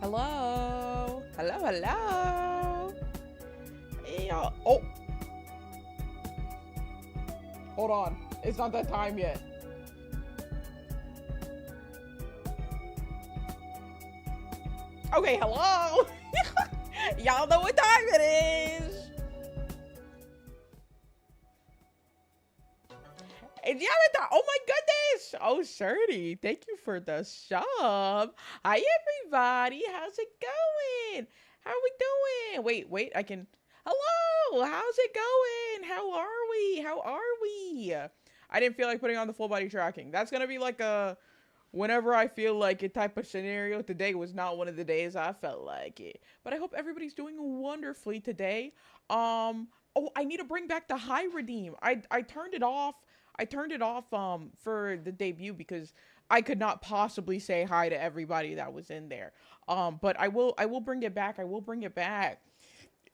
Hello. Hello, hello. Hey, y'all. Oh, hold on. It's not that time yet. Okay, hello. Y'all know what time it is. And yeah, oh my goodness. Oh, Shirley, thank you for the sub. Hi, everybody. How's it going? How are we doing? Wait, I can. Hello, how's it going? How are we? How are we? I didn't feel like putting on the full body tracking. That's gonna be like a whenever I feel like it type of scenario. Today was not one of the days I felt like it. But I hope everybody's doing wonderfully today. Oh, I need to bring back the high redeem. I turned it off. I turned it off for the debut because I could not possibly say hi to everybody that was in there. But I will bring it back. I will bring it back.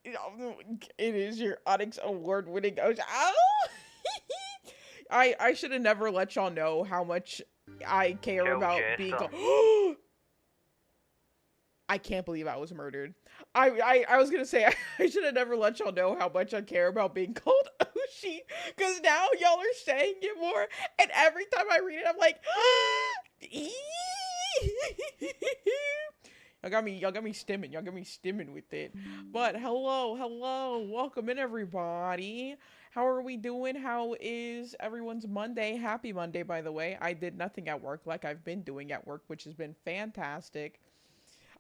It is your Onyx award winning Ocean. Oh! I should have never let y'all know how much I care Joe about being Jason. called. I can't believe I was murdered. I was gonna say I should have never let y'all know how much I care about being called Oshi, because now y'all are saying it more, and every time I read it, I'm like, y'all got me stimming, with it. But hello, welcome in everybody. How are we doing? How is everyone's Monday? Happy Monday, by the way. I did nothing at work like I've been doing at work, which has been fantastic.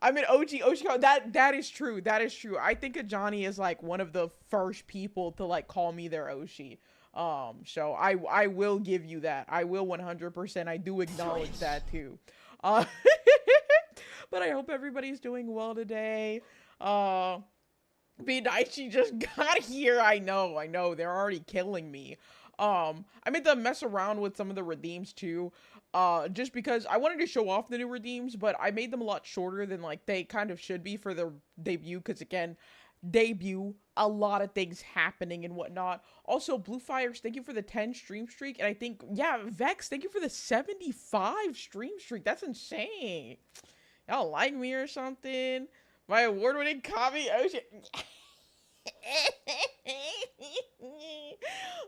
I'm an OG Oshiko. That is true. That is true. I think Ajani is like one of the first people to like call me their Oshi. So I will give you that. I will 100%. I do acknowledge that too. Uh, but I hope everybody's doing well today. Uh, be nice. She just got here. I know. They're already killing me. I meant to mess around with some of the redeems too. Just because I wanted to show off the new redeems, but I made them a lot shorter than like they kind of should be for the debut. Because again, debut, a lot of things happening and whatnot. Also, Blue Fires, thank you for the 10 stream streak, and I think Vex, thank you for the 75 stream streak. That's insane. Y'all like me or something? My award-winning coffee ocean.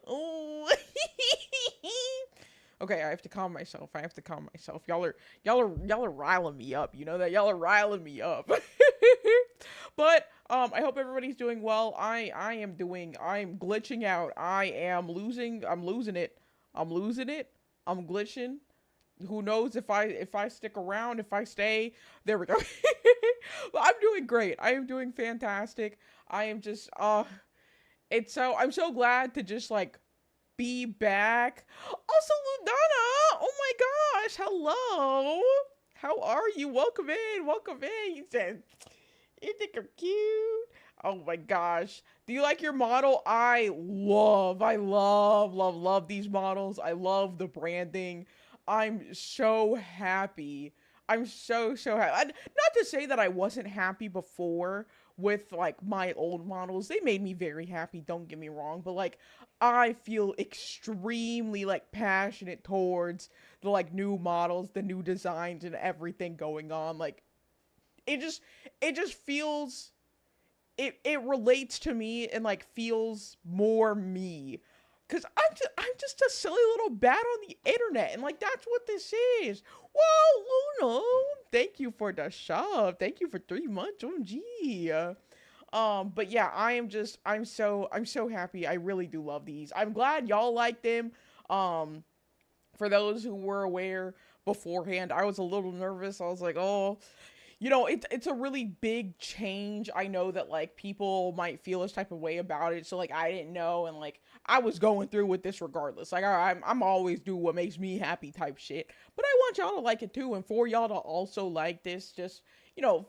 Ooh. Okay, I have to calm myself. Y'all are riling me up. You know that y'all are riling me up. But I hope everybody's doing well. I am glitching out. I'm losing it. I'm glitching. Who knows if I stick around, if I stay. There we go. Well, I'm doing great. I am doing fantastic. I am just I'm so glad to just like be back. Also, Ludana, oh my gosh, hello. How are you? Welcome in, welcome in. He said, you think I'm cute? Oh my gosh. Do you like your model? I love these models. I love the branding. I'm so happy. I'm so happy. Not to say that I wasn't happy before with like my old models. They made me very happy, don't get me wrong, but like I feel extremely like passionate towards the like new models, the new designs and everything going on. Like it just it just feels it relates to me and like feels more me. Cause I'm just a silly little bat on the internet, and like that's what this is. Whoa, Luna! Thank you for the shove. Thank you for 3 months. OMG. But yeah, I'm so happy. I really do love these. I'm glad y'all like them. Um, for those who were aware beforehand, I was a little nervous. I was like, oh, it's a really big change. I know that like people might feel this type of way about it, so like I didn't know, and like I was going through with this regardless. Like I'm always do what makes me happy type shit, but I want y'all to like it too, and for y'all to also like this, just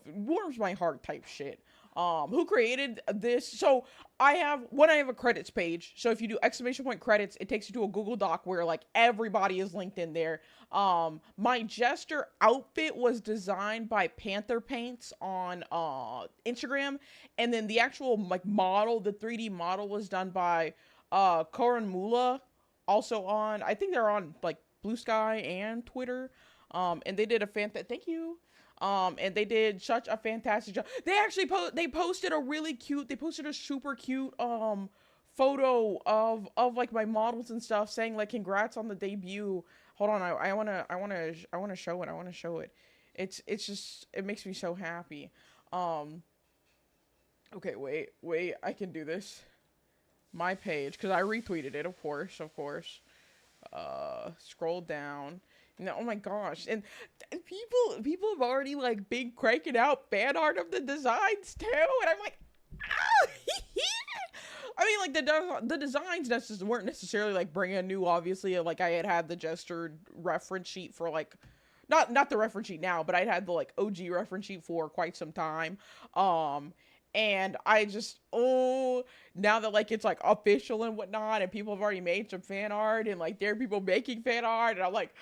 warms my heart type shit. Who created this? So I have a credits page. So if you do exclamation point credits, it takes you to a Google Doc where like everybody is linked in there. My jester outfit was designed by Panther Paints on Instagram, and then the actual like model, the 3D model was done by Karan Mula, also on, I think they're on like Blue Sky and Twitter. And they did a thank you. And they did such a fantastic job. They actually posted a really cute, they posted a super cute, photo of like my models and stuff saying like congrats on the debut. Hold on, I wanna show it. I wanna show it. It's just it makes me so happy. Um okay, wait, I can do this. My page, because I retweeted it, of course. Scroll down. No, oh my gosh, and people have already like been cranking out fan art of the designs too, and I'm like, ah! I mean, like the designs weren't necessarily like brand new. Obviously, like I had the Jester reference sheet for like, not the reference sheet now, but I'd had the like OG reference sheet for quite some time. And I just now that like it's like official and whatnot, and people have already made some fan art, and like there are people making fan art, and I'm like,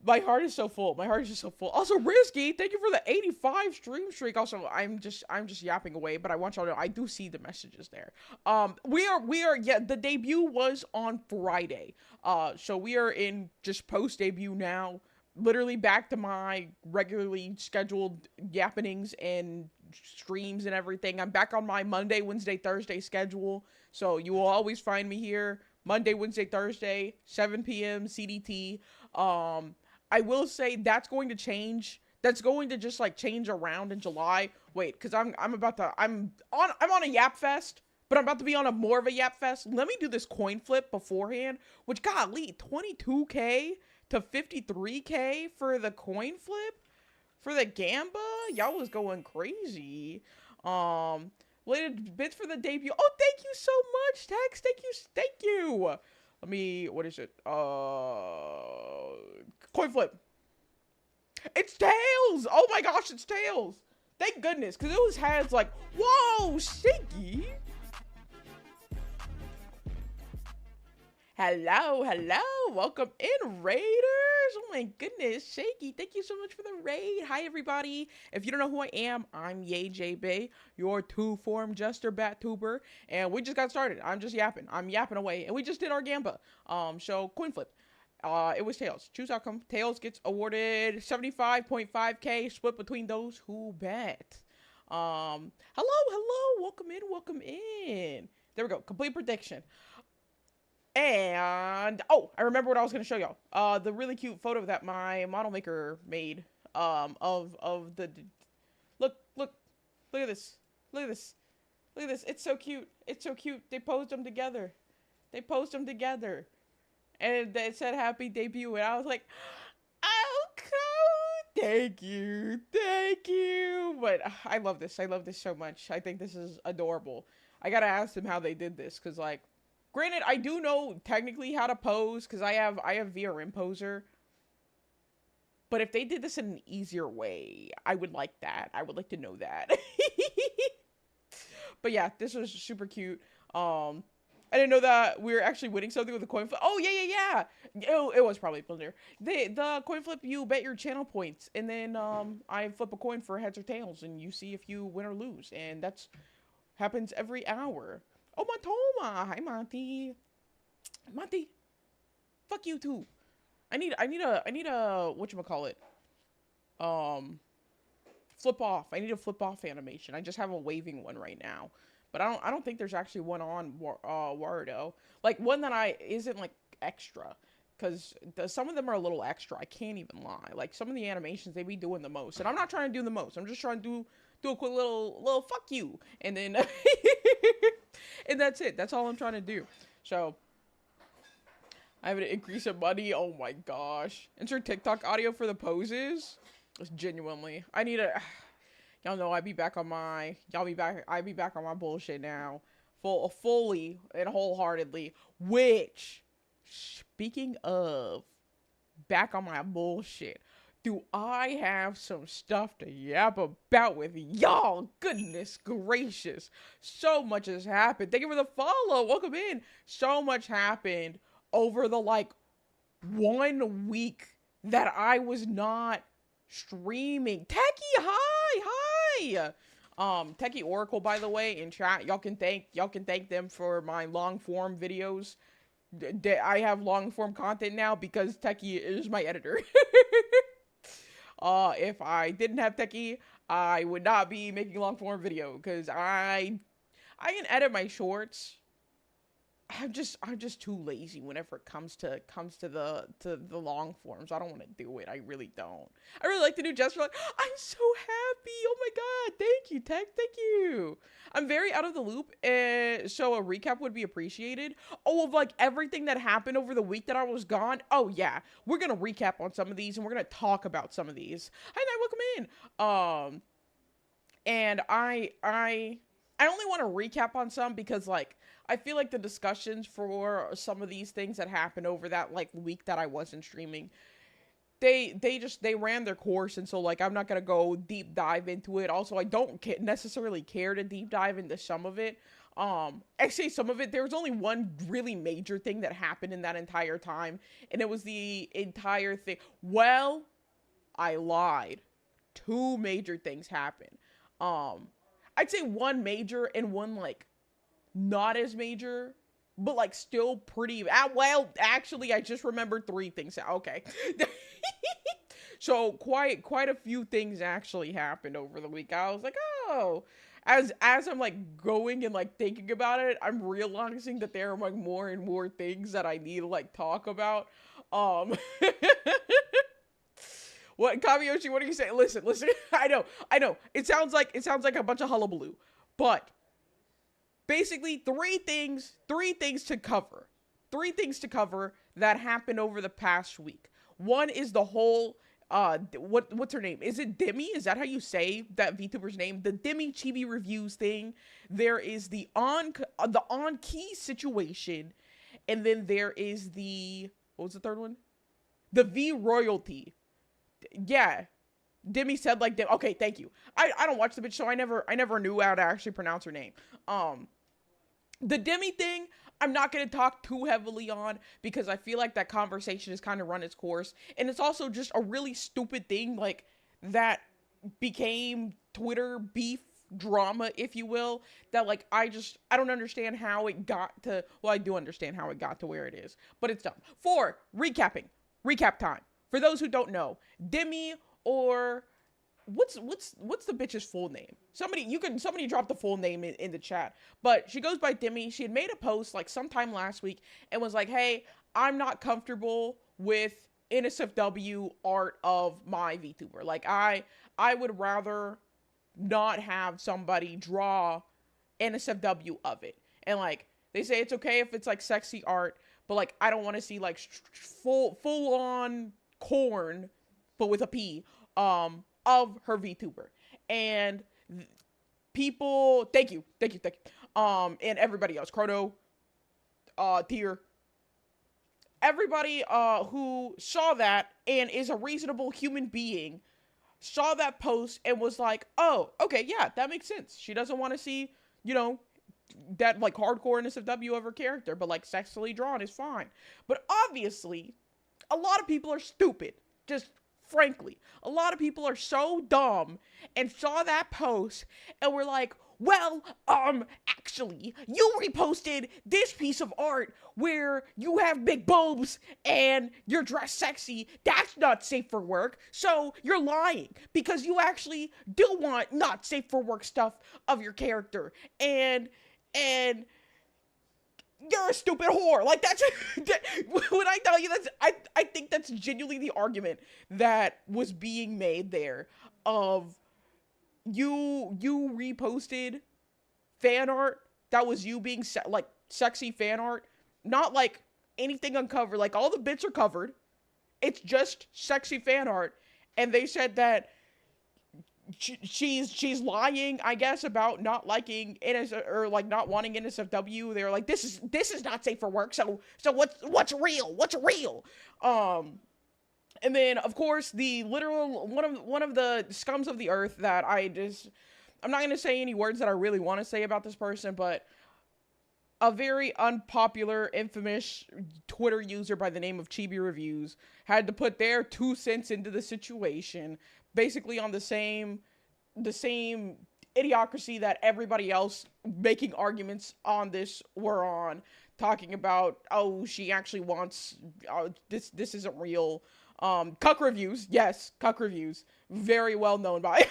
my heart is so full. My heart is just so full. Also, Risky, thank you for the 85 stream streak. Also, I'm just yapping away, but I want y'all to know I do see the messages there. Yeah, the debut was on Friday. So we are in just post debut now. Literally back to my regularly scheduled yappenings and streams and everything. I'm back on my Monday, Wednesday, Thursday schedule. So you will always find me here Monday, Wednesday, Thursday, 7 p.m. CDT. I will say that's going to change. That's going to just like change around in July. Wait, because I'm on a Yap Fest, but I'm about to be on a more of a Yap Fest. Let me do this coin flip beforehand, which golly, 22K to 53K for the coin flip for the Gamba. Y'all was going crazy. Related bits for the debut. Oh, thank you so much, Tex. Thank you. Let me, what is it? Coin flip. It's tails. Oh my gosh, it's tails. Thank goodness, because it was heads like, whoa, shaky. Hello, welcome in, Raiders. Oh my goodness, Shaky, thank you so much for the raid. Hi, everybody. If you don't know who I am, I'm YayJB, your two-form Jester Bat-tuber, and we just got started. I'm just yapping. I'm yapping away, and we just did our Gamba. So, coin flip. It was Tails. Choose outcome. Tails gets awarded 75.5K, split between those who bet. Hello, welcome in. There we go, complete prediction. And, oh, I remember what I was going to show y'all. The really cute photo that my model maker made, of the, look at this. It's so cute. They posed them together. And it said happy debut, and I was like, oh, cool. Thank you. But I love this so much. I think this is adorable. I gotta ask them how they did this, because, like, granted, I do know technically how to pose because I have VRM poser. But if they did this in an easier way, I would like that. I would like to know that. But yeah, this was super cute. I didn't know that we were actually winning something with a coin flip. Oh yeah. It was probably Blinder. The coin flip, you bet your channel points, and then I flip a coin for heads or tails, and you see if you win or lose, and that's happens every hour. Oh, Matoma. Hi, Monty. Fuck you too. I need a whatchamacallit? Flip off. I need a flip off animation. I just have a waving one right now. But I don't think there's actually one on Warudo. Like one that isn't like extra. Cause some of them are a little extra. I can't even lie. Like some of the animations they be doing the most. And I'm not trying to do the most. I'm just trying to do a quick little fuck you. And then and that's it. That's all I'm trying to do. So I have an increase in money. Oh my gosh. Insert TikTok audio for the poses. It's genuinely. I need a y'all know I be back on my bullshit now. Fully and wholeheartedly. Which, speaking of back on my bullshit, do I have some stuff to yap about with y'all? Goodness gracious. So much has happened. Thank you for the follow. Welcome in. So much happened over the, 1 week that I was not streaming. Techie, hi. Techie Oracle, by the way, in chat, y'all can thank them for my long form videos. I have long form content now because Techie is my editor. If I didn't have techie, I would not be making long form video because I can edit my shorts. I'm just too lazy whenever it comes to the long forms. I don't want to do it. I really don't. I really like the new gesture. Like, I'm so happy. Oh my god. Thank you, Tech. Thank you. I'm very out of the loop, so a recap would be appreciated. Oh, of like everything that happened over the week that I was gone. Oh yeah, we're gonna recap on some of these, and we're gonna talk about some of these. Hi, Night. Welcome in. And I only want to recap on some because like I feel like the discussions for some of these things that happened over that like week that I wasn't streaming, they ran their course, and so like I'm not gonna go deep dive into it. Also, I don't necessarily care to deep dive into some of it. Actually, some of it, there was only one really major thing that happened in that entire time, and it was the entire thing. Well, I lied. Two major things happened. Um, I'd say one major and one like not as major, but like still pretty. Well, actually, I just remembered three things. Okay, so quite a few things actually happened over the week. I was like, oh, as I'm like going and like thinking about it, I'm realizing that there are like more and more things that I need to like talk about. Um, what Kamiyoshi? What are you saying? Listen. I know. It sounds like a bunch of hullabaloo, but basically three things to cover. Three things to cover that happened over the past week. One is the whole what's her name? Is it Demi? Is that how you say that VTuber's name? The Demi Chibi reviews thing. There is the on key situation, and then there is the what was the third one? The V royalty. Yeah, Demi said like okay, thank you. I don't watch the bitch, so I never knew how to actually pronounce her name. The Demi thing, I'm not going to talk too heavily on because I feel like that conversation has kind of run its course. And it's also just a really stupid thing, like, that became Twitter beef drama, if you will, that, like, I don't understand how it got to, well, I do understand how it got to where it is, but it's dumb. Recap time. For those who don't know, Demi or what's the bitch's full name? Somebody drop the full name in the chat. But she goes by Demi. She had made a post like sometime last week and was like, "Hey, I'm not comfortable with NSFW art of my VTuber. Like I would rather not have somebody draw NSFW of it." And like they say it's okay if it's like sexy art, but like I don't want to see like full on corn but with a P of her VTuber. And people, thank you. And everybody else, Chrono, Tier, everybody who saw that and is a reasonable human being saw that post and was like, oh, okay, yeah, that makes sense. She doesn't want to see, that like hardcore NSFW of her character, but like sexually drawn is fine. But obviously, a lot of people are stupid. Just frankly, a lot of people are so dumb and saw that post and were like, well, actually, you reposted this piece of art where you have big boobs and you're dressed sexy. That's not safe for work. So you're lying because you actually do want not safe for work stuff of your character. And you're a stupid whore. Like that's when I tell you that's I think that's genuinely the argument that was being made there of you reposted fan art that was you being like sexy fan art, not like anything uncovered. Like all the bits are covered. It's just sexy fan art, and they said that she's lying, I guess, about not liking or like not wanting NSFW. They're like, this is not safe for work. So what's real? What's real? And then of course the literal one of the scums of the earth that I'm not gonna say any words that I really want to say about this person, but a very unpopular, infamous Twitter user by the name of Chibi Reviews had to put their 2 cents into the situation, basically on the same idiocracy that everybody else making arguments on this were on, talking about, oh, she actually wants, this isn't real. Cuck reviews, yes, Cuck reviews, very well known by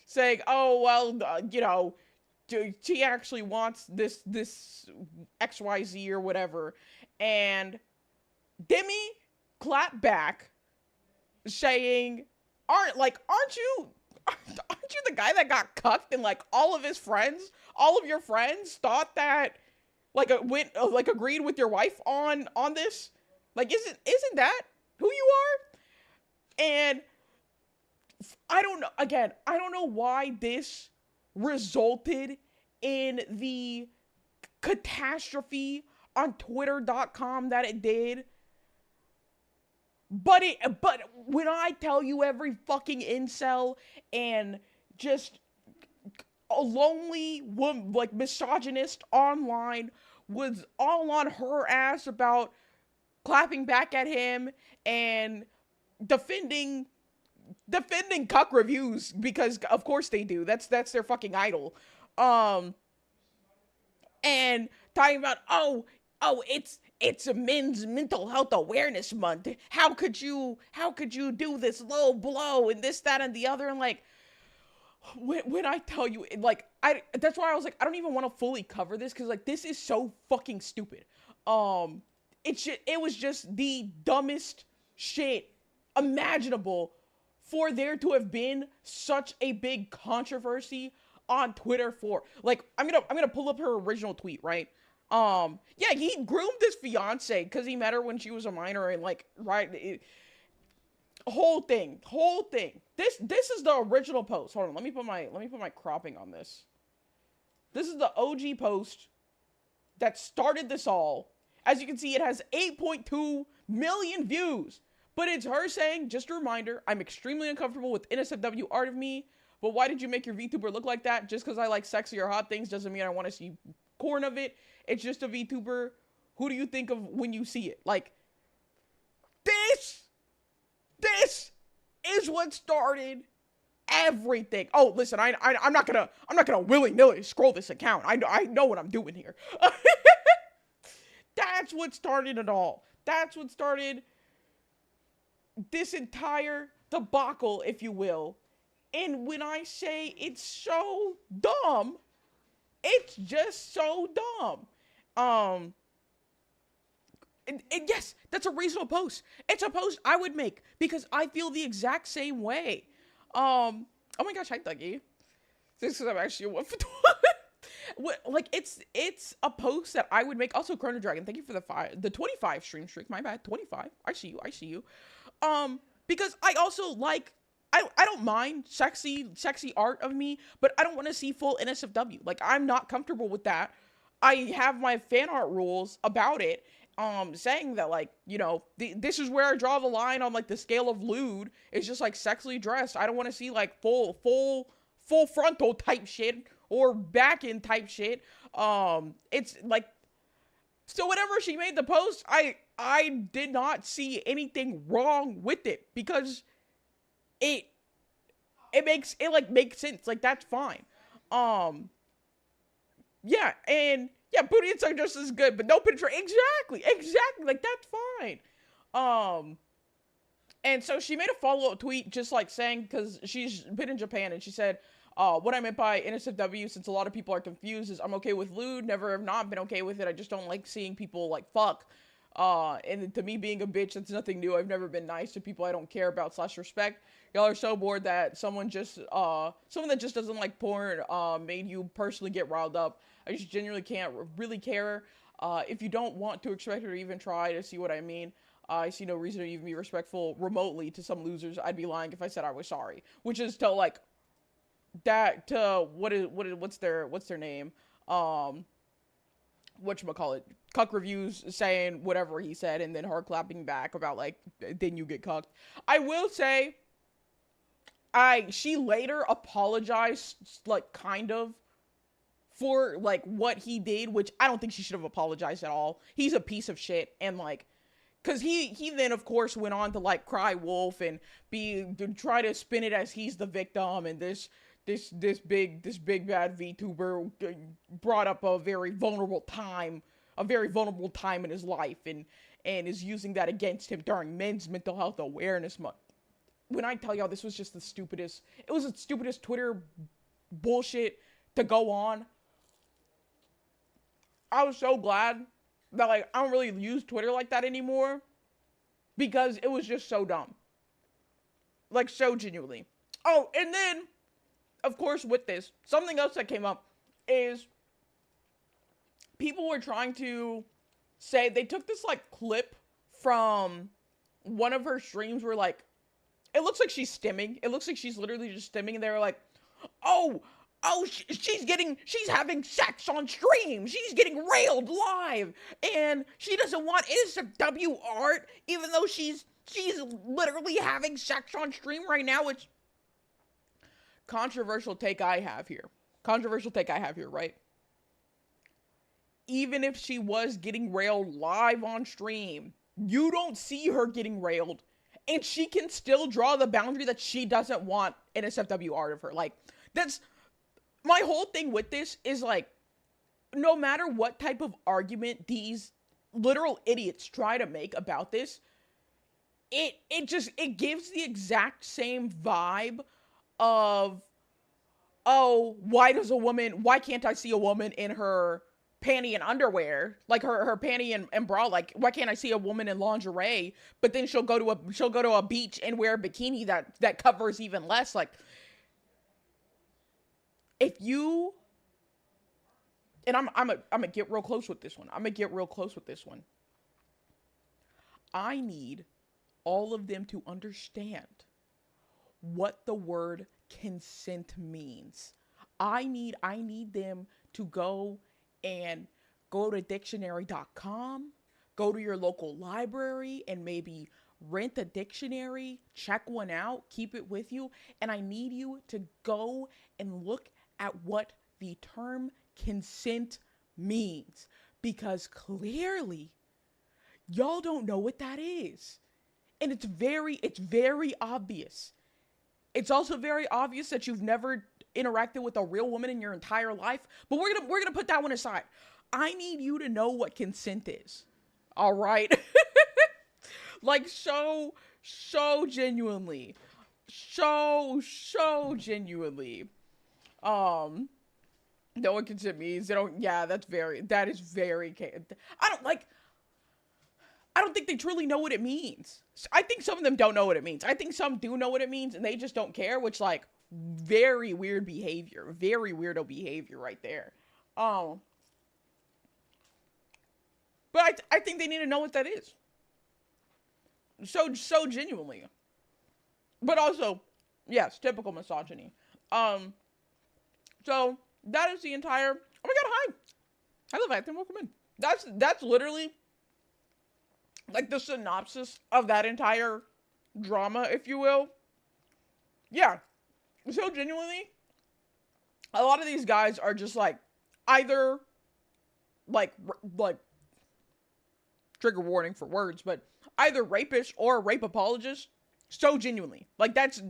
saying, oh well, she actually wants this XYZ or whatever, and Demi clapped back saying, aren't you the guy that got cucked and like all of your friends thought that like agreed with your wife on this? Like isn't that who you are? And I don't know, again, I don't know why this resulted in the catastrophe on twitter.com that it did. But when I tell you every fucking incel and just a lonely woman, like misogynist online was all on her ass about clapping back at him and defending cuck reviews, because of course they do. That's their fucking idol. And talking about, it's a men's mental health awareness month. How could you do this low blow and this, that, and the other? And like, when I tell you, like, that's why I was like, I don't even want to fully cover this, because like, this is so fucking stupid. It was just the dumbest shit imaginable for there to have been such a big controversy on Twitter for. Like, I'm gonna pull up her original tweet, right? Yeah, he groomed his fiance because he met her when she was a minor, and like, right, whole thing. This is the original post. Hold on, let me put my cropping on this. This is the OG post that started this all. As you can see, it has 8.2 million views. But it's her saying, just a reminder, I'm extremely uncomfortable with NSFW art of me, but why did you make your VTuber look like that? Just because I like sexy or hot things doesn't mean I want to see corn of it. It's just a VTuber. Who do you think of when you see it? Like, this is what started everything. Oh, listen, I'm not gonna willy-nilly scroll this account. I know what I'm doing here. That's what started it all. That's what started this entire debacle, if you will. And when I say it's so dumb, it's just so dumb. And yes, that's a reasonable post. It's a post I would make because I feel the exact same way. Oh my gosh, hi Dougie. This is I'm actually a 1 for 20. Like it's a post that I would make. Also, Chrono Dragon, thank you for the 25 stream streak. My bad, 25. I see you. Because I also like, I don't mind sexy art of me, but I don't want to see full NSFW. Like, I'm not comfortable with that. I have my fan art rules about it, saying that, like, you know, this is where I draw the line on, like, the scale of lewd. It's just, like, sexually dressed. I don't want to see, like, full frontal type shit or back end type shit. It's, like, so whenever she made the post, I did not see anything wrong with it because it makes sense. Like, that's fine. Yeah, and yeah, booty and suck just as good, but no penetration. Exactly. Like, that's fine. And so she made a follow-up tweet just like saying, because she's been in Japan, and she said, what I meant by NSFW, since a lot of people are confused, is I'm okay with lewd, never have not been okay with it. I just don't like seeing people like fuck. And to me being a bitch, that's nothing new. I've never been nice to people I don't care about / respect. Y'all are so bored that someone that just doesn't like porn, made you personally get riled up. I just genuinely can't really care. If you don't want to expect her to even try to see what I mean, I see no reason to even be respectful remotely to some losers. I'd be lying if I said I was sorry. Which is to like, that to what's their name? Whatchamacallit, cuck reviews saying whatever he said, and then her clapping back about like, then you get cucked. I will say, she later apologized, like, kind of, for like what he did, which I don't think she should have apologized at all. He's a piece of shit, and like, cause he then of course went on to like cry wolf and try to spin it as he's the victim, and this big bad VTuber brought up a very vulnerable time in his life, and and is using that against him during Men's Mental Health Awareness Month. When I tell y'all this was just the stupidest, it was the stupidest Twitter bullshit to go on. I was so glad that like I don't really use Twitter like that anymore because it was just so dumb. Like so genuinely. Oh, and then of course with this, something else that came up is people were trying to say they took this like clip from one of her streams where like it looks like she's stimming. It looks like she's literally just stimming, and they were like, she's having sex on stream. She's getting railed live, and she doesn't want SFW art, even though she's literally having sex on stream right now. Which controversial take I have here, right? Even if she was getting railed live on stream, you don't see her getting railed. And she can still draw the boundary that she doesn't want NSFW art of her. Like, that's my whole thing with this is like, no matter what type of argument these literal idiots try to make about this, it gives the exact same vibe of, oh, why can't I see a woman in her panty and underwear, like her panty and bra, like why can't I see a woman in lingerie, but then she'll go to a beach and wear a bikini that covers even less. Like, if you, and I'm gonna get real close with this one. I need all of them to understand what the word consent means. I need them to go to dictionary.com, go to your local library and maybe rent a dictionary, check one out, keep it with you. And I need you to go and look at what the term consent means, because clearly y'all don't know what that is. And it's very obvious. It's also very obvious that you've never interacted with a real woman in your entire life, but we're gonna put that one aside. I need you to know what consent is. All right? Like so genuinely. So genuinely. Know what consent means. That is very I don't think they truly know what it means. I think some of them don't know what it means. I think some do know what it means and they just don't care, which like very weird behavior. Very weirdo behavior right there. But I think they need to know what that is. So genuinely. But also, yes, typical misogyny. So that is the entire, oh my god, hi. Hello, Vacuum, welcome in. That's literally like the synopsis of that entire drama, if you will. Yeah. So genuinely, a lot of these guys are just like either like trigger warning for words, but either rapists or rape apologists. So genuinely, like that's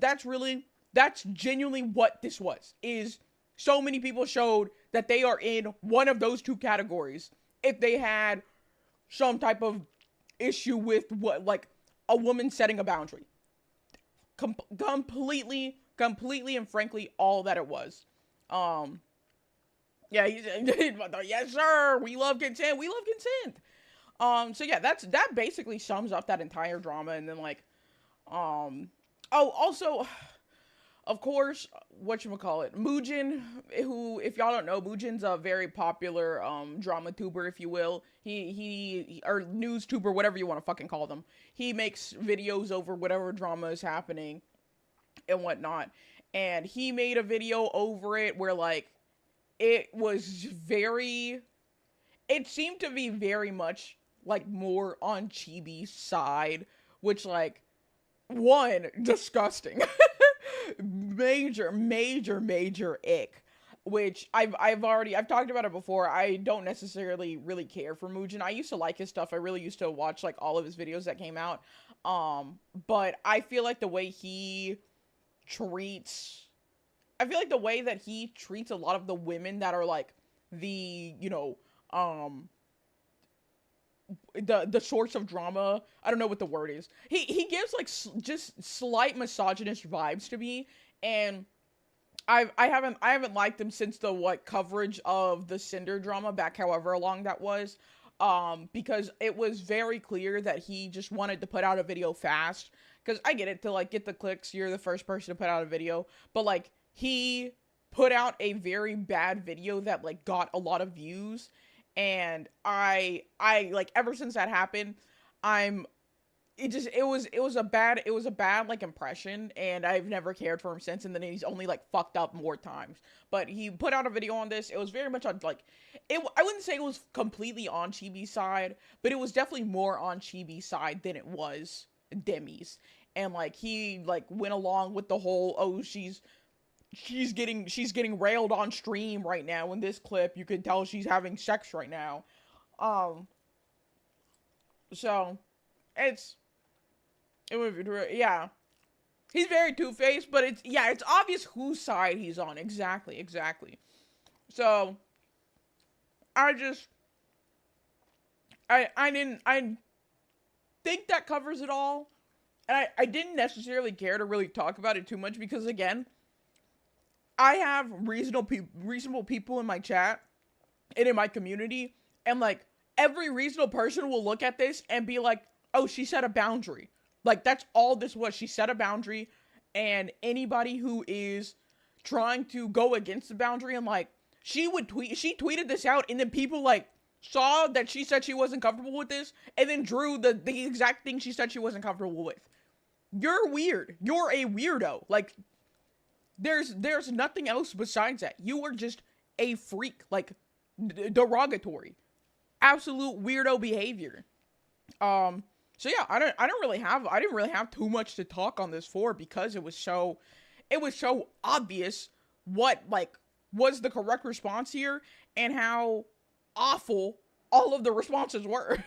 genuinely what this was. Is so many people showed that they are in one of those two categories if they had some type of issue with what, like a woman setting a boundary. Completely and frankly all that it was. Yeah, yes sir, we love consent. So yeah, that basically sums up that entire drama. And then like also, of course, whatchamacallit, Muujin, who, if y'all don't know, Muujin's a very popular drama tuber, if you will. He or news tuber, whatever you want to fucking call them. He makes videos over whatever drama is happening and whatnot. And he made a video over it where like it seemed to be very much like more on Chibi's side, which like, one, disgusting. major ick. Which I've talked about it before. I don't necessarily really care for Muujin. I used to like his stuff. I really used to watch like all of his videos that came out. But I feel like the way that he treats a lot of the women that are like the, the source of drama. I don't know what the word is. He gives like just slight misogynist vibes to me, and I haven't liked him since the what coverage of the Cinder drama back however long that was. Because it was very clear that he just wanted to put out a video fast. Because I get it, to like get the clicks, you're the first person to put out a video, but like he put out a very bad video that like got a lot of views, and I like ever since that happened, I'm it was a bad like impression, and I've never cared for him since. And then he's only like fucked up more times. But he put out a video on this. It was very much on like I wouldn't say it was completely on Chibi's side, but it was definitely more on Chibi's side than it was Demi's. And like he like went along with the whole, oh, she's getting railed on stream right now in this clip. You can tell she's having sex right now. Um so it's yeah. He's very two-faced, but it's obvious whose side he's on. Exactly, exactly. So I just I think that covers it all. And I didn't necessarily care to really talk about it too much because again, I have reasonable people in my chat and in my community, and like every reasonable person will look at this and be like, "Oh, she set a boundary." Like that's all this was. She set a boundary, and anybody who is trying to go against the boundary, and like she tweeted this out, and then people like saw that she said she wasn't comfortable with this, and then drew the exact thing she said she wasn't comfortable with. You're weird. You're a weirdo. Like there's nothing else besides that. You are just a freak. Like derogatory, absolute weirdo behavior. So yeah, I didn't really have too much to talk on this for, because it was so obvious what like was the correct response here, and how awful all of the responses were.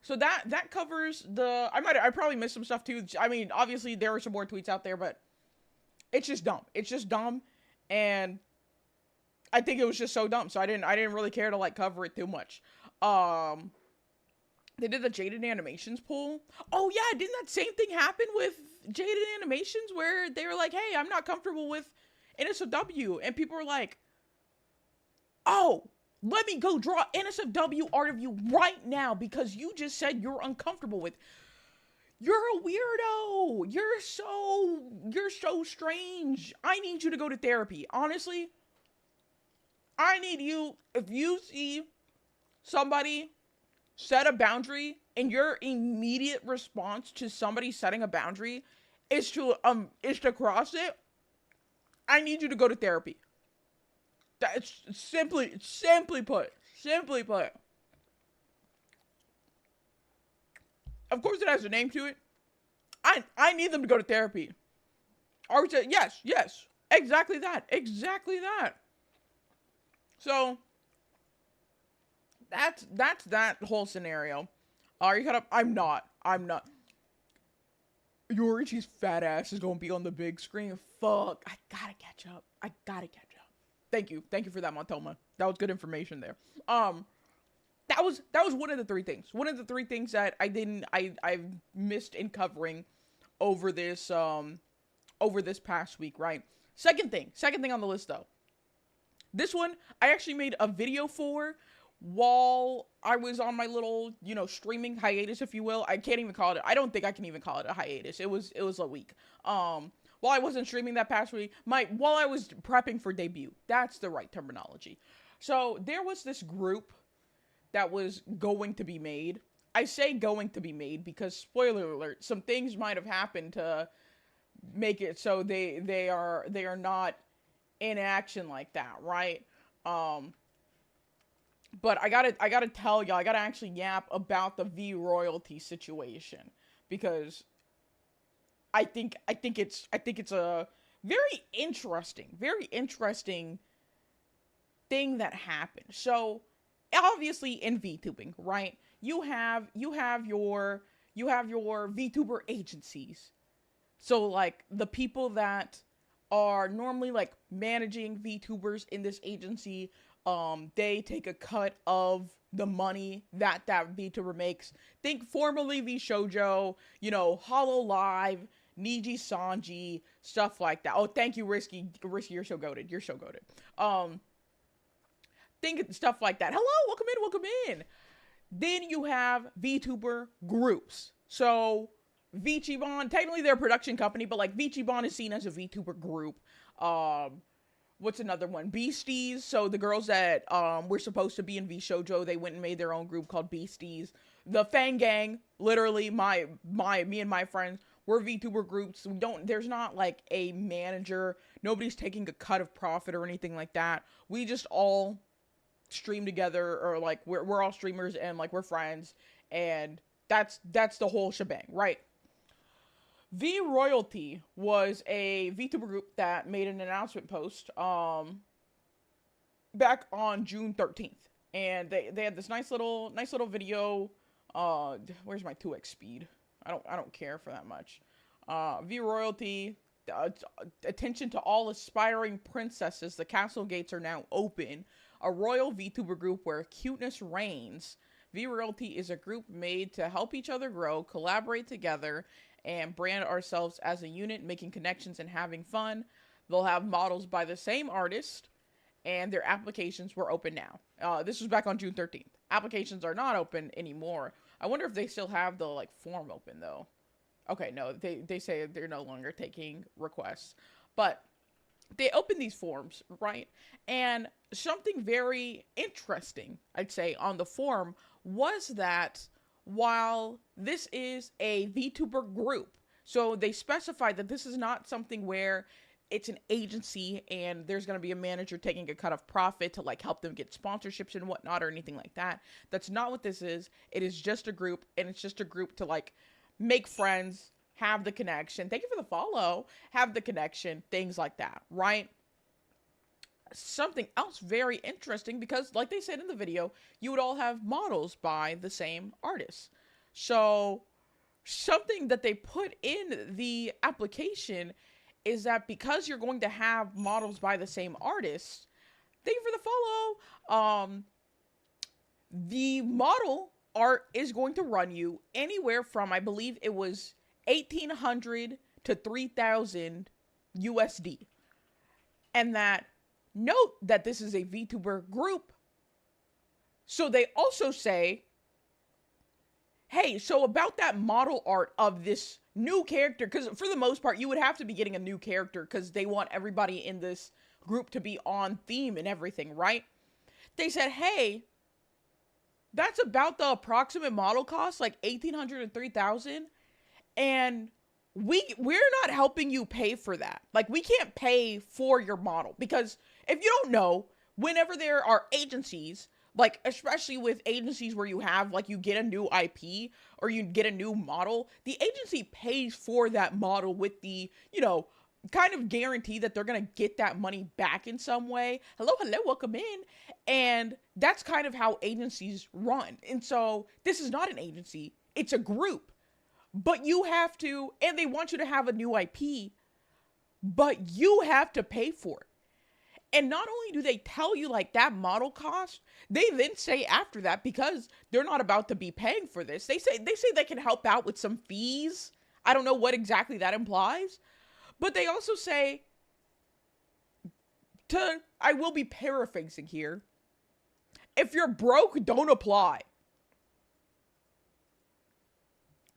So that covers the. I probably missed some stuff too. I mean, obviously there are some more tweets out there, but it's just dumb. It's just dumb, and I think it was just so dumb. So I didn't really care to like cover it too much. They did the Jaded Animations poll. Oh yeah, didn't that same thing happen with Jaded Animations, where they were like, "Hey, I'm not comfortable with NSFW," and people were like, "Oh, let me go draw NSFW art of you right now because you just said you're uncomfortable with." You're a weirdo. You're so strange. I need you to go to therapy. Honestly, I need you, if you see somebody set a boundary and your immediate response to somebody setting a boundary is to cross it, I need you to go to therapy. That's simply put. Of course it has a name to it. I need them to go to therapy. I would say yes. Exactly that. So that's that whole scenario. Are you caught up? I'm not. Yorichi's fat ass is gonna be on the big screen. Fuck. I gotta catch up. Thank you for that, Montoma. That was good information there. That was one of the three things. One of the three things that I missed in covering over this past week, right? Second thing on the list though. This one I actually made a video for while I was on my little, streaming hiatus, if you will. I can't even call it. I don't think I can even call it a hiatus. It was a week. While I wasn't streaming that past week, while I was prepping for debut. That's the right terminology. So there was this group that was going to be made. I say going to be made because, spoiler alert, some things might have happened to make it so they are not in action like that, right? But I gotta tell y'all, I gotta actually yap about the V royalty situation, because I think it's a very interesting thing that happened. So obviously in VTubing, right? You have your VTuber agencies. So like the people that are normally like managing VTubers in this agency They take a cut of the money that VTuber makes. Think formerly V Shoujo, Hollow Live, Niji Sanji, stuff like that. Oh, thank you, Risky, you're so goated. You're so goated. Think stuff like that. Hello, welcome in. Then you have VTuber groups. So Vichibon, technically they're a production company, but like Vichibon is seen as a VTuber group. What's another one? Beasties. So the girls that were supposed to be in V Shoujo, they went and made their own group called Beasties. The Fang Gang, literally me and my friends, we're VTuber groups. There's not like a manager. Nobody's taking a cut of profit or anything like that. We just all stream together, or like we're all streamers and like we're friends, and that's the whole shebang, right? V Royalty was a VTuber group that made an announcement post back on June 13th. And they had this nice little video. Where's my 2x speed? I don't care for that much. V Royalty, attention to all aspiring princesses. The castle gates are now open. A royal VTuber group where cuteness reigns. V Royalty is a group made to help each other grow, collaborate together, and brand ourselves as a unit, making connections and having fun. They'll have models by the same artist, and their applications were open now. This was back on June 13th. Applications are not open anymore. I wonder if they still have the form open though. Okay, no, they say they're no longer taking requests. But they opened these forms, right? And something very interesting, I'd say, on the form was that while this is a VTuber group, so they specified that this is not something where it's an agency and there's going to be a manager taking a cut of profit to help them get sponsorships and whatnot or anything like that. That's not what this is. It is just a group, and it's just a group to make friends, have the connection. Thank you for the follow. Have the connection, things like that, right? Something else very interesting, because like they said in the video, you would all have models by the same artist. So something that they put in the application is that because you're going to have models by the same artist, thank you for the follow. The model art is going to run you anywhere from, I believe it was 1,800 to 3,000 USD. And that, note that this is a VTuber group. So they also say, hey, so about that model art of this new character, because for the most part, you would have to be getting a new character because they want everybody in this group to be on theme and everything, right? They said, hey, that's about the approximate model cost, like 1,800 to 3,000. And we're not helping you pay for that. We can't pay for your model, because if you don't know, whenever there are agencies, especially with agencies where you have, you get a new IP or you get a new model, the agency pays for that model with the, kind of guarantee that they're going to get that money back in some way. Hello, welcome in. And that's kind of how agencies run. And so this is not an agency, it's a group. But you have to, and they want you to have a new IP, but you have to pay for it. And not only do they tell you that model cost, they then say after that, because they're not about to be paying for this, they say they can help out with some fees. I don't know what exactly that implies, but they also say, I will be paraphrasing here, if you're broke, don't apply.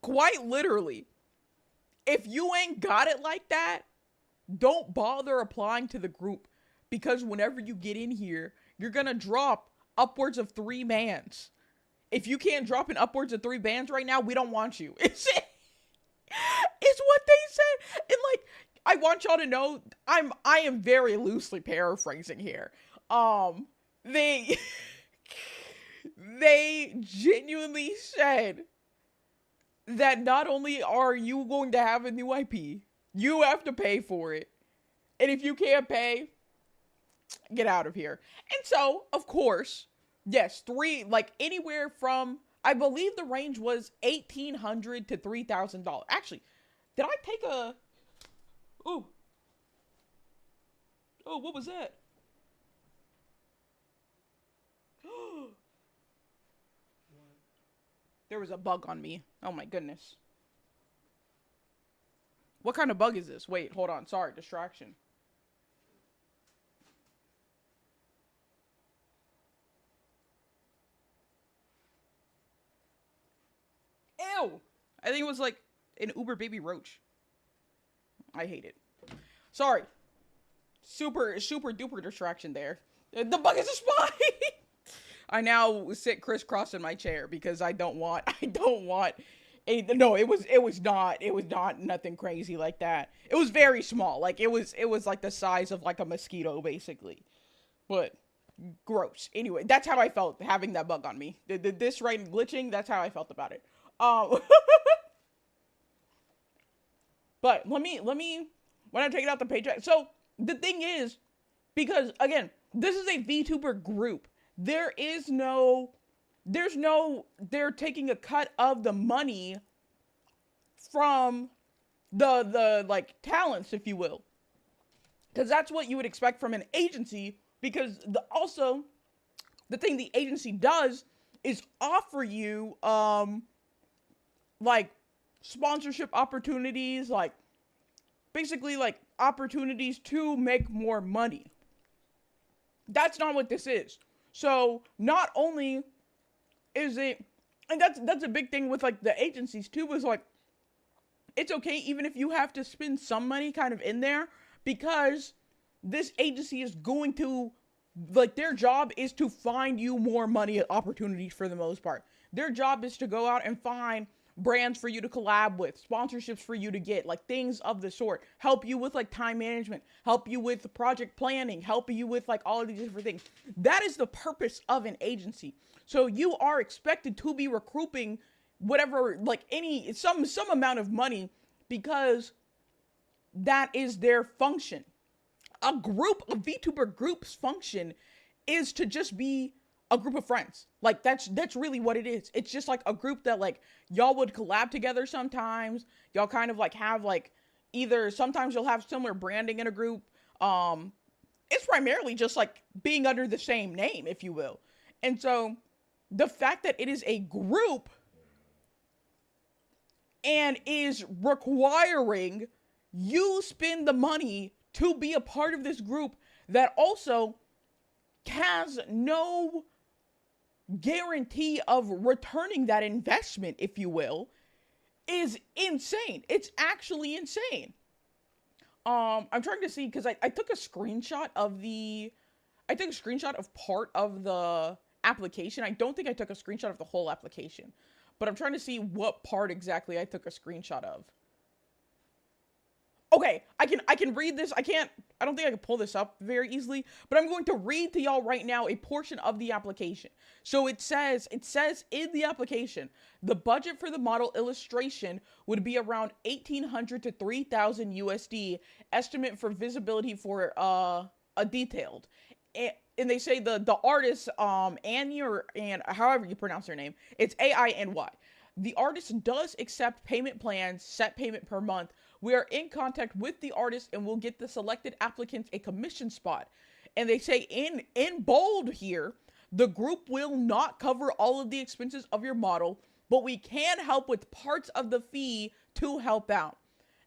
Quite literally. If you ain't got it like that, don't bother applying to the group, because whenever you get in here, you're gonna drop upwards of 3 bans. If you can't drop in upwards of 3 bans right now, we don't want you. It's what they said. And I want y'all to know, I am very loosely paraphrasing here. They genuinely said that not only are you going to have a new IP, you have to pay for it. And if you can't pay, get out of here. And so, of course, yes, anywhere from, I believe the range was $1,800 to $3,000. Actually, did I take a, oh, what was that? There was a bug on me. Oh my goodness. What kind of bug is this? Wait, hold on. Sorry, distraction. Ew! I think it was like an Uber baby roach. I hate it. Sorry. Super duper distraction there. The bug is a spy! I now sit crisscross in my chair because I don't want no, it was not nothing crazy like that. It was very small. Like it was like the size of like a mosquito basically. But gross. Anyway, that's how I felt having that bug on me. This right glitching, that's how I felt about it. But let me when I take it out the paycheck. So the thing is, because again, this is a VTuber group. They're taking a cut of the money from the like talents, if you will. Because that's what you would expect from an agency, because the thing the agency does is offer you like sponsorship opportunities, like basically like opportunities to make more money. That's not what this is. So not only is it, and that's a big thing with like the agencies too, is like it's okay even if you have to spend some money kind of in there, because this agency is going to, like, their job is to find you more money opportunities for the most part. Their job is to go out and find brands for you to collab with, sponsorships for you to get, like things of the sort, help you with like time management, help you with project planning, help you with like all of these different things. That is the purpose of an agency. So you are expected to be recouping whatever, like some amount of money, because that is their function. A VTuber group's function is to just be a group of friends. Like that's really what it is. It's just like a group that like y'all would collab together sometimes. Y'all kind of like have like either sometimes you'll have similar branding in a group. It's primarily just like being under the same name, if you will. And so the fact that it is a group and is requiring you spend the money to be a part of this group that also has no guarantee of returning that investment, if you will, is insane. It's actually insane. I'm trying to see, because I took a screenshot of part of the application. I don't think I took a screenshot of the whole application, but I'm trying to see what part exactly I took a screenshot of. Okay, I can read this. I don't think I can pull this up very easily, but I'm going to read to y'all right now a portion of the application. So it says in the application, the budget for the model illustration would be around 1,800 to 3,000 USD, estimate for visibility for a detailed. And they say the artist, Annie, and however you pronounce her name, it's AINY. The artist does accept payment plans, set payment per month. We are in contact with the artist and will get the selected applicants a commission spot. And they say in bold here, the group will not cover all of the expenses of your model, but we can help with parts of the fee to help out.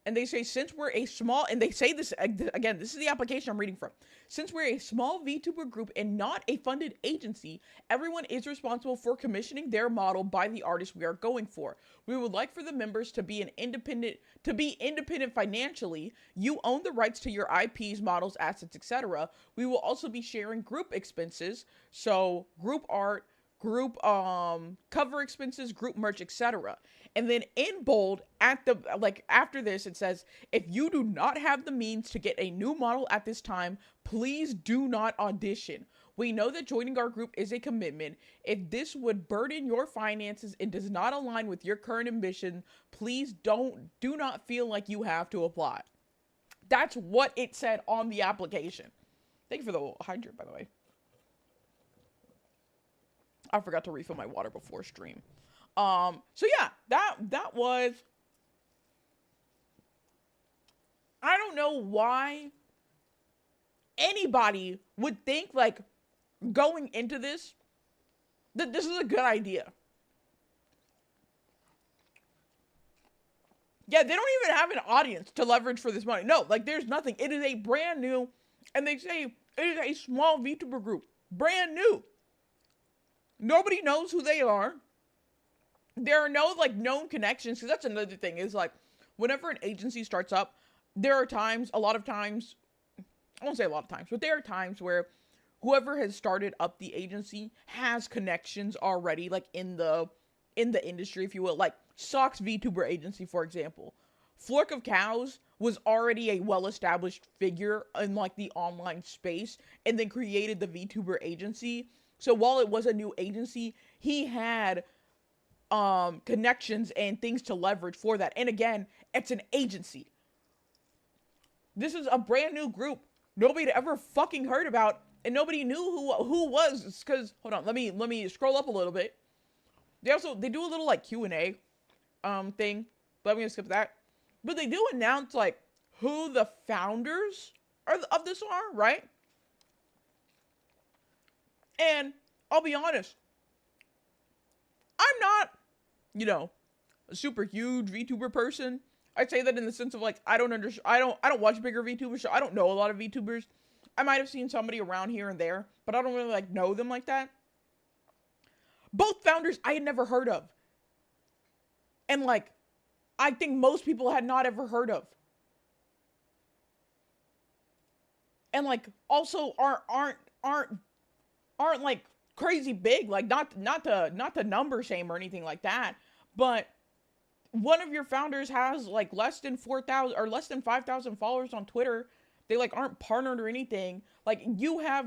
And they say, since we're a small, and they say this, again, this is the application I'm reading from. Since we're a small VTuber group and not a funded agency, everyone is responsible for commissioning their model by the artist we are going for. We would like for the members to be independent financially. You own the rights to your IPs, models, assets, etc. We will also be sharing group expenses, so group art, group cover expenses, group merch, etc. And then in bold after this, it says, if you do not have the means to get a new model at this time, please do not audition. We know that joining our group is a commitment. If this would burden your finances and does not align with your current ambition, please do not feel like you have to apply. That's what it said on the application. Thank you for the hydrant, by the way. I forgot to refill my water before stream. So yeah, that was, I don't know why anybody would think like going into this that this is a good idea. Yeah, they don't even have an audience to leverage for this money. No, like there's nothing. It is a brand new, and they say it is a small VTuber group. Brand new. Nobody knows who they are. There are no like known connections, because that's another thing is like whenever an agency starts up, there are times, a lot of times, I won't say a lot of times, but there are times where whoever has started up the agency has connections already, like in the industry, if you will. Like Sock's VTuber agency, for example. Flork of Cows was already a well-established figure in like the online space, and then created the VTuber agency. So while it was a new agency, he had connections and things to leverage for that. And again, it's an agency. This is a brand new group nobody had ever fucking heard about, and nobody knew who was. Because hold on, let me scroll up a little bit. They do a little like Q&A thing, but I'm gonna skip that. But they do announce like who the founders of this are, right? And I'll be honest, I'm not, a super huge VTuber person. I'd say that in the sense of like I don't watch bigger VTubers, so I don't know a lot of VTubers. I might have seen somebody around here and there, but I don't really like know them like that. Both founders I had never heard of. And like I think most people had not ever heard of. And like also aren't like crazy big, like not to number shame or anything like that, but one of your founders has like less than 4,000 or less than 5,000 followers on Twitter. They like aren't partnered or anything. Like you have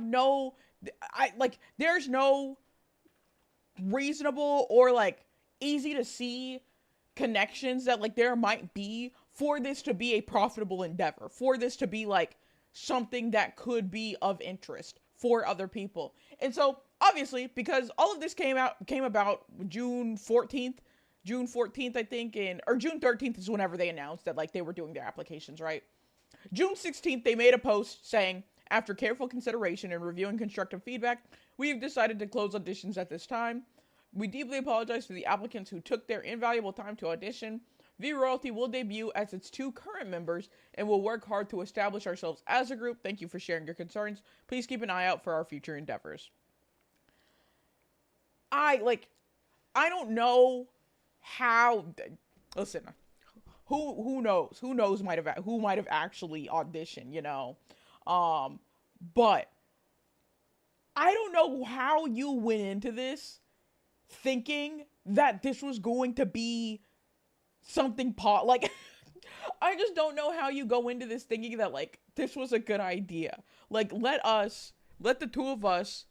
there's no reasonable or like easy to see connections that like there might be for this to be a profitable endeavor, for this to be like something that could be of interest for other people. And so obviously, because all of this came about June 14th, I think, or June 13th is whenever they announced that like they were doing their applications, right? June 16th, they made a post saying, after careful consideration and reviewing constructive feedback, we've decided to close auditions at this time. We deeply apologize to the applicants who took their invaluable time to audition. V Royalty will debut as its 2 current members and will work hard to establish ourselves as a group. Thank you for sharing your concerns. Please keep an eye out for our future endeavors. I don't know how. Listen, who knows? Who knows? Who might have actually auditioned? But I don't know how you went into this thinking that this was going to be something like I just don't know how you go into this thinking that like this was a good idea. Like let the two of us,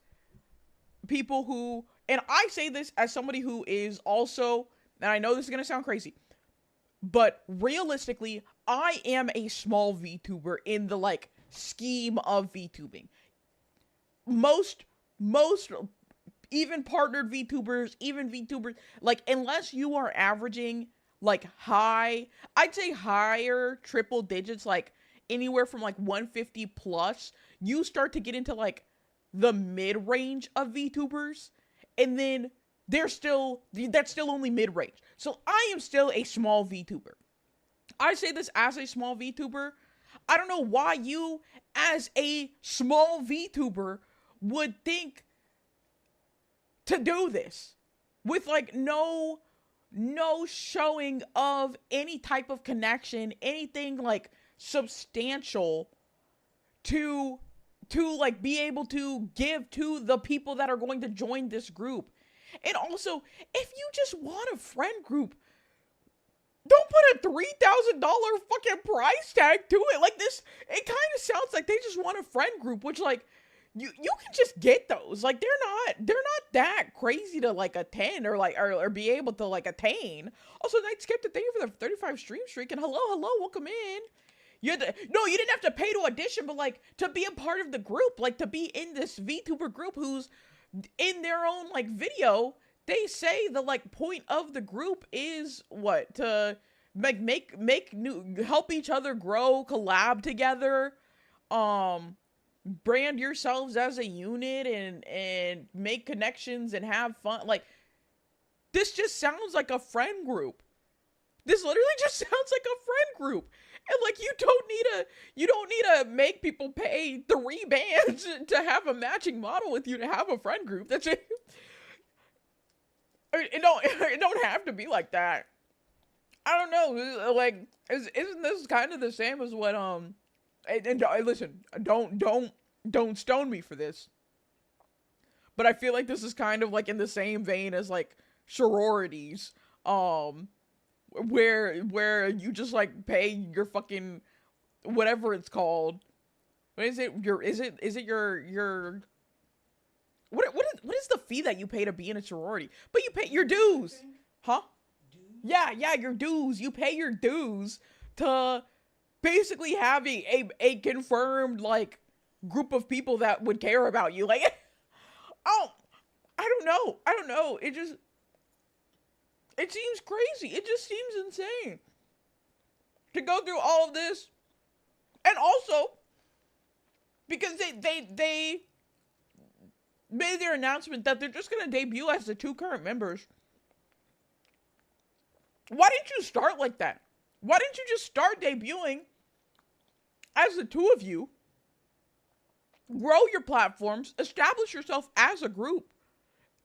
people who, and I say this as somebody who is also, and I know this is going to sound crazy, but realistically, I am a small VTuber in the like scheme of VTubing. Most even partnered VTubers, even VTubers, like unless you are averaging like I'd say higher triple digits, like anywhere from like 150 plus, you start to get into like the mid-range of VTubers, and then that's still only mid-range. So I am still a small VTuber. I say this as a small VTuber. I don't know why you, as a small VTuber, would think to do this with like no showing of any type of connection, anything like substantial to like be able to give to the people that are going to join this group. And also, if you just want a friend group, don't put a $3,000 fucking price tag to it. Like this, it kind of sounds like they just want a friend group, which like you can just get those. Like they're not that crazy to like attend or like or be able to like attain. Also, Night Skeptic, thank you for the 35 stream streak, and hello, welcome in. You didn't have to pay to audition, but like to be a part of the group, like to be in this VTuber group who's in their own like video, they say the like point of the group is what? To make new, help each other grow, collab together, brand yourselves as a unit and make connections and have fun. Like, this just sounds like a friend group. This literally just sounds like a friend group. And like, you don't need to make people pay 3 bands to have a matching model with you to have a friend group. That's it. It don't have to be like that. I don't know. Like, isn't this kind of the same as what and listen, don't stone me for this. But I feel like this is kind of like in the same vein as like sororities. Where you just like pay your fucking whatever it's called. What is it? Your what is the fee that you pay to be in a sorority? But you pay your dues. Huh? Yeah, your dues. You pay your dues to basically have a confirmed like group of people that would care about you. Like, oh, I don't know. It seems crazy. It just seems insane to go through all of this. And also, because they made their announcement that they're just going to debut as the 2 current members. Why didn't you start like that? Why didn't you just start debuting as the 2 of you? Grow your platforms, establish yourself as a group,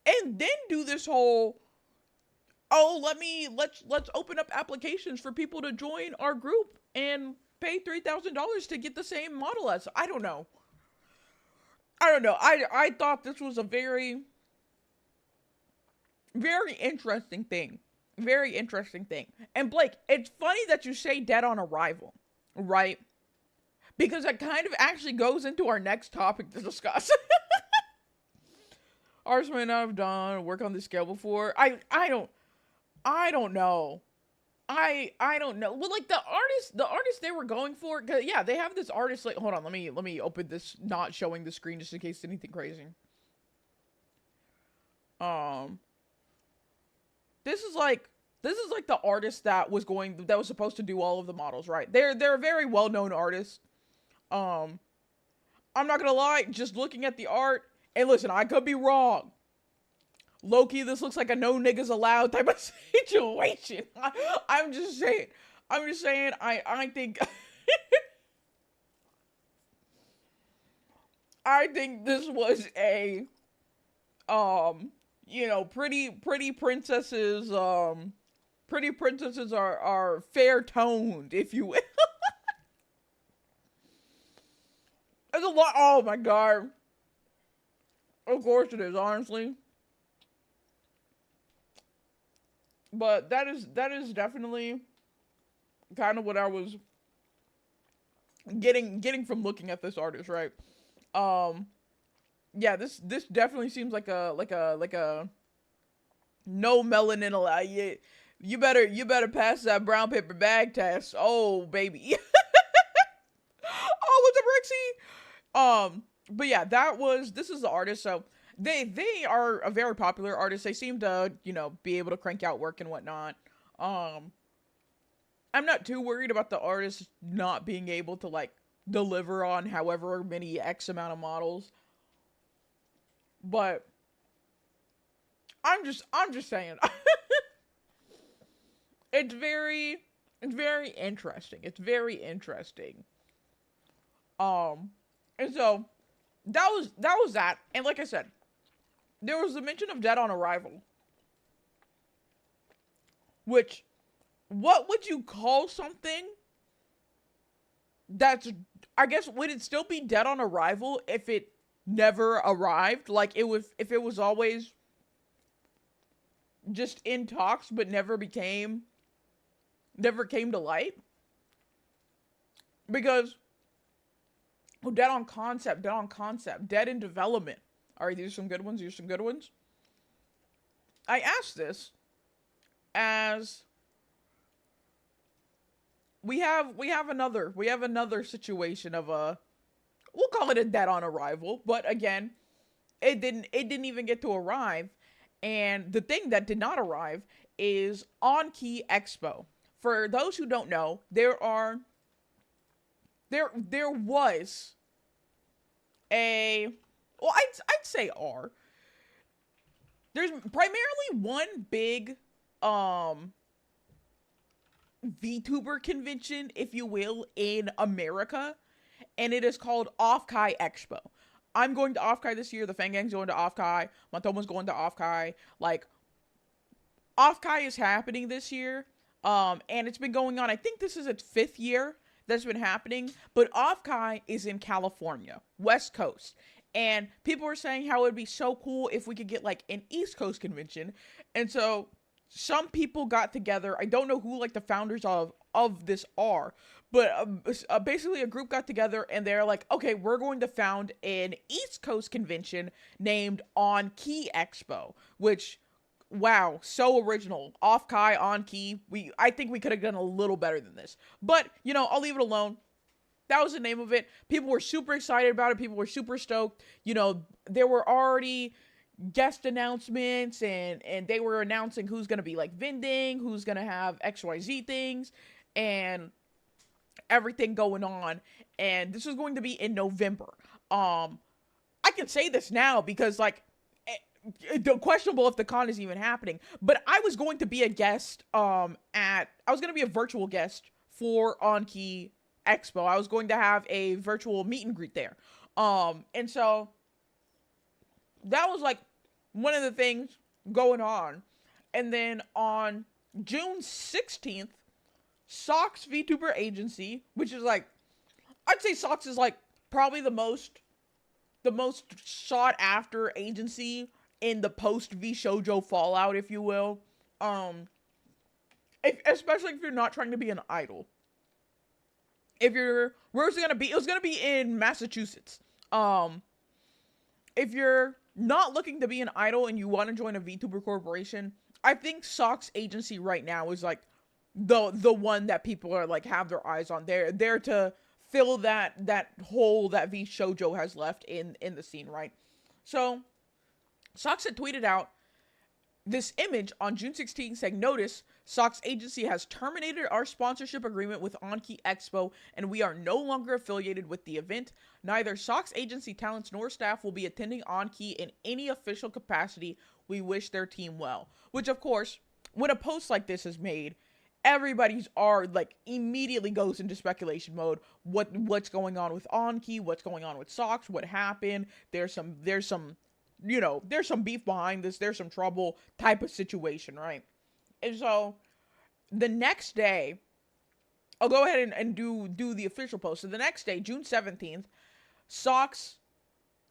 and then do this whole, oh, let's open up applications for people to join our group and pay $3,000 to get the same model as. I don't know. I thought this was a very, very interesting thing. Very interesting thing. And Blake, it's funny that you say dead on arrival, right? Because that kind of actually goes into our next topic to discuss. Artists may not have done work on this scale before. I don't know. I don't know. Well, like the artist they were going for, yeah, they have this artist. Like, hold on, let me open this, not showing the screen just in case anything crazy. This is like the artist that was supposed to do all of the models, right? They're a very well known artist. I'm not gonna lie, just looking at the art, and listen, I could be wrong. Low-key, this looks like a no niggas allowed type of situation. I'm just saying. I think I think this was a pretty princesses are fair toned, if you will. There's a lot. Oh my god. Of course it is, honestly. But that is definitely kind of what I was getting from looking at this artist, right? Yeah, this definitely seems like a no melanin allowed. You better pass that brown paper bag test. Oh baby. Oh, what's up, Rexy? But yeah, this is the artist. So they are a very popular artist. They seem to, be able to crank out work and whatnot. I'm not too worried about the artist not being able to like deliver on however many X amount of models. But I'm just saying. It's very interesting. It's very interesting. And so that was that. And like I said, there was a mention of Dead on Arrival. Which, what would you call something that's, I guess, would it still be Dead on Arrival if it never arrived? Like, if it was always just in talks but never came to light? Because dead on concept, dead in development. Alright, these are some good ones. I asked this as we have another situation of we'll call it a dead on arrival, but again, it didn't even get to arrive. And the thing that did not arrive is On Key Expo. For those who don't know, there was a, well, I'd say R. There's primarily one big um VTuber convention, if you will, in America, and it is called Offkai Expo. I'm going to Offkai this year. The Fangang's going to Offkai. Matoma's going to Offkai. Like, Offkai is happening this year. And it's been going on. I think this is its 5th year that's been happening. But Offkai is in California, West Coast. And people were saying how it would be so cool if we could get like an East Coast convention. And so some people got together. I don't know who like the founders of this are, but basically a group got together and they're like, okay, we're going to found an East Coast convention named On Key Expo, which, wow, so original. Off Kai, on key. I think we could have done a little better than this. But, I'll leave it alone. That was the name of it. People were super excited about it. People were super stoked. There were already guest announcements and they were announcing who's going to be like vending, who's going to have XYZ things and everything going on. And this is going to be in November. I can say this now because like questionable if the con is even happening, but I was going to be a guest I was going to be a virtual guest for On Key Expo. I was going to have a virtual meet and greet there. And so that was like one of the things going on. And then on June 16th, Sox VTuber Agency, which is like, I'd say Sox is like probably the most sought after agency in the post V Shoujo fallout, if you will. Especially if you're not trying to be an idol. Where's it gonna be? It was gonna be in Massachusetts. If you're not looking to be an idol and you want to join a VTuber corporation, I think Sox Agency right now is like the one that people are like have their eyes on. They're there to fill that hole that V Shoujo has left in the scene, right? So Sox had tweeted out this image on June 16th saying, "Notice, Sox Agency has terminated our sponsorship agreement with Anki Expo and we are no longer affiliated with the event. Neither Sox Agency talents nor staff will be attending Anki in any official capacity. We wish their team well." Which, of course, when a post like this is made, everybody's immediately goes into speculation mode. What's going on with Anki? What's going on with Sox? What happened? There's some beef behind this. There's some trouble type of situation, right? And so the next day, I'll go ahead and do the official post. So the next day, June 17th, Sox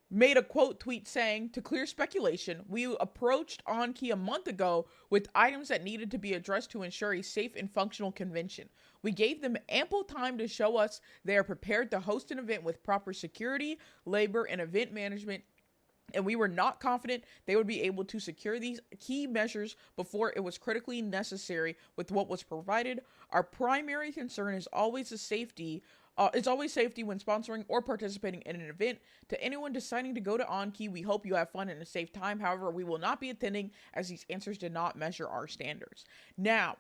made a quote tweet saying, "To clear speculation, we approached Anki a month ago with items that needed to be addressed to ensure a safe and functional convention. We gave them ample time to show us they are prepared to host an event with proper security, labor, and event management, and we were not confident they would be able to secure these key measures before it was critically necessary with what was provided. Our primary concern is always the safety. It's always safety when sponsoring or participating in an event. To anyone deciding to go to Anki, we hope you have fun and a safe time. However, we will not be attending as these answers did not measure our standards." Now,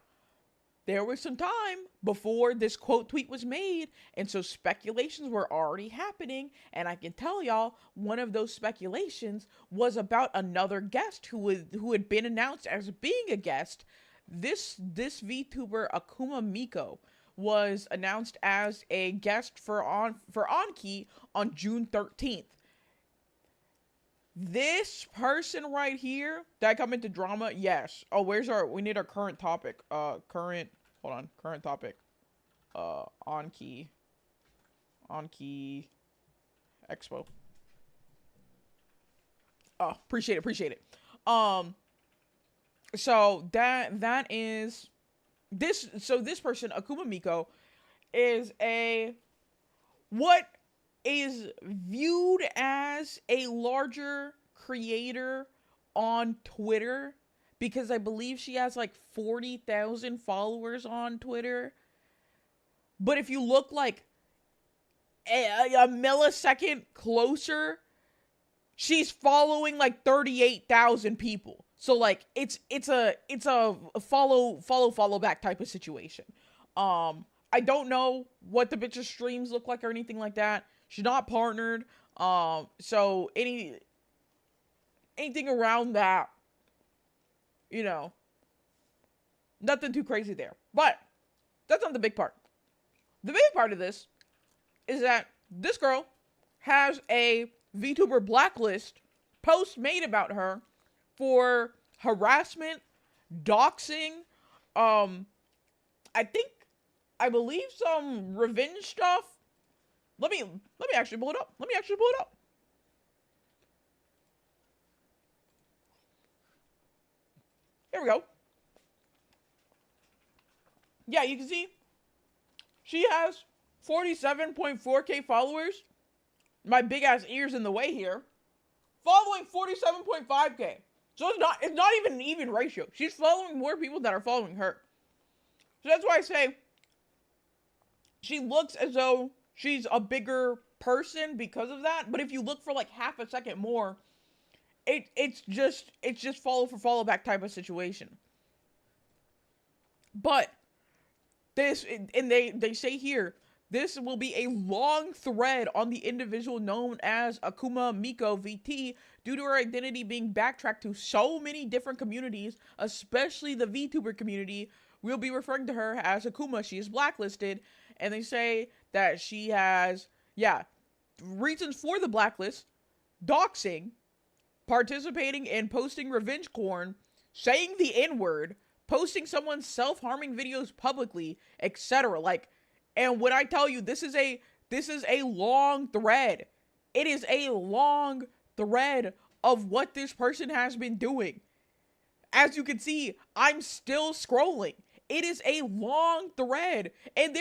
there was some time before this quote tweet was made, and so speculations were already happening, and I can tell y'all, one of those speculations was about another guest who had been announced as being a guest. This VTuber Akuma Miko was announced as a guest for Anki on June 13th. This person right here, did I come into drama? Yes. Oh, we need our current topic. Current topic. Anki Expo. Oh, appreciate it. So that is this. So this person, Akuma Miko, is what is viewed as a larger creator on Twitter, because I believe she has like 40,000 followers on Twitter. But if you look like a millisecond closer, she's following like 38,000 people. So like it's a follow back type of situation. I don't know what the bitch's streams look like or anything like that. She's not partnered. So anything around that, you know, nothing too crazy there. But that's not the big part. The big part of this is that this girl has a VTuber blacklist post made about her for harassment, doxing, um, I think, I believe some revenge stuff. Let me actually pull it up. Let me actually pull it up. Here we go. Yeah, you can see she has 47.4K followers. My big ass ears in the way here. Following 47.5K. So it's not even an even ratio. She's following more people that are following her. So that's why I say she looks as though she's a bigger person because of that. But if you look for like half a second more, it's just follow for follow back type of situation. But this, and they say here, this will be a long thread on the individual known as Akuma Miko VT due to her identity being backtracked to so many different communities, especially the VTuber community. We'll be referring to her as Akuma. She is blacklisted, and they say that she has, reasons for the blacklist: doxing, participating in posting revenge porn, saying the N-word, posting someone's self-harming videos publicly, etc. Like, and when I tell you this is a long thread. It is a long thread of what this person has been doing. As you can see, I'm still scrolling. It is a long thread, and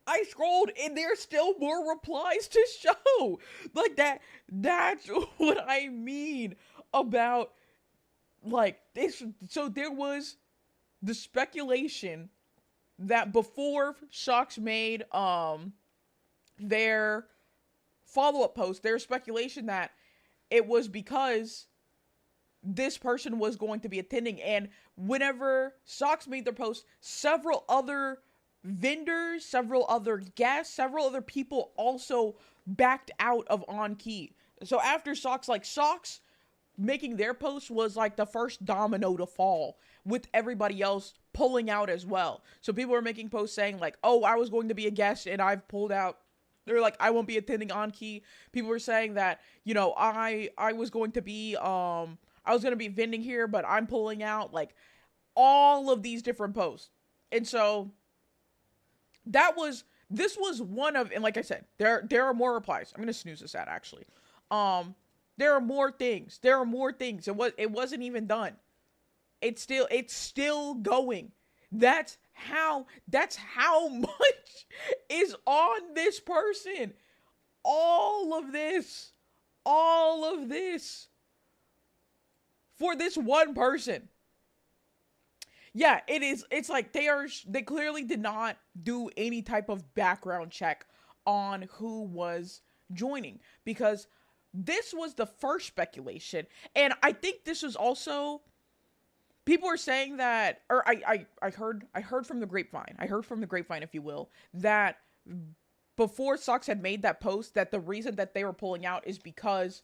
I scrolled, and there's still more replies to show. Like that's what I mean about, like, this. So there was the speculation that before Shocks made their follow-up post, there's speculation that it was because this person was going to be attending. And whenever Socks made their post, several other vendors, several other guests, several other people also backed out of On Key. So after Socks making their post was like the first domino to fall, with everybody else pulling out as well. So people were making posts saying like, oh, I was going to be a guest and I've pulled out. They're like, I won't be attending On Key. People were saying that, you know, I was going to be vending here, but I'm pulling out. Like, all of these different posts. And so this was one of, and like I said, there are more replies. I'm gonna snooze this ad actually. There are more things. It wasn't even done. It's still going. That's how much is on this person. All of this for this one person. Yeah, it is. It's like they clearly did not do any type of background check on who was joining, because this was the first speculation. And I think this was also, people are saying that, or I heard from the grapevine. I heard from the grapevine, if you will, that before Socks had made that post, that the reason that they were pulling out is because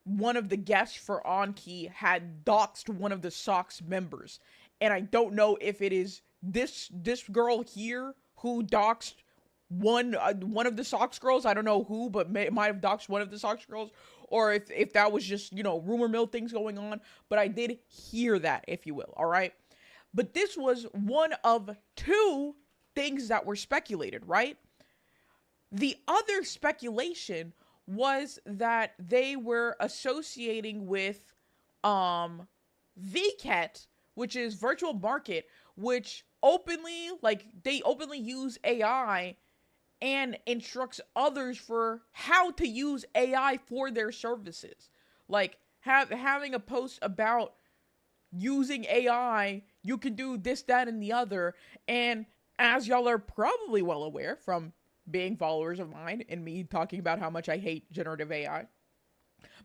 one of the guests for On Key had doxed one of the Socks members. And I don't know if it is this girl here who doxed one of the Socks girls. I don't know who, but might have doxed one of the Socks girls, or if that was just, you know, rumor mill things going on. But I did hear that, if you will. All right. But this was one of two things that were speculated, right? The other speculation was that they were associating with VCAT, which is virtual market, which they openly use AI and instructs others for how to use AI for their services. Like, having a post about using AI, you can do this, that, and the other. And as y'all are probably well aware from being followers of mine and me talking about how much I hate generative AI,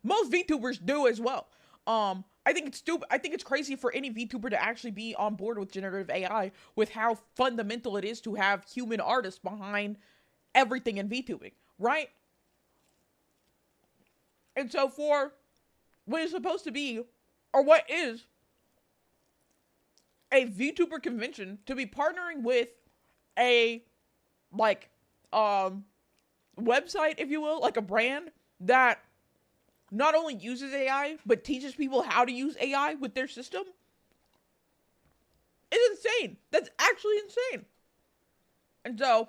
most VTubers do as well. I think it's stupid. I think it's crazy for any VTuber to actually be on board with generative AI, with how fundamental it is to have human artists behind everything in VTubing, right? And so for what is supposed to be, or what is a VTuber convention, to be partnering with a like website, if you will, like a brand that not only uses AI but teaches people how to use AI with their system, is insane. That's actually insane. And so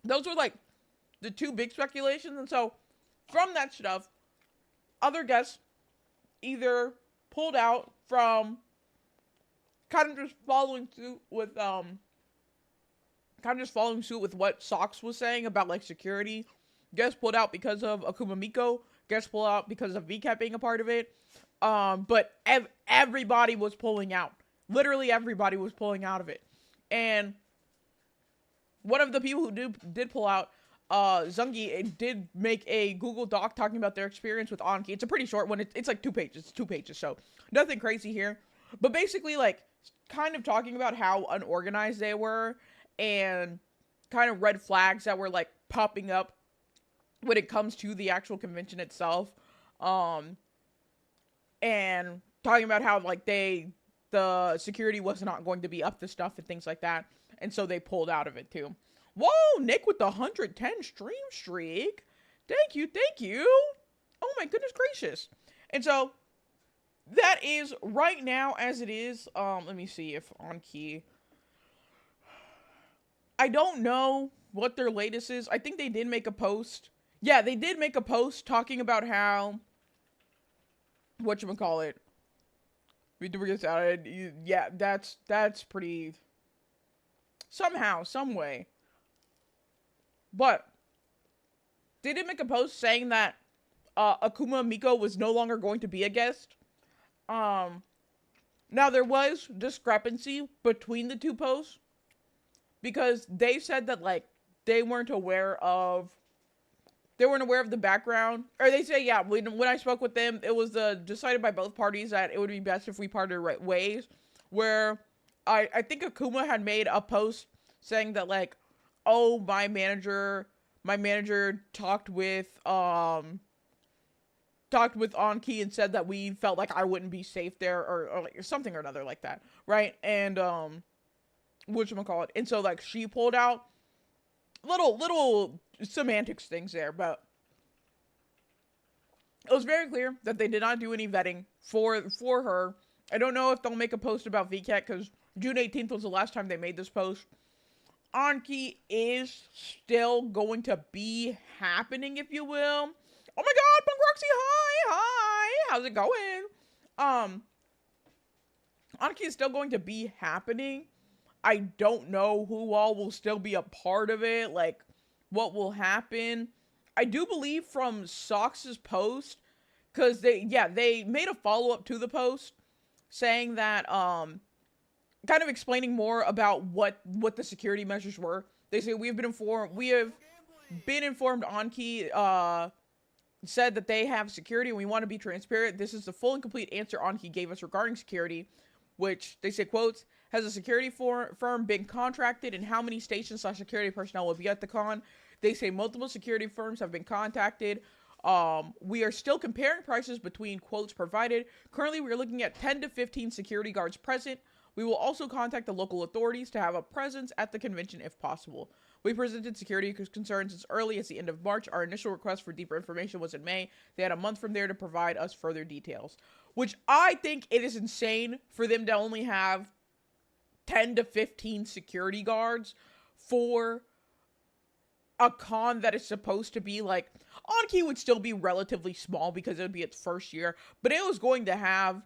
those were like the two big speculations. And so from that stuff, other guests either pulled out from kind of just following suit with what Socks was saying about like security. Guests pulled out because of Akuma Miko. Guests pulled out because of VCAT being a part of it. But everybody was pulling out. Literally everybody was pulling out of it. And one of the people who did pull out, Zungi, did make a Google Doc talking about their experience with Anki. It's a pretty short one. It's like 2 pages. It's 2 pages, so nothing crazy here. But basically, like, kind of talking about how unorganized they were and kind of red flags that were, like, popping up when it comes to the actual convention itself. And talking about how, like, the security was not going to be up to stuff and things like that. And so they pulled out of it, too. Whoa, Nick with the 110 stream streak. Thank you, thank you. Oh my goodness gracious. And so that is right now as it is. Let me see if Anki. I don't know what their latest is. I think they did make a post. Yeah, they did make a post talking about how whatchamacallit. Yeah, that's pretty somehow, some way. But they did make a post saying that Akuma Miko was no longer going to be a guest. Now there was discrepancy between the two posts because they said that like they weren't aware of the background, or they say, yeah, when I spoke with them, it was decided by both parties that it would be best if we parted ways, where I think Akuma had made a post saying that like, oh, my manager talked with Anki and said that we felt like I wouldn't be safe there, or like something or another like that, right? And whatchamacallit, and so like she pulled out little semantics things there, but it was very clear that they did not do any vetting for her. I don't know if they'll make a post about VCAT because June 18th was the last time they made this post. Anki is still going to be happening, if you will. Oh my god, Punk Roxy, hi, how's it going? Anki is still going to be happening. I don't know who all will still be a part of it, like, what will happen. I do believe from Sox's post, because they made a follow-up to the post, saying that, kind of explaining more about what the security measures were. They say, we have been informed Anki, said that they have security and we want to be transparent. This is the full and complete answer Anki gave us regarding security, which they say, quotes, has a security firm been contracted and how many stations/security personnel will be at the con? They say multiple security firms have been contacted. We are still comparing prices between quotes provided. Currently, we are looking at 10 to 15 security guards present. We will also contact the local authorities to have a presence at the convention if possible. We presented security concerns as early as the end of March. Our initial request for deeper information was in May. They had a month from there to provide us further details. Which I think it is insane for them to only have 10 to 15 security guards for a con that is supposed to be like, Anki would still be relatively small because it would be its first year, but it was going to have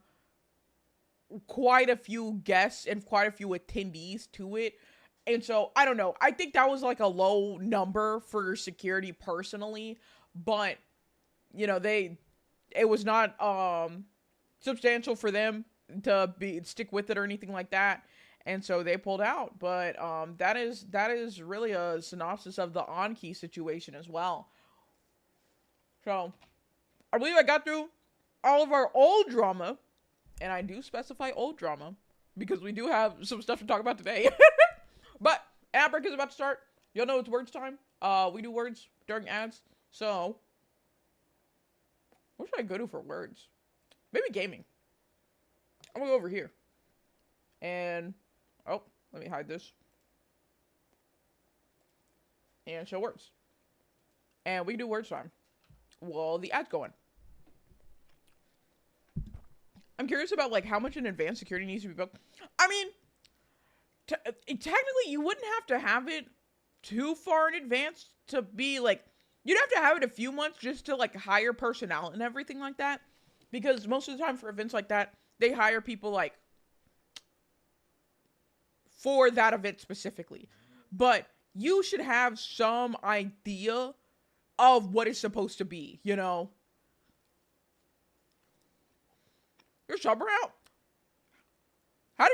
quite a few guests and quite a few attendees to it. And so, I don't know. I think that was like a low number for security personally, but, you know, it was not substantial for them to stick with it or anything like that. And so they pulled out. But that is really a synopsis of the Anki situation as well. So, I believe I got through all of our old drama. And I do specify old drama because we do have some stuff to talk about today. But ad break is about to start. Y'all know it's words time. We do words during ads. So What should I go to for words? Maybe gaming. I'm gonna go over here. And, oh, let me hide this. And show words. And we can do words time. Well, the ad's going. I'm curious about, like, how much in advanced security needs to be built. I mean, technically, you wouldn't have to have it too far in advance to be, like, you'd have to have it a few months just to, like, hire personnel and everything like that. Because most of the time for events like that, they hire people, like, for that event specifically. But you should have some idea of what it's supposed to be, you know? Your sub out? How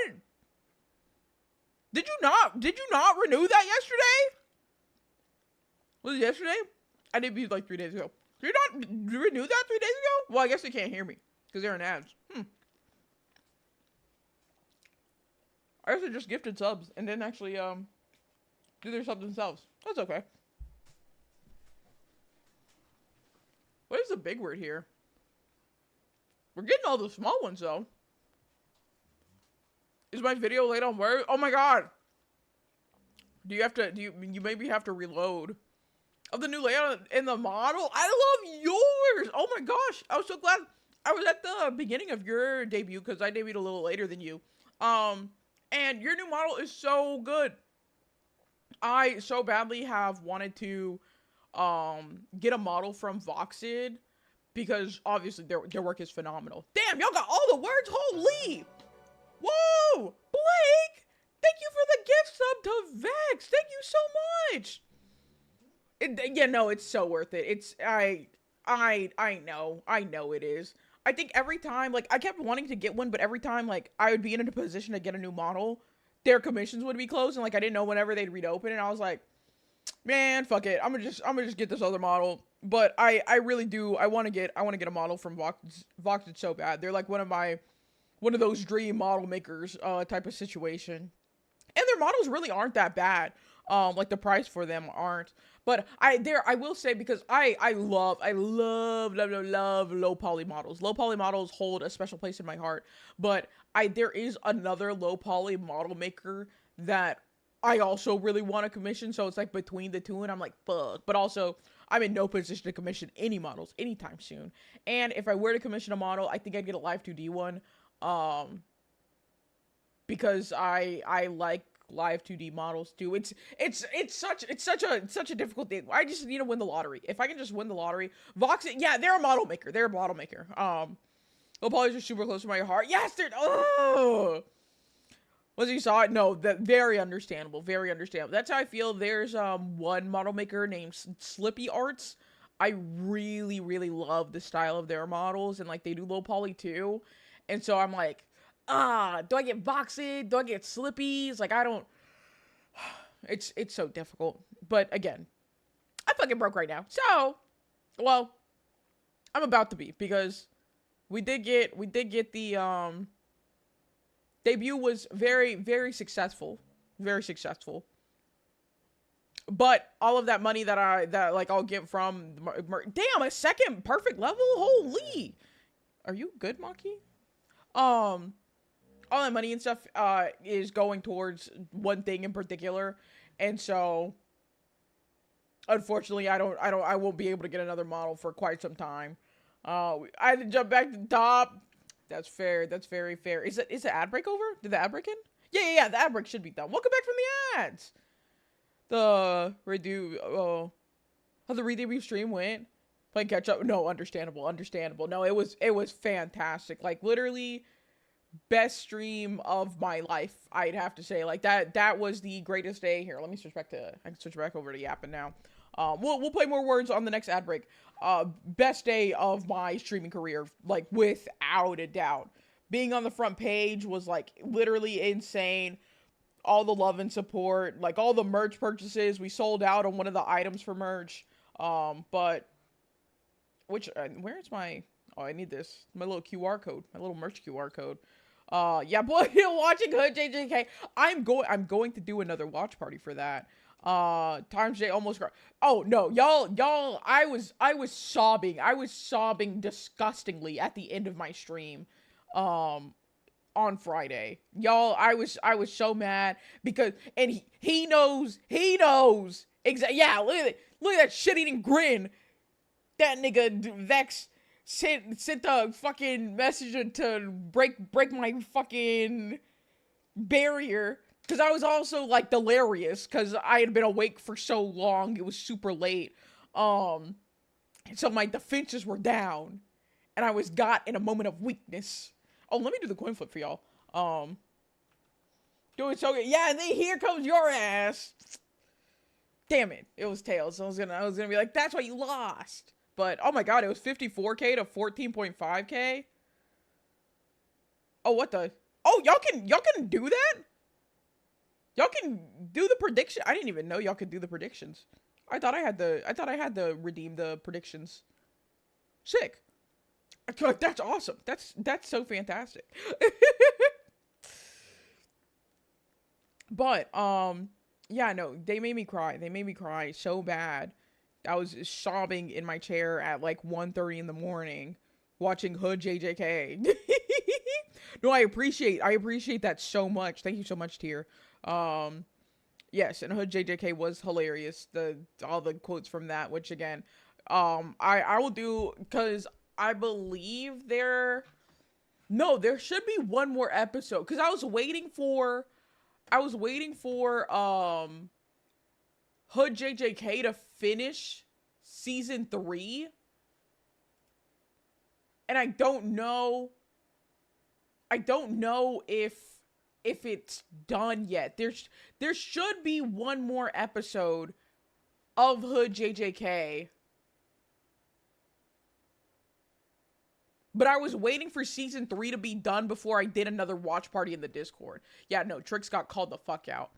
did you not renew that yesterday? Was it yesterday? I debuted like 3 days ago. Did you not renew that 3 days ago? Well, I guess they can't hear me because they're in ads. I guess they just gifted subs and didn't actually do their subs themselves. That's okay. What is the big word here? We're getting all the small ones though. Is my video late on word? Oh my god. You maybe have to reload. Of the new layout in the model? I love yours! Oh my gosh. I was so glad. I was at the beginning of your debut because I debuted a little later than you. And your new model is so good. I so badly have wanted to get a model from Voxid because obviously their work is phenomenal. Damn, y'all got all the words? Holy! Whoa! Blake! Thank you for the gift sub to Vex! Thank you so much! Yeah, no, it's so worth it. It's, I know it is. I think every time, like, I kept wanting to get one, but every time, like, I would be in a position to get a new model, their commissions would be closed, and, like, I didn't know whenever they'd reopen, and I was like, man, fuck it, I'm gonna just get this other model. But I really do, I want to get a model from Vox. It's so bad. They're, like, one of those dream model makers, type of situation. And their models really aren't that bad. Like, the price for them aren't. But I will say, because I love low poly models. Low poly models hold a special place in my heart. But there is another low poly model maker that I also really want to commission. So it's like between the two, and I'm like, fuck. But also, I'm in no position to commission any models anytime soon. And if I were to commission a model, I think I'd get a Live 2D one. Because I like Live 2D models too. It's such a difficult thing. I just need to win the lottery. If I can just win the lottery, Vox, yeah, they're a model maker. Low polys are super close to my heart. Yes, they're. Oh, was you saw it? No, that very understandable. Very understandable. That's how I feel. There's one model maker named Slippy Arts. I really love the style of their models, and like they do low poly too. And so I'm like, do I get Voxid? Do I get Slippies? Like, I don't. It's so difficult. But again, I'm fucking broke right now. So, well, I'm about to be, because we did get the debut was very successful. Very successful. But all of that money that I'll get from damn, a second perfect level? Holy. Are you good, Maki? All that money and stuff is going towards one thing in particular, and so unfortunately I won't be able to get another model for quite some time. I had to jump back to the top. That's fair. That's very fair. Is the ad break over? Did the ad break in? Yeah. The ad break should be done. Welcome back from the ads. The redo. How the re-debut stream went. Playing catch up. No, understandable. No, it was fantastic. Like, literally best stream of my life, I'd have to say. Like, that was the greatest day. Here, let me switch back to, I can switch back over to Yapping now. We'll play more words on the next ad break. Best day of my streaming career, like, without a doubt. Being on the front page was, like, literally insane. All the love and support, like, all the merch purchases. We sold out on one of the items for merch. But where's my, I need this, my little QR code, my little merch QR code. Yeah, boy, watching Hood JJK. I'm going to do another watch party for that. Times J almost cried. Oh no, y'all, I was sobbing. I was sobbing disgustingly at the end of my stream. Um, on Friday. Y'all, I was so mad because and he knows exactly. Yeah, look at that shit eating grin. That nigga Vex sent a fucking message to break my fucking barrier because I was also like delirious because I had been awake for so long. It was super late. Um, so my defenses were down, and I was got in a moment of weakness. Oh, let me do the coin flip for y'all. Um, doing so good. Yeah, and then here comes your ass. Damn it, it was tails. I was gonna be like, that's why you lost. But oh my god, it was 54k to 14.5k. Oh, what the? Oh, y'all can do that? Y'all can do the prediction. I didn't even know y'all could do the predictions. I thought I had to redeem the predictions. Sick. That's awesome. That's so fantastic. But yeah, no, they made me cry. They made me cry so bad. I was sobbing in my chair at like 1:30 in the morning watching Hood JJK. No, I appreciate that so much. Thank you so much, Tier. Um yes, and Hood JJK was hilarious. The all the quotes from that, which again, I will do cuz I believe there should be one more episode cuz I was waiting for Hood JJK to finish season 3, and I don't know if it's done yet. There should be one more episode of Hood JJK. But I was waiting for season 3 to be done before I did another watch party in the Discord. Yeah, no, Trix got called the fuck out.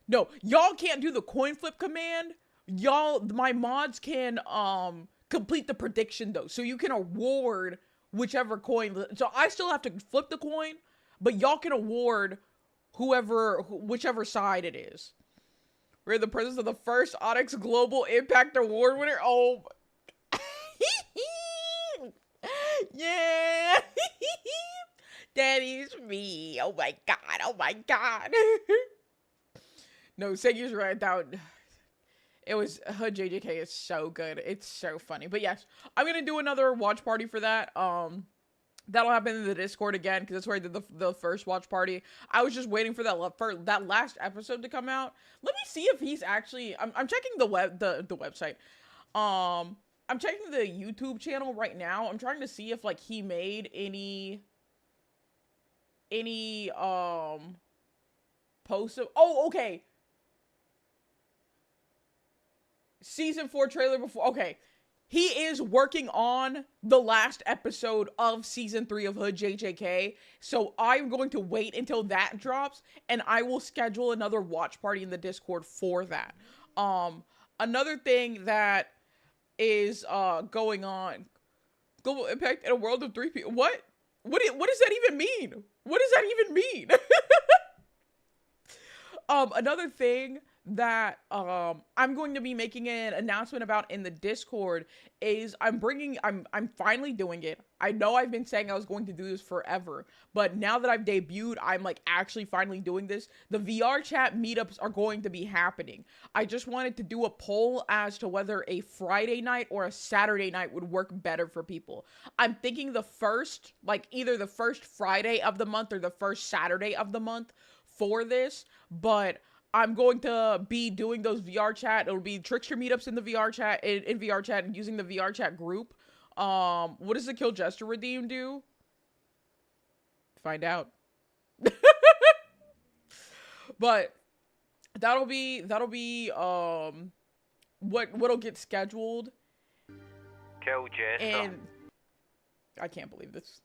No, y'all can't do the coin flip command. Y'all, my mods can, complete the prediction though. So you can award whichever coin. So I still have to flip the coin, but y'all can award whichever side it is. We're in the presence of the first Onyx Global Impact Award winner. Oh, yeah. That is me. Oh my god. Oh my god. No, Segi's right. It was Hood JJK is so good. It's so funny. But yes, I'm gonna do another watch party for that. That'll happen in the Discord again because that's where I did the first watch party. I was just waiting for that last episode to come out. Let me see if he's actually. I'm checking the website. I'm checking the YouTube channel right now. I'm trying to see if like he made any posts of. Oh, okay. Season 4 trailer before. Okay. He is working on the last episode of season 3 of Hood JJK. So I'm going to wait until that drops and I will schedule another watch party in the Discord for that. Another thing that is going on. Global impact in a world of 3 people. What? What does that even mean? What does that even mean? Another thing that I'm going to be making an announcement about in the Discord is I'm finally doing it. I know I've been saying I was going to do this forever, but now that I've debuted, I'm like actually finally doing this. The VR chat meetups are going to be happening. I just wanted to do a poll as to whether a Friday night or a Saturday night would work better for people. I'm thinking either the first Friday of the month or the first Saturday of the month for this, but I'm going to be doing those VR chat. It'll be Trickster meetups in the VR chat, in VR chat, and using the VR chat group. What does the Kill Jester Redeem do? Find out. But that'll be what'll get scheduled. Kill Jester. And I can't believe this.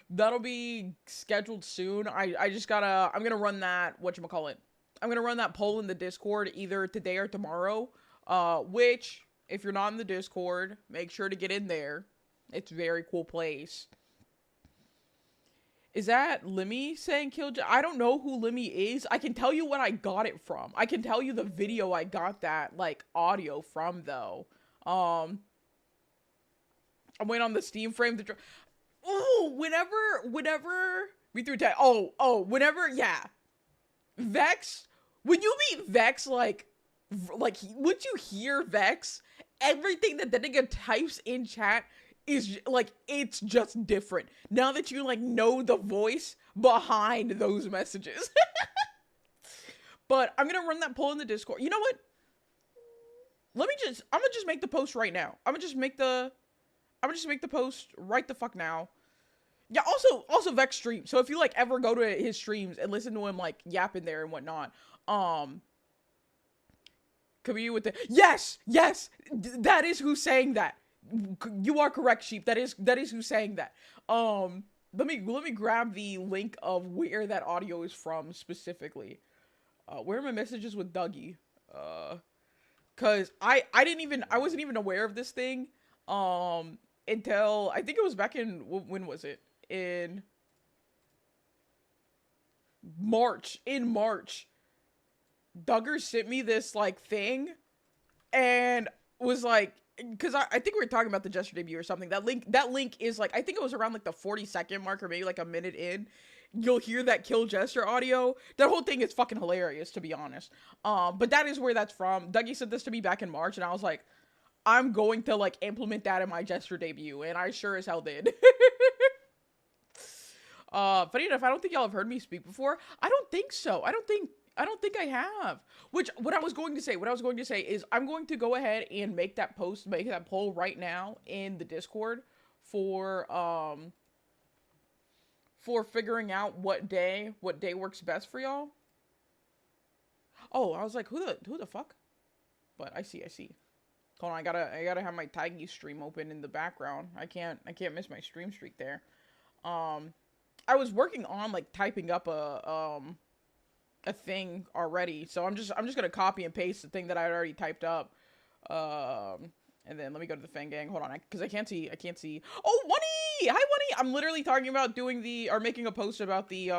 That'll be scheduled soon. I'm gonna run that, whatchamacallit. I'm gonna run that poll in the Discord either today or tomorrow. Which, if you're not in the Discord, make sure to get in there. It's a very cool place. Is that Lemmy saying Killjoy? I don't know who Lemmy is. I can tell you what I got it from. I can tell you the video I got that, like, audio from, though. I'm waiting on the Steam frame to... Oh, whenever... We threw tag. Whenever, yeah. Vex, when you meet Vex, like, once you hear Vex, everything that the nigga types in chat is, like, it's just different. Now that you, like, know the voice behind those messages. But I'm gonna run that poll in the Discord. You know what? I'm gonna just make the post right now. I'm gonna just make the post right the fuck now. Yeah, also Vex stream. So if you, like, ever go to his streams and listen to him, like, yapping there and whatnot, community with the... Yes! That is who's saying that. You are correct, Sheep. That is who's saying that. Let me grab the link of where that audio is from specifically. Where are my messages with Dougie? Cause I wasn't even aware of this thing, until, I think it was back in, when was it? In March. Duggar sent me this, like, thing, and was like, because I think we were talking about the Jester debut or something. That link is, like, I think it was around, like, the 40-second mark, or maybe, like, a minute in. You'll hear that Kill Jester audio. That whole thing is fucking hilarious, to be honest. But that is where that's from. Dougie sent this to me back in March, and I was like, I'm going to, like, implement that in my Jester debut, and I sure as hell did. Funny enough, I don't think y'all have heard me speak before. I don't think so. I don't think I have. What I was going to say is I'm going to go ahead and make that poll right now in the Discord for figuring out what day works best for y'all. Oh, I was like, who the fuck? But I see. Hold on, I gotta have my Tiggy stream open in the background. I can't miss my stream streak there. I was working on, like, typing up a thing already, so I'm just gonna copy and paste the thing that I already typed up. And then let me go to the Fang Gang. Hold on, because I can't see. Oh, Wunny! Hi, Wunny! I'm literally talking about making a post about the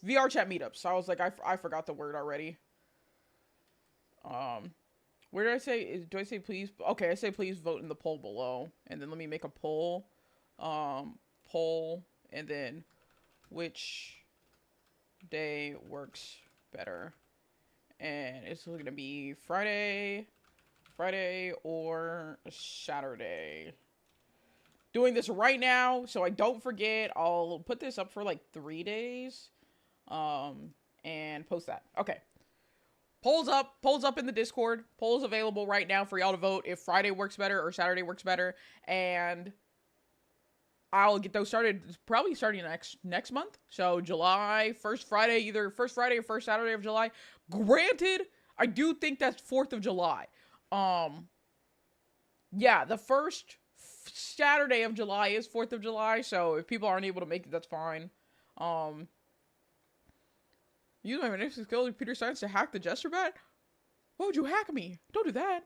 VR chat meetups. So I was like, I forgot the word already. Where did I say? Do I say please? Okay, I say please vote in the poll below. And then let me make a poll. Poll. And then which day works better. And it's going to be Friday or Saturday. Doing this right now, so I don't forget. I'll put this up for, like, 3 days. And post that. Okay. Polls up in the Discord. Polls available right now for y'all to vote if Friday works better or Saturday works better. And I'll get those started, probably starting next month. So July, first Friday, either first Friday or first Saturday of July. Granted, I do think that's 4th of July. Yeah, the first Saturday of July is 4th of July. So if people aren't able to make it, that's fine. Use my next skill, Peter Science, to hack the Jester bot? Why would you hack me? Don't do that.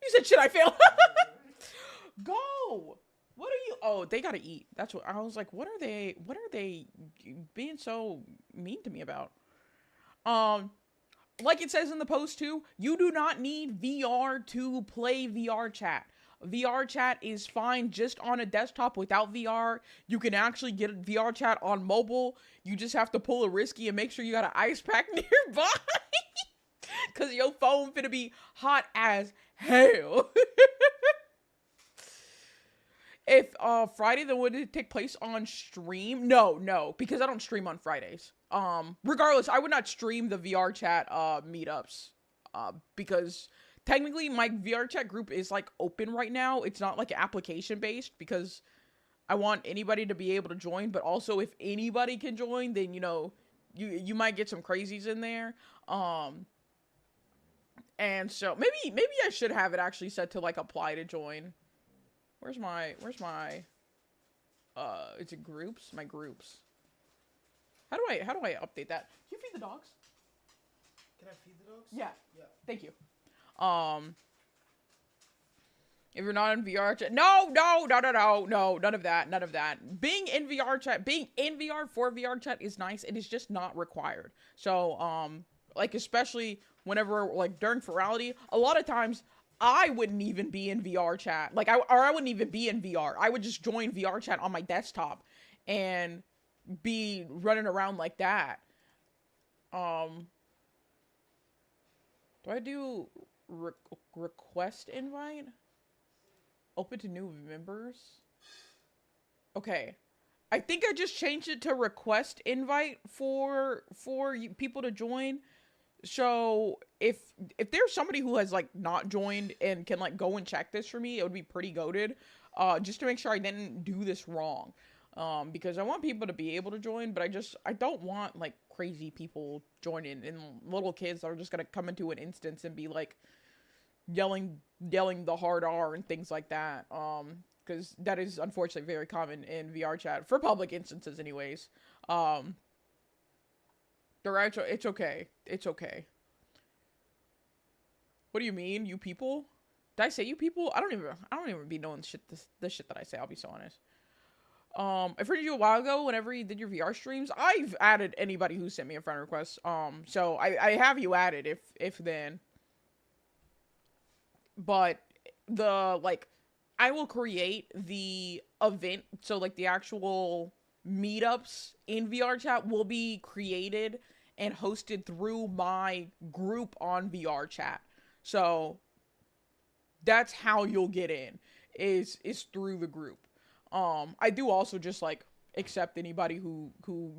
You said shit, I failed. Go! What are you? Oh, they gotta eat. That's what I was like. What are they being so mean to me about? Like it says in the post too, you do not need VR to play VR chat. VR chat is fine just on a desktop without VR. You can actually get VR chat on mobile. You just have to pull a risky and make sure you got an ice pack nearby. Cause your phone finna be hot as hell. If Friday, then would it take place on stream? No, because I don't stream on Fridays. Regardless, I would not stream the VR chat meetups. Because technically my VR chat group is, like, open right now. It's not, like, application based because I want anybody to be able to join, but also if anybody can join, then, you know, you might get some crazies in there. And so maybe I should have it actually set to, like, apply to join. Where's my is it groups? My groups. How do I update that? Can you feed the dogs? Can I feed the dogs? Yeah. Yeah. Thank you. If you're not in VR chat, no, no, no, no, no, no, none of that, none of that. Being in VR chat, being in VR for VR chat is nice. It is just not required. So, like especially whenever like during virality, a lot of times I wouldn't even be in VR chat. Like I wouldn't even be in VR. I would just join VR chat on my desktop and be running around like that. Um, do I do re- request invite? Open to new members? Okay. I think I just changed it to request invite for people to join. So if there's somebody who has like not joined and can like go and check this for me, it would be pretty goated. Just to make sure I didn't do this wrong. Because I want people to be able to join, but I don't want like crazy people joining and little kids are just gonna come into an instance and be like yelling the hard R and things like that. Because that is unfortunately very common in VR chat for public instances, anyways. The right, it's okay. It's okay. What do you mean, you people? Did I say you people? I don't even be knowing this shit that I say. I'll be so honest. I friended you a while ago. Whenever you did your VR streams, I've added anybody who sent me a friend request. So I have you added if then. But the like I will create the event, so like the actual meetups in VR chat will be created and hosted through my group on VR chat. So that's how you'll get in is through the group. I do also just like accept anybody who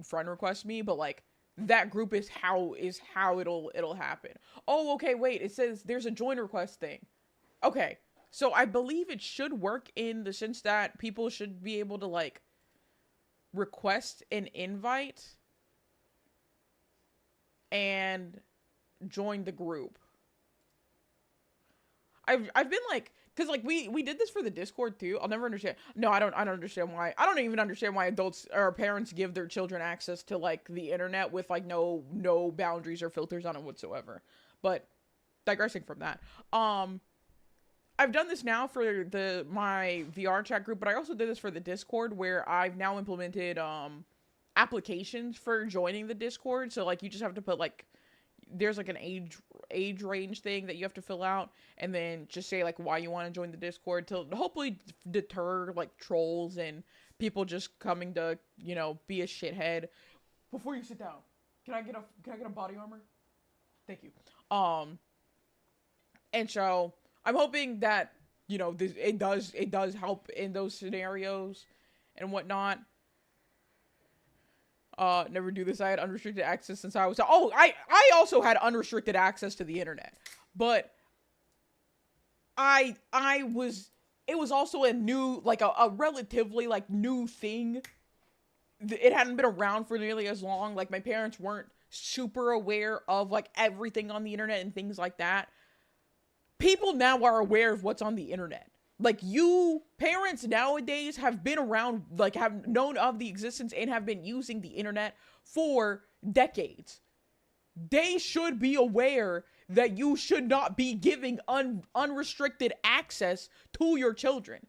friend requests me, but like that group is how it'll happen. Oh, okay, wait, it says there's a join request thing. Okay. So I believe it should work in the sense that people should be able to like request an invite and join the group. I've been like, because like we did this for the Discord too. I'll never understand. No, I don't understand why. I don't even understand why adults or parents give their children access to like the internet with like no boundaries or filters on it whatsoever. But digressing from that. I've done this now for my VR chat group, but I also did this for the Discord where I've now implemented applications for joining the Discord. So like you just have to put like there's like an age range thing that you have to fill out and then just say like why you want to join the Discord to hopefully deter like trolls and people just coming to, be a shithead. Before you sit down, can I get a body armor? Thank you. And so I'm hoping that, it does help in those scenarios and whatnot. Never do this. I had unrestricted access since I was. Oh, I also had unrestricted access to the internet, but I was. It was also a new, like a relatively like new thing. It hadn't been around for nearly as long. Like my parents weren't super aware of like everything on the internet and things like that. People now are aware of what's on the internet. Like parents nowadays have been around, like have known of the existence and have been using the internet for decades. They should be aware that you should not be giving unrestricted access to your children.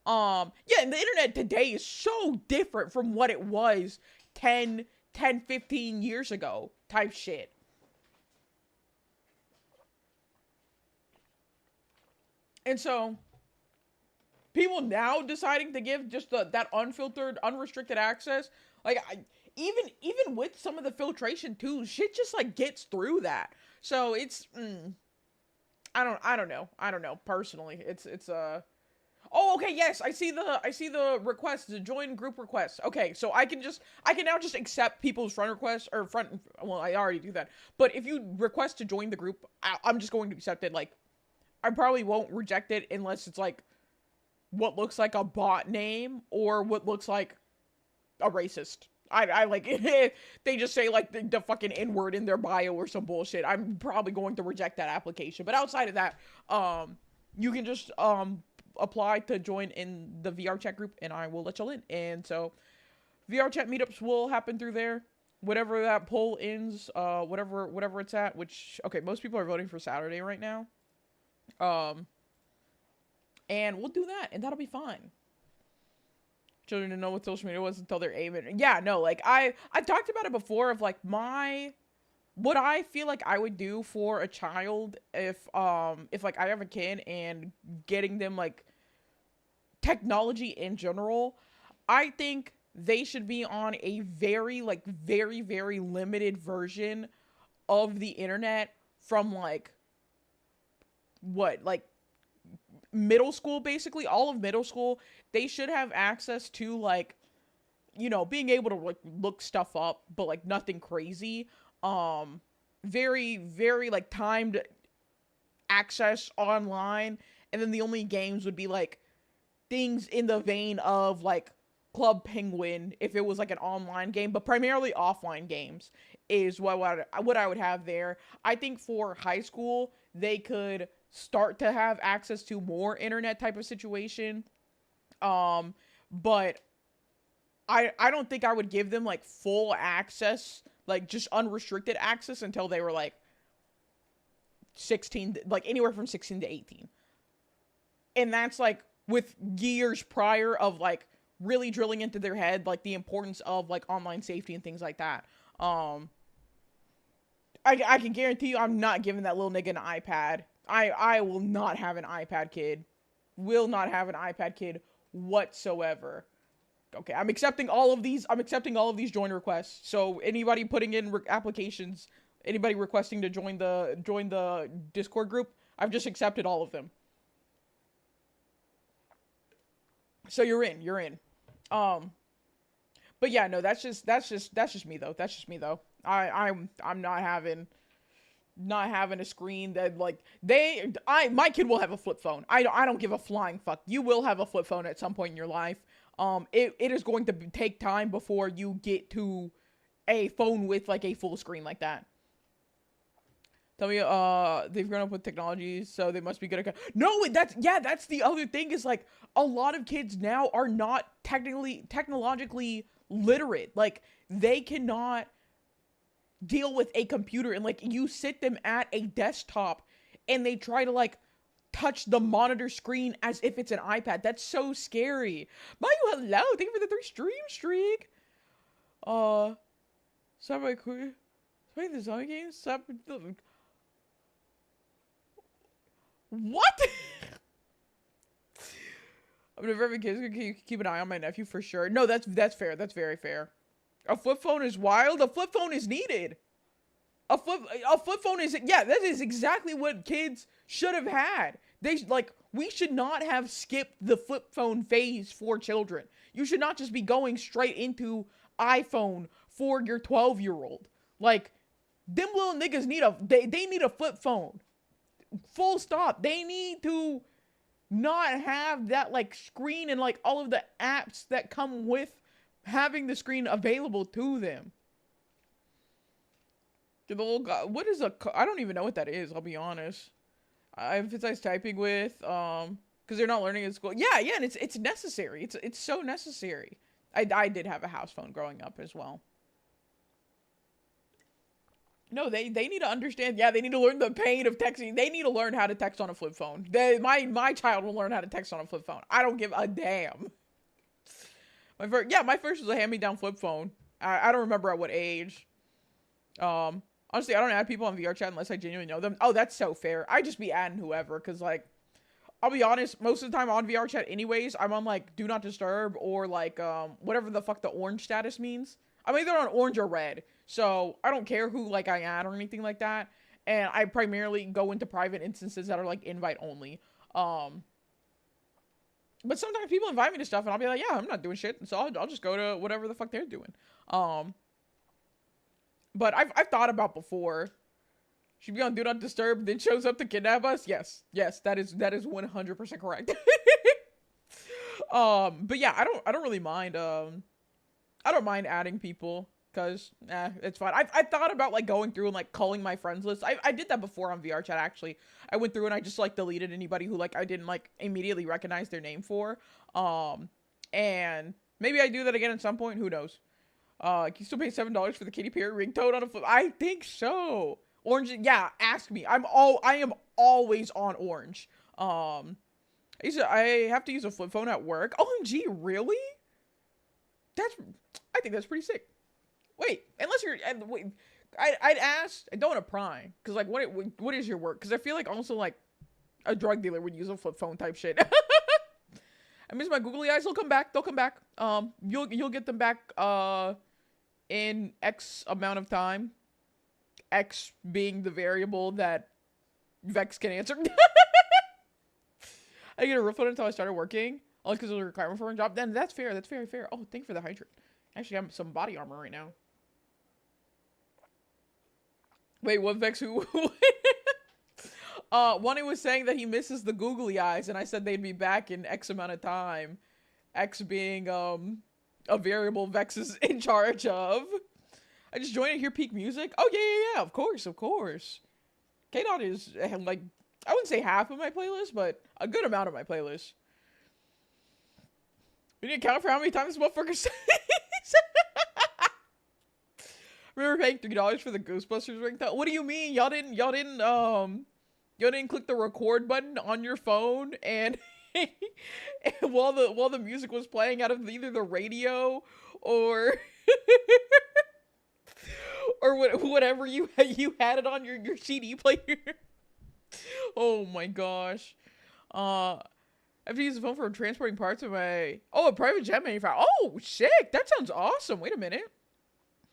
Yeah, and the internet today is so different from what it was 15 years ago type shit. And so people now deciding to give just that unfiltered, unrestricted access, like even with some of the filtration too, shit just like gets through that. So it's I don't know personally. It's Oh, okay, yes, I see the request, the join group request. Okay, so I can now just accept people's friend requests or well, I already do that. But if you request to join the group, I'm just going to accept it. Like I probably won't reject it unless it's like what looks like a bot name or what looks like a racist. I like they just say like the fucking N-word in their bio or some bullshit. I'm probably going to reject that application. But outside of that, you can just apply to join in the VR chat group and I will let y'all in. And so VR chat meetups will happen through there. Whatever that poll ends, whatever it's at, which okay, most people are voting for Saturday right now. and we'll do that, and that'll be fine. Children didn't know what social media was until they're 8. Yeah, no, like I talked about it before of like what I feel like I would do for a child if like I have a kid and getting them like technology in general. I think they should be on a very limited version of the internet from like what, like middle school, basically all of middle school. They should have access to like, being able to like look stuff up, but like nothing crazy. Very like timed access online, and then the only games would be like things in the vein of like Club Penguin if it was like an online game, but primarily offline games is what I would have there. I think for high school they could start to have access to more internet type of situation. But I don't think I would give them like full access, like just unrestricted access until they were like 16, like anywhere from 16 to 18. And that's like with years prior of like really drilling into their head like the importance of like online safety and things like that. I can guarantee you I'm not giving that little nigga an iPad. I will not have an iPad kid. Will not have an iPad kid whatsoever. Okay, I'm accepting all of these join requests. So anybody putting in applications, anybody requesting to join the Discord group, I've just accepted all of them. So you're in. But yeah, no, that's just me though. That's just me though. I'm not having a screen that like my kid will have a flip phone. I don't give a flying fuck. You will have a flip phone at some point in your life. It is going to take time before you get to a phone with like a full screen like that. Tell me, they've grown up with technology, so they must be good at. No, that's the other thing is like a lot of kids now are not technologically literate. Like they cannot deal with a computer, and like you sit them at a desktop and they try to like touch the monitor screen as if it's an iPad. That's so scary. Mayu, hello. Thank you for the 3 streak. Subway queer. Play the zombie games. What? I mean, if every kid's gonna keep an eye on my nephew for sure. No, that's fair. That's very fair. A flip phone is wild. A flip phone is needed. A flip phone is, yeah, that is exactly what kids should have had. We should not have skipped the flip phone phase for children. You should not just be going straight into iPhone for your 12-year-old. Like, them little niggas they need a flip phone. Full stop. They need to not have that like screen and like all of the apps that come with having the screen available to them. The little guy, what is I don't even know what that is, I'll be honest. I emphasize typing with, because they're not learning at school. Yeah, and it's necessary. It's so necessary. I did have a house phone growing up as well. No, they need to understand. Yeah, they need to learn the pain of texting. They need to learn how to text on a flip phone. My child will learn how to text on a flip phone. I don't give a damn. My first was a hand-me-down flip phone. I don't remember at what age. Honestly, I don't add people on VR chat unless I genuinely know them. Oh, that's so fair. I just be adding whoever, because like, I'll be honest, most of the time on VR chat anyways, I'm on like do not disturb or like whatever the fuck the orange status means. I'm either on orange or red. So I don't care who like I add or anything like that. And I primarily go into private instances that are like invite only. But sometimes people invite me to stuff and I'll be like, yeah, I'm not doing shit. So I'll just go to whatever the fuck they're doing. But I've thought about before. Should be on do not disturb, then shows up to kidnap us? Yes, that is 100% correct. But yeah, I don't really mind. I don't mind adding people because it's fine. I thought about like going through and like calling my friends list. I did that before on VR chat actually. I went through and I just like deleted anybody who like I didn't like immediately recognize their name for. And maybe I do that again at some point. Who knows? Can you still pay $7 for the Katy Perry ringtone on a flip? I think so. Orange, yeah. Ask me. I am always on orange. I have to use a flip phone at work. OMG, really? That's I think that's pretty sick. Wait, unless you're wait, I'd ask. I don't want to pry because like what is your work? Because I feel like also like a drug dealer would use a flip phone type shit. I miss my googly eyes. They'll come back. They'll come back. You'll get them back. In X amount of time. X being the variable that Vex can answer. I didn't get a real phone until I started working. Only because it was a requirement for a job. Then that's fair. That's very fair. Oh, thank you for the hydrant. Actually, I have some body armor right now. Wait, what Vex? Who? One was saying that he misses the googly eyes, and I said they'd be back in X amount of time. X being a variable Vex is in charge of. I just joined to hear peak music. Oh yeah, of course, of course. K-Dot is like I wouldn't say half of my playlist, but a good amount of my playlist. We need to count for how many times this motherfucker says. Remember paying $3 for the Ghostbusters ringtone? What do you mean? Y'all didn't click the record button on your phone and while the music was playing out of either the radio or or whatever you had it on your CD player. Oh my gosh. I have to use the phone for transporting parts of my a private jet manufacturer. Oh, sick! That sounds awesome. Wait a minute.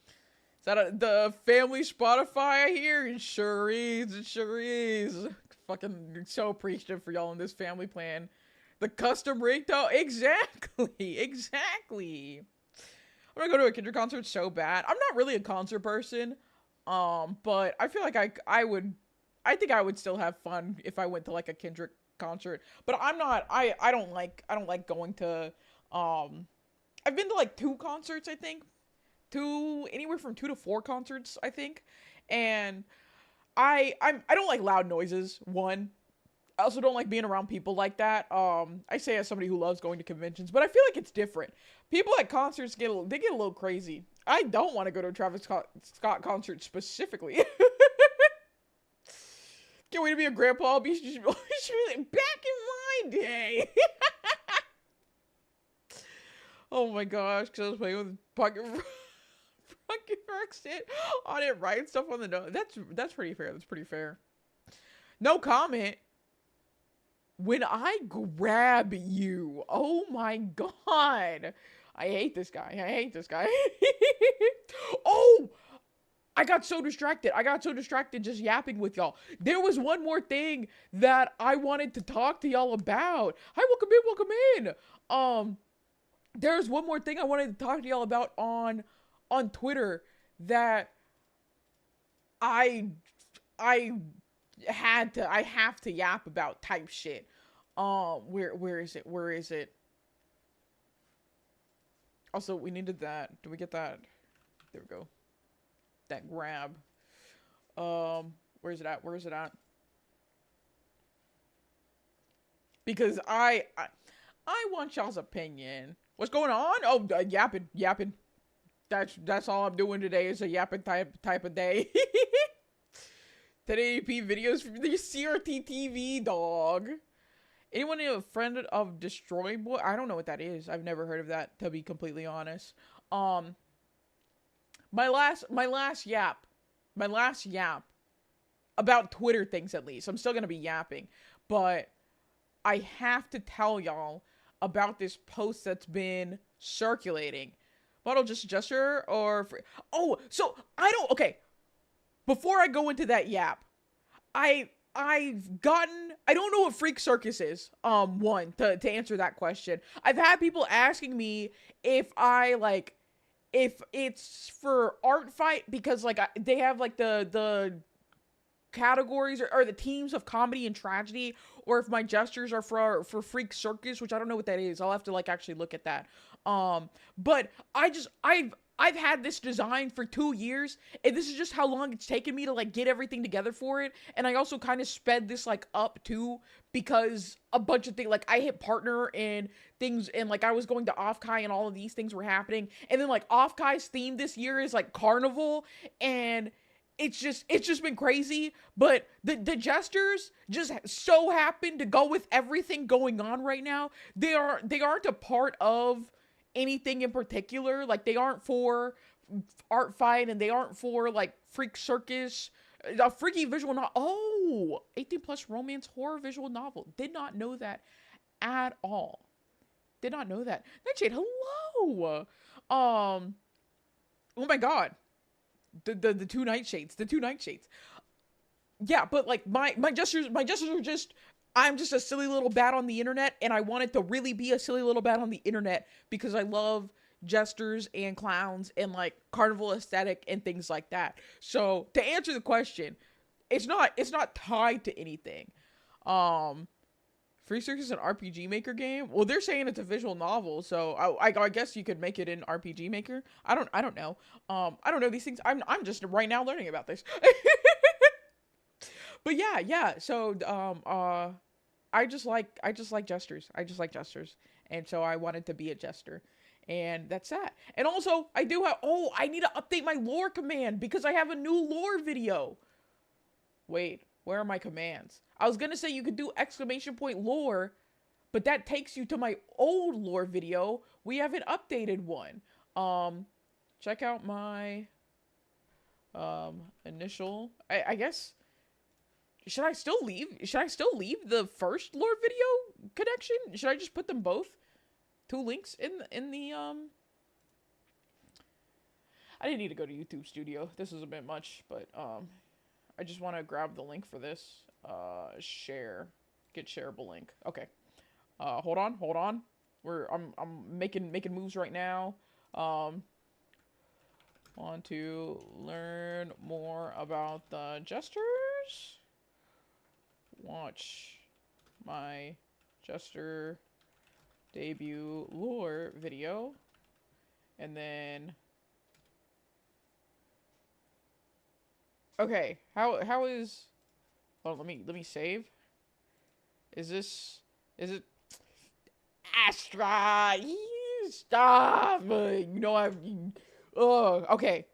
Is that the family Spotify I hear? It sure is. It sure is. Fucking so appreciative for y'all in this family plan. The custom ringtone. Exactly. Exactly. I'm gonna go to a Kendrick concert so bad. I'm not really a concert person. But I feel like I think I would still have fun if I went to like a Kendrick concert. But I'm not I don't like going to I've been to like 2 concerts, I think. Anywhere from 2 to 4 concerts, I think. And I don't like loud noises, one. I also don't like being around people like that. I say as somebody who loves going to conventions, but I feel like it's different. People at concerts get a little crazy. I don't want to go to a Travis Scott concert specifically. Can't wait to be a grandpa. I'll be back in my day. Oh my gosh, because I was playing with Pocket Rocket on it, writing stuff on the note. That's pretty fair. That's pretty fair. No comment. When I grab you, oh my god. I hate this guy. Oh! I got so distracted just yapping with y'all. There was one more thing that I wanted to talk to y'all about. Hi, welcome in. There's one more thing I wanted to talk to y'all about on Twitter that I have to yap about type shit. Where is it? Also, we needed that. Did we get that? There we go. That grab. Where is it at? Because I want y'all's opinion. What's going on? Oh, yapping. That's all I'm doing today is a yapping type of day. 1080p videos from the TTV dog. Anyone a friend of Destroy Boy? I don't know what that is. I've never heard of that, to be completely honest. My last yap about Twitter things, at least. I'm still gonna be yapping, but I have to tell y'all about this post that's been circulating. Model just gesture or okay. Before I go into that yap, I don't know what Freak Circus is. To answer that question. I've had people asking me if it's for art fight because like they have like the categories or the teams of comedy and tragedy, or if my gestures are for Freak Circus, which I don't know what that is. I'll have to like actually look at that. But I've had this design for 2 years, and this is just how long it's taken me to like get everything together for it. And I also kind of sped this like up too because a bunch of things, like I hit partner and things, and like I was going to Off-Kai and all of these things were happening. And then like Off-Kai's theme this year is like carnival, and it's just been crazy. But the jesters just so happen to go with everything going on right now. They aren't a part of anything in particular. Like, they aren't for art fight, and they aren't for like freak circus, a freaky visual novel. Oh, 18 plus romance horror visual novel. Did not know that at all. Did not know that. Nightshade, hello. Oh my god. The two nightshades. The two nightshades. Yeah, but like my gestures are just, I'm just a silly little bat on the internet, and I wanted to really be a silly little bat on the internet because I love jesters and clowns and like carnival aesthetic and things like that. So to answer the question, it's not tied to anything. Free Circus is an RPG Maker game. Well, they're saying it's a visual novel, so I guess you could make it in RPG Maker. I don't know. I don't know these things. I'm just right now learning about this. But yeah. So I just like jesters. I just like jesters, and so I wanted to be a jester. And that's that. And also, I need to update my lore command because I have a new lore video. Wait, where are my commands? I was gonna say you could do !! lore, but that takes you to my old lore video. We have an updated one. Check out my initial. I guess. Should I still leave the first lore video connection? Should I just put them both? Two links in the I didn't need to go to YouTube Studio. This is a bit much, but I just want to grab the link for this. Share. Get shareable link. Okay. Hold on. I'm making moves right now. Want to learn more about the jesters? Watch my jester debut lore video, and then okay, how is, oh, let me save. Is it Astra? Stop. Okay,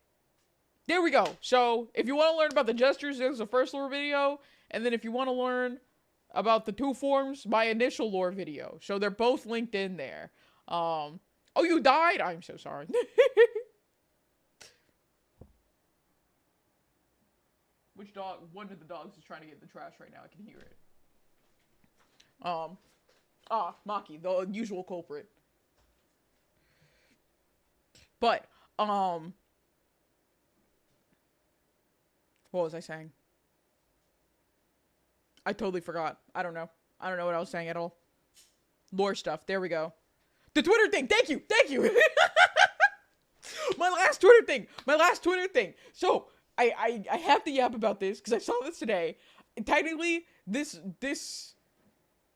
there we go. So if you want to learn about the gestures, there's the first lore video, and then if you want to learn about the two forms, my initial lore video. So they're both linked in there. Oh, you died? I'm so sorry. Which dog? One of the dogs is trying to get in the trash right now. I can hear it. Maki, the usual culprit. But, what was I saying? I totally forgot. I don't know what I was saying at all. Lore stuff. There we go. The Twitter thing. Thank you. My last Twitter thing. So I have to yap about this because I saw this today. And technically, this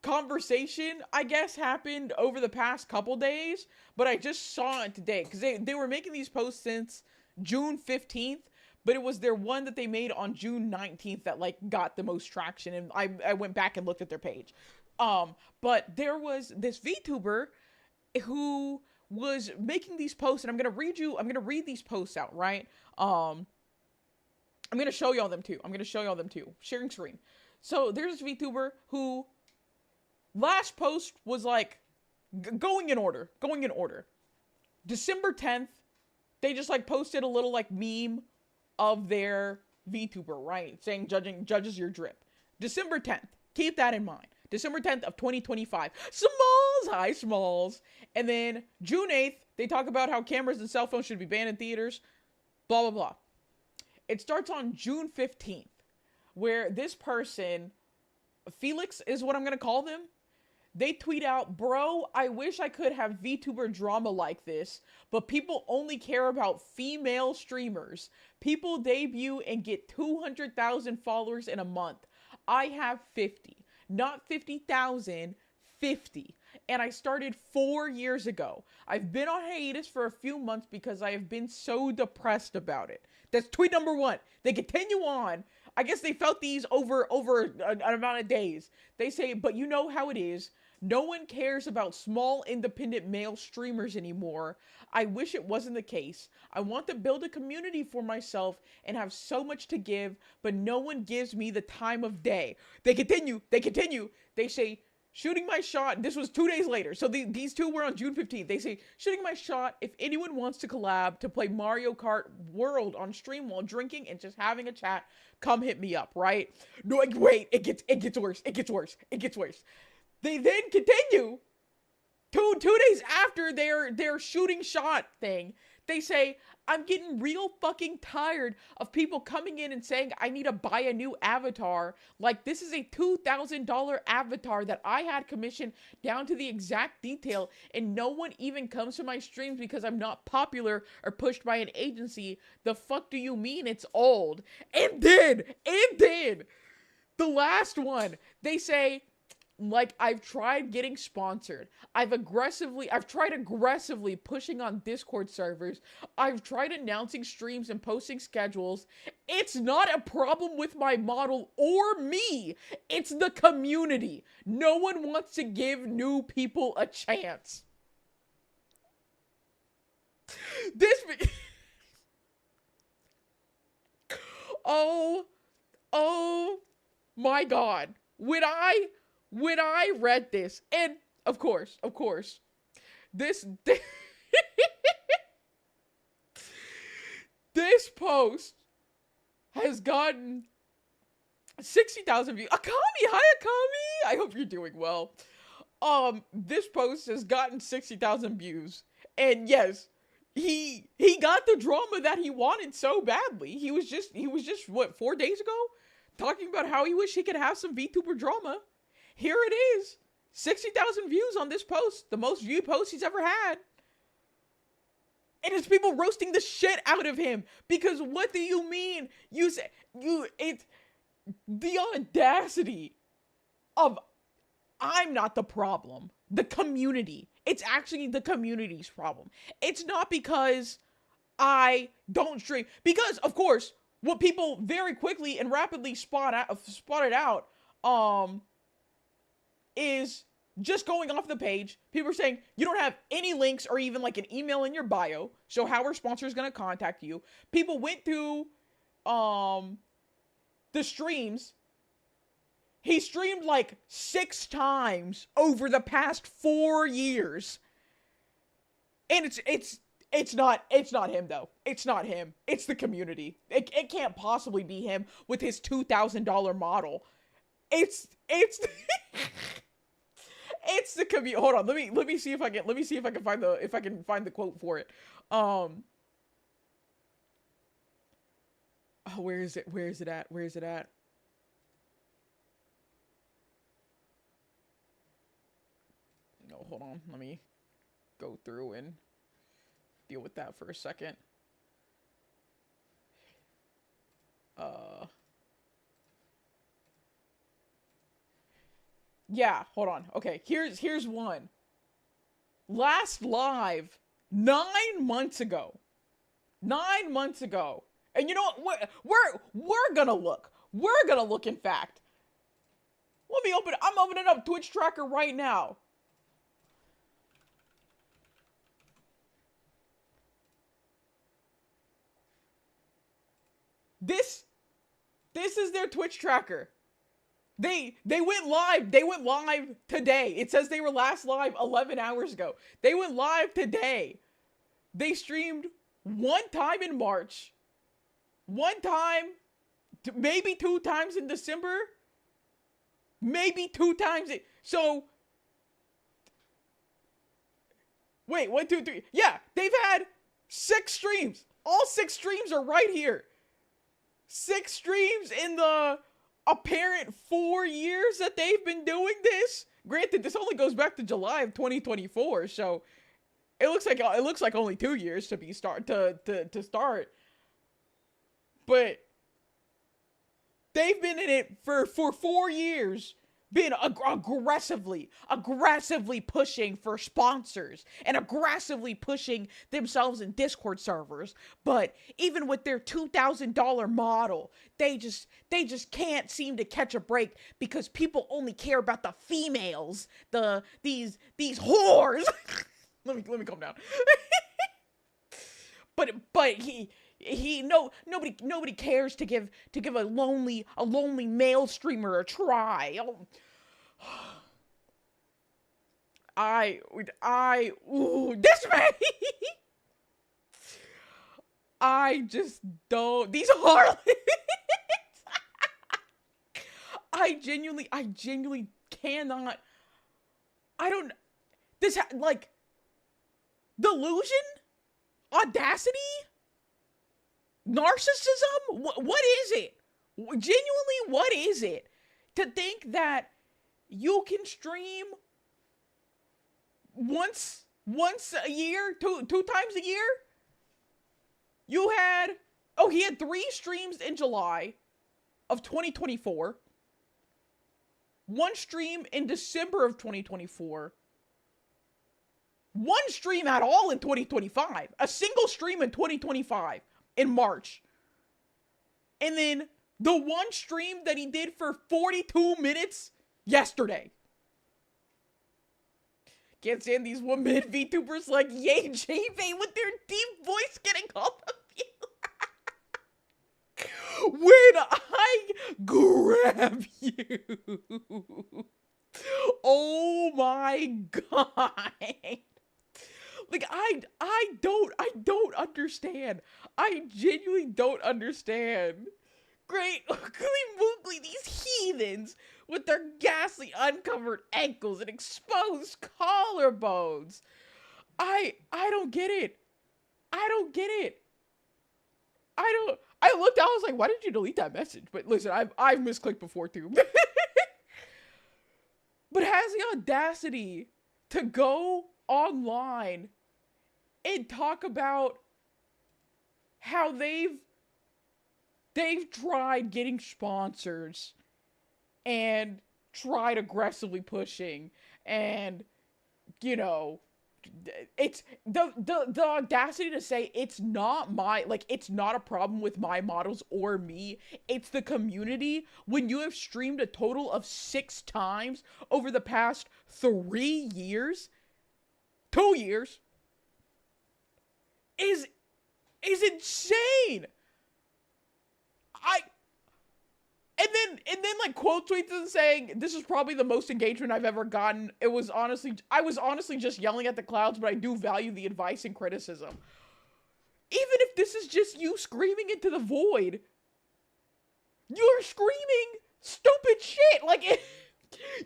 conversation, I guess, happened over the past couple days, but I just saw it today because they were making these posts since June 15th. But it was their one that they made on June 19th that, like, got the most traction. And I went back and looked at their page. But there was this VTuber who was making these posts. And I'm going to read these posts out, right? I'm going to show y'all them too. Sharing screen. So there's this VTuber who last post was, like, going in order. December 10th, they just, like, posted a little, like, meme of their VTuber, right? Saying judges your drip. December 10th. Keep that in mind. December 10th of 2025. Smalls! Hi, Smalls. And then June 8th, they talk about how cameras and cell phones should be banned in theaters. Blah, blah, blah. It starts on June 15th, where this person, Felix is what I'm going to call them, they tweet out, "Bro, I wish I could have VTuber drama like this, but people only care about female streamers. People debut and get 200,000 followers in a month. I have 50. Not 50,000, 50. And I started 4 years ago. I've been on hiatus for a few months because I have been so depressed about it." That's tweet number 1. They continue on. I guess they felt these over an amount of days. They say, but you know how it is. No one cares about small independent male streamers anymore. I wish it wasn't the case. I want to build a community for myself and have so much to give, but no one gives me the time of day. They continue. They say, shooting my shot. This was 2 days later. So these two were on June 15th. They say, shooting my shot. If anyone wants to collab to play Mario Kart World on stream while drinking and just having a chat, come hit me up, right? No, like, wait, it gets worse. They then continue. Two days after their shooting shot thing, they say, I'm getting real fucking tired of people coming in and saying I need to buy a new avatar. Like, this is a $2,000 avatar that I had commissioned down to the exact detail, and no one even comes to my streams because I'm not popular or pushed by an agency. The fuck do you mean it's old? And then, the last one, they say, like, I've tried getting sponsored. I've tried aggressively pushing on Discord servers. I've tried announcing streams and posting schedules. It's not a problem with my model or me. It's the community. No one wants to give new people a chance. This oh my god. When I read this, and of course, this this post has gotten 60,000 views. Akami, hi Akami! I hope you're doing well. This post has gotten 60,000 views, and yes, he got the drama that he wanted so badly. He was just what, 4 days ago, talking about how he wished he could have some VTuber drama. Here it is. 60,000 views on this post. The most viewed post he's ever had. And it's people roasting the shit out of him. Because what do you mean? It's the audacity of, I'm not the problem. The community. It's actually the community's problem. It's not because I don't stream. Because, of course, what people very quickly and rapidly spotted out, is just going off the page. People are saying you don't have any links or even like an email in your bio. So how our sponsor is going to contact you. People went through the streams. He streamed like 6 times over the past 4 years. And it's not him though. It's not him. It's the community. It can't possibly be him with his $2,000 model. It's it's the community. Hold on, let me see if I can find the quote for it. Oh, where is it at? No, hold on. Let me go through and deal with that for a second. Yeah, hold on. Okay, here's one. Last live 9 months ago. 9 months ago. And you know what? We're gonna look. We're gonna look, in fact. I'm opening up Twitch Tracker right now. This is their Twitch Tracker. They went live today. It says they were last live 11 hours ago. They went live today. They streamed 1 time in March. 1 time, maybe 2 times in December. Maybe 2 times so wait, 1, 2, 3. Yeah, they've had 6 streams. All 6 streams are right here. 6 streams in the apparent 4 years that they've been doing this. Granted, this only goes back to July of 2024, so it looks like only 2 years to start. But they've been in it for 4 years, been aggressively pushing for sponsors and aggressively pushing themselves in Discord servers. But even with their $2,000 model, they just can't seem to catch a break because people only care about the females, these whores. let me calm down. but nobody cares to give a lonely male streamer a try. Oh. This man. I just don't. These harlots. I genuinely cannot. I don't. This like delusion, audacity, narcissism. What is it? Genuinely, what is it? To think that you can stream once a year, two times a year. He had 3 streams in July of 2024. 1 stream in December of 2024. 1 stream at all in 2025. A single stream in 2025 in March. And then the 1 stream that he did for 42 minutes yesterday. Can't stand these 1-minute VTubers like Yay JV with their deep voice getting all of you. When I grab you. Oh my god. Like, I don't understand. I genuinely don't understand. Great, Moogly, these heathens with their ghastly uncovered ankles and exposed collarbones. I don't get it. I looked, I was like, why did you delete that message? But listen, I've misclicked before too. But has the audacity to go online and talk about how they've tried getting sponsors and tried aggressively pushing, and it's the audacity to say it's not a problem with my models or me, it's the community, when you have streamed a total of 6 times over the past 3 years, 2 years, is insane. And then like quote tweets and saying, this is probably the most engagement I've ever gotten. I was honestly just yelling at the clouds, but I do value the advice and criticism. Even if this is just you screaming into the void, you're screaming stupid shit. Like,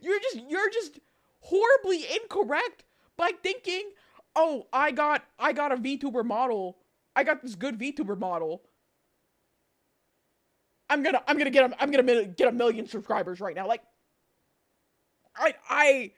you're just horribly incorrect by thinking, oh, I got a VTuber model. I got this good VTuber model. I'm gonna get a million subscribers right now. Like, I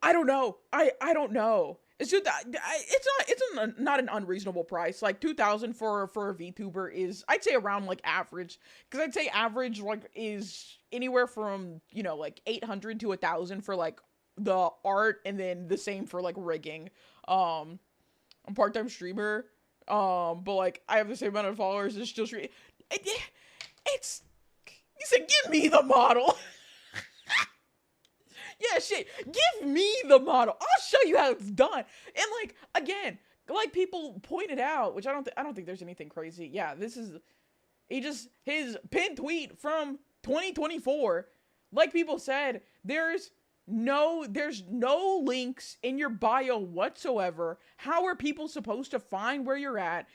don't know. I don't know. It's just it's not an unreasonable price. Like 2,000 for a VTuber is, I'd say, around like average. Because I'd say average like is anywhere from like 800 to 1,000 for like the art, and then the same for like rigging. I'm a part-time streamer. But like I have the same amount of followers. It's still streaming. It's you said give me the model. Yeah, shit. Give me the model. I'll show you how it's done. And like again, like people pointed out, which I don't think there's anything crazy. Yeah, this is his pinned tweet from 2024. Like people said, there's no links in your bio whatsoever. How are people supposed to find where you're at?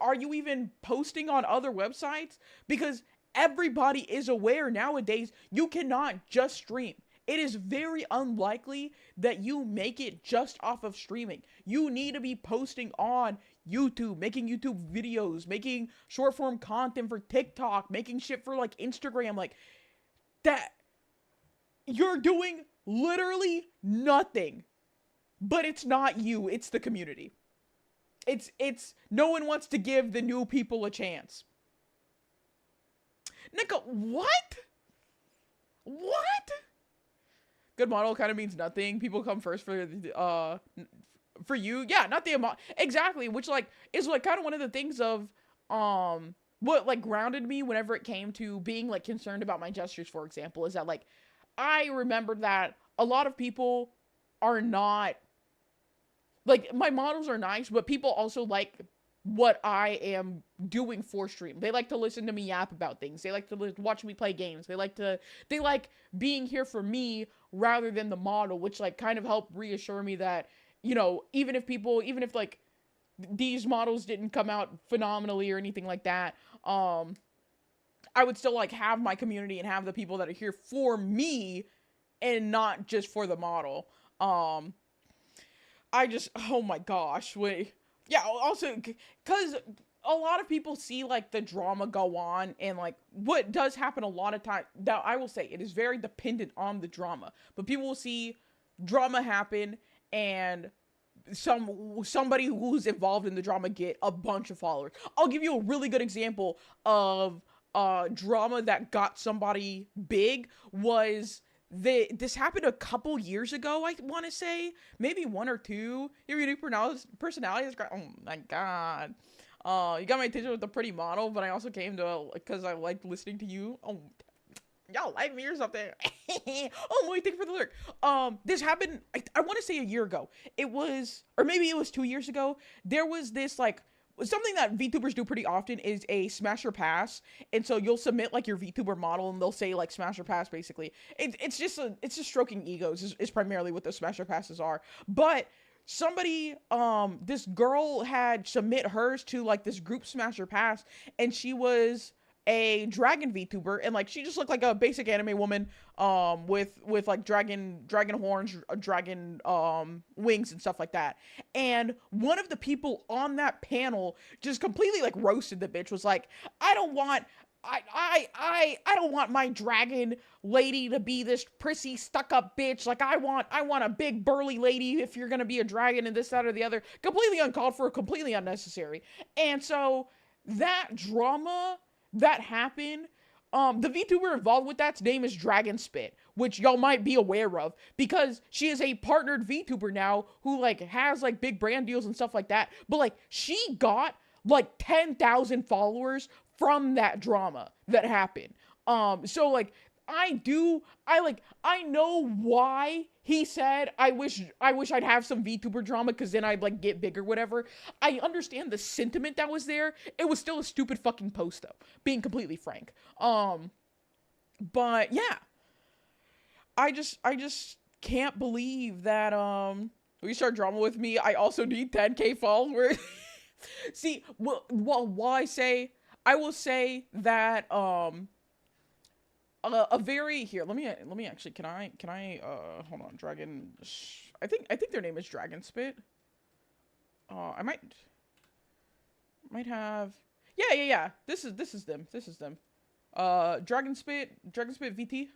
Are you even posting on other websites? Because everybody is aware nowadays you cannot just stream. It is very unlikely that you make it just off of streaming. You need to be posting on YouTube, making YouTube videos, making short form content for TikTok, making shit for like Instagram, like that. You're doing literally nothing. But it's not you, it's the community. It's no one wants to give the new people a chance. Nika, what? What? Good model kind of means nothing. People come first for you. Yeah, not the amount. Exactly, which like is like kind of one of the things of what like grounded me whenever it came to being like concerned about my gestures, for example, is that like I remembered that a lot of people are not like my models are nice, but people also like what I am doing for stream. They like to listen to me yap about things. They like to watch me play games. They like being here for me rather than the model, which like kind of helped reassure me that, you know, even if like these models didn't come out phenomenally or anything like that, I would still like have my community and have the people that are here for me and not just for the model. I just, oh my gosh, wait. Yeah, also, because a lot of people see, like, the drama go on, and, like, what does happen a lot of time, now, I will say, it is very dependent on the drama, but people will see drama happen, and somebody who's involved in the drama get a bunch of followers. I'll give you a really good example of drama that got somebody big was this happened a couple years ago, I want to say, maybe one or two. Your unique personality is great. Oh my god. You got my attention with the pretty model, but I also came to because I liked listening to you. Oh, y'all like me or something. Oh, wait, thank you for the lyric. This happened, I want to say a year ago. It was, or maybe it was 2 years ago. There was this, like, something that VTubers do pretty often is a smash or pass. And so you'll submit, like, your VTuber model, and they'll say, like, smash or pass, basically. It's just stroking egos is primarily what those smash or passes are. But somebody, this girl had submit hers to, like, this group smash or pass, and she was a dragon VTuber, and like she just looked like a basic anime woman, with like dragon horns, dragon wings and stuff like that. And one of the people on that panel just completely like roasted the bitch. Was like, I don't want. I don't want my dragon lady to be this prissy stuck up bitch. Like I want a big burly lady if you're gonna be a dragon and this, that, or the other. Completely uncalled for, completely unnecessary. And so that drama that happened, the VTuber involved with that's name is Dragon Spit, which y'all might be aware of because she is a partnered VTuber now who like has like big brand deals and stuff like that. But like she got like 10,000 followers from that drama that happened. So like I know why he said I wish I'd have some VTuber drama because then I'd like get big or whatever. I understand the sentiment that was there. It was still a stupid fucking post though, being completely frank. But yeah. I just can't believe that we start drama with me. I also need 10k followers. See, I will say that a very here. Let me actually. Can I hold on. Dragon. I think their name is Dragon Spit. I might have. Yeah. This is them. Dragon Spit VT.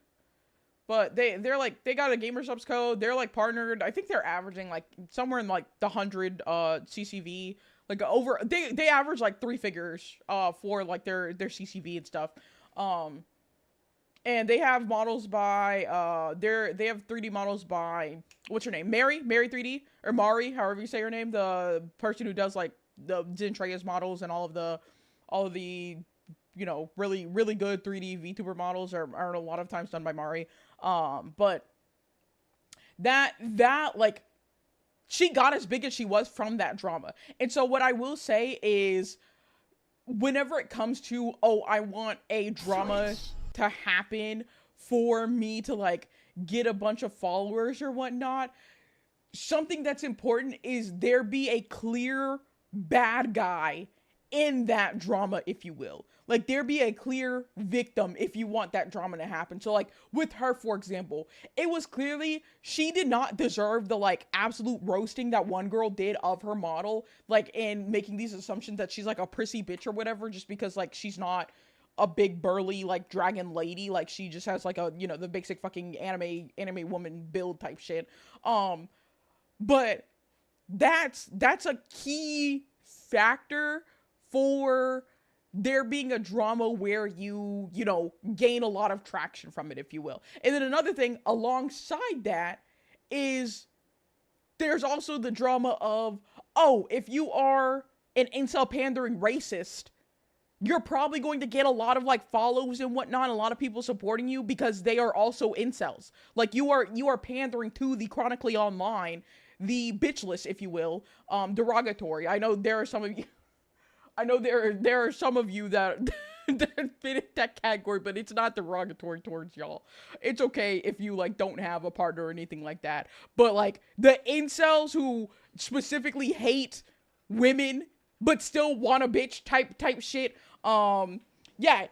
But they're like they got a gamer subs code. They're like partnered. I think they're averaging like somewhere in like the 100 CCV. Like over they average like 3 figures for like their CCV and stuff. And they have models by they have 3D models by what's her name? Mary 3D or Mari, however you say her name, the person who does like the Zentreya's models and all of the you know really good 3D VTuber models are a lot of times done by Mari. But that like she got as big as she was from that drama. And so what I will say is whenever it comes to I want a drama to happen for me to like get a bunch of followers or whatnot, something that's important is there be a clear bad guy in that drama, if you will. Like there be a clear victim if you want that drama to happen. So like with her, for example, it was clearly she did not deserve the like absolute roasting that one girl did of her model, like in making these assumptions that she's like a prissy bitch or whatever, just because like she's not a big burly like dragon lady. Like she just has like a, you know, the basic fucking anime woman build type shit. But that's a key factor for there being a drama where you know, gain a lot of traction from it, if you will. And then another thing alongside that is there's also the drama of, oh, if you are an incel pandering racist, you're probably going to get a lot of like follows and whatnot, a lot of people supporting you because they are also incels. Like you are pandering to the chronically online, the bitchless, if you will, derogatory. I know there are some of you I know there are some of you that that fit in that category, but it's not derogatory towards y'all. It's okay if you like don't have a partner or anything like that. But like the incels who specifically hate women but still want a bitch type shit. Yeah,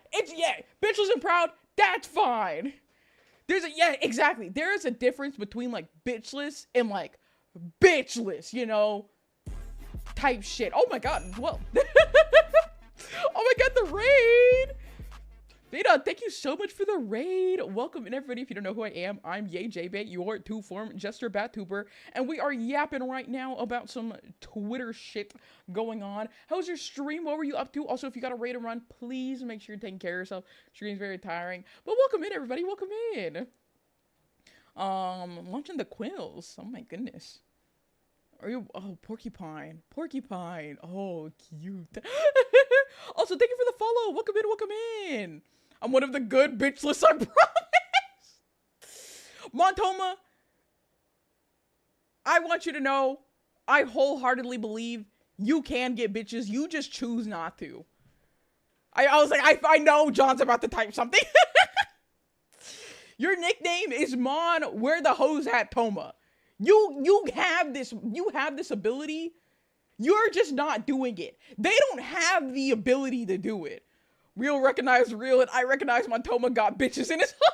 bitchless and proud, that's fine. Exactly. There is a difference between like bitchless and like bitchless, you know, type shit. Oh my god, well. Oh my god, the raid! Veda, thank you so much for the raid. Welcome in, everybody. If you don't know who I am, I'm YayJBait, your two-form Jester Battuber, and we are yapping right now about some Twitter shit going on. How's your stream? What were you up to? Also, if you got a raid to run, please make sure you're taking care of yourself. Stream's very tiring. But welcome in, everybody. Welcome in. Launching the quills. Oh my goodness. Are you? Oh, porcupine. Oh, cute. Also, thank you for the follow. Welcome in. I'm one of the good bitchless, I promise. Montoma, I want you to know, I wholeheartedly believe you can get bitches. You just choose not to. I was like, I know John's about to type something. Your nickname is Mon, where the hoes at Toma. You have this ability. You're just not doing it. They don't have the ability to do it. Real recognize real, and I recognize Montoma got bitches in his heart.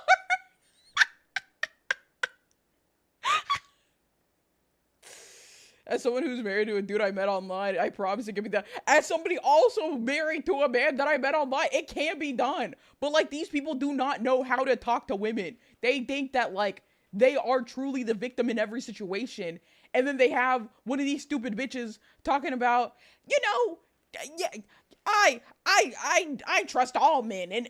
As someone who's married to a dude I met online, I promise it can be done. As somebody also married to a man that I met online, it can be done. But like, these people do not know how to talk to women. They think that like they are truly the victim in every situation. And then they have one of these stupid bitches talking about, you know, yeah, I trust all men, and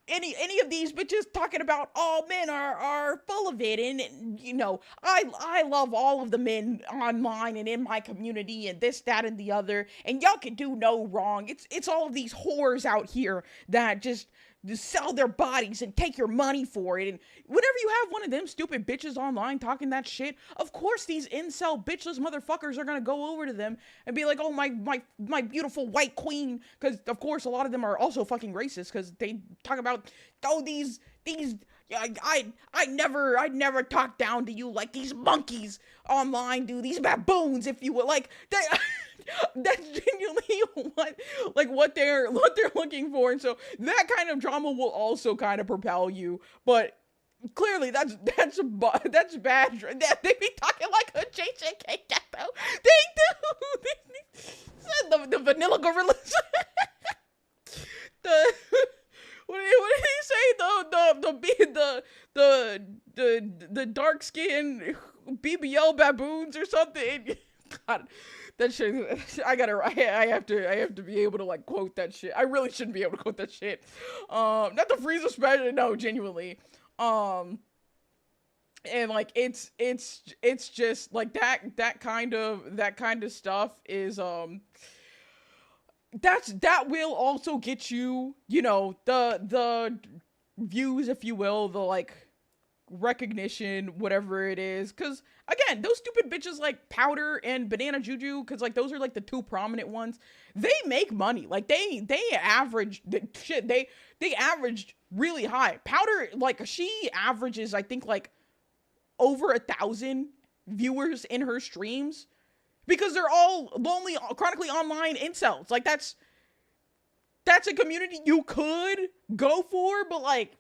any of these bitches talking about all men are full of it, and you know, I love all of the men online and in my community, and this, that, and the other, and y'all can do no wrong. It's all of these whores out here that just sell their bodies and take your money for it. And whenever you have one of them stupid bitches online talking that shit, of course these incel bitchless motherfuckers are gonna go over to them and be like, oh, my beautiful white queen, because of course a lot of them are also fucking racist, because they talk about, oh, these I never talk down to you like these monkeys online do, these baboons, if you will. Like that's genuinely what they're looking for. And so that kind of drama will also kind of propel you. But clearly that's bad. They be talking like a JJK ghetto. They do. The vanilla gorillas. What did he say? The dark skin BBL baboons or something. God, that shit. I have to be able to like quote that shit. I really shouldn't be able to quote that shit. Not the Frieza special. No, genuinely. And like it's just like that kind of stuff is that will also get you, you know, the views, if you will, the like recognition, whatever it is. Because again, those stupid bitches like Powder and Banana Juju, because like those are like the two prominent ones, they make money. Like they average shit, they averaged really high. Powder, like, she averages, I think, like over 1,000 viewers in her streams, because they're all lonely, chronically online incels. Like, that's a community you could go for, but like,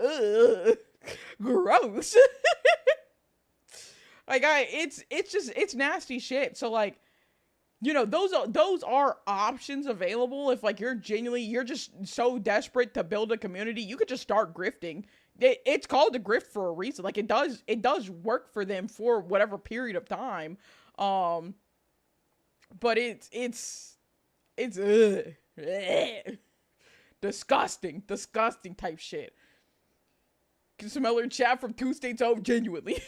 ugh, gross. Like, it's nasty shit. So like, you know, those are options available if like you're just so desperate to build a community. You could just start grifting. It's called a grift for a reason. Like, it does work for them for whatever period of time. But it's It's disgusting, disgusting type shit. Can smell her chat from 2 states over, genuinely.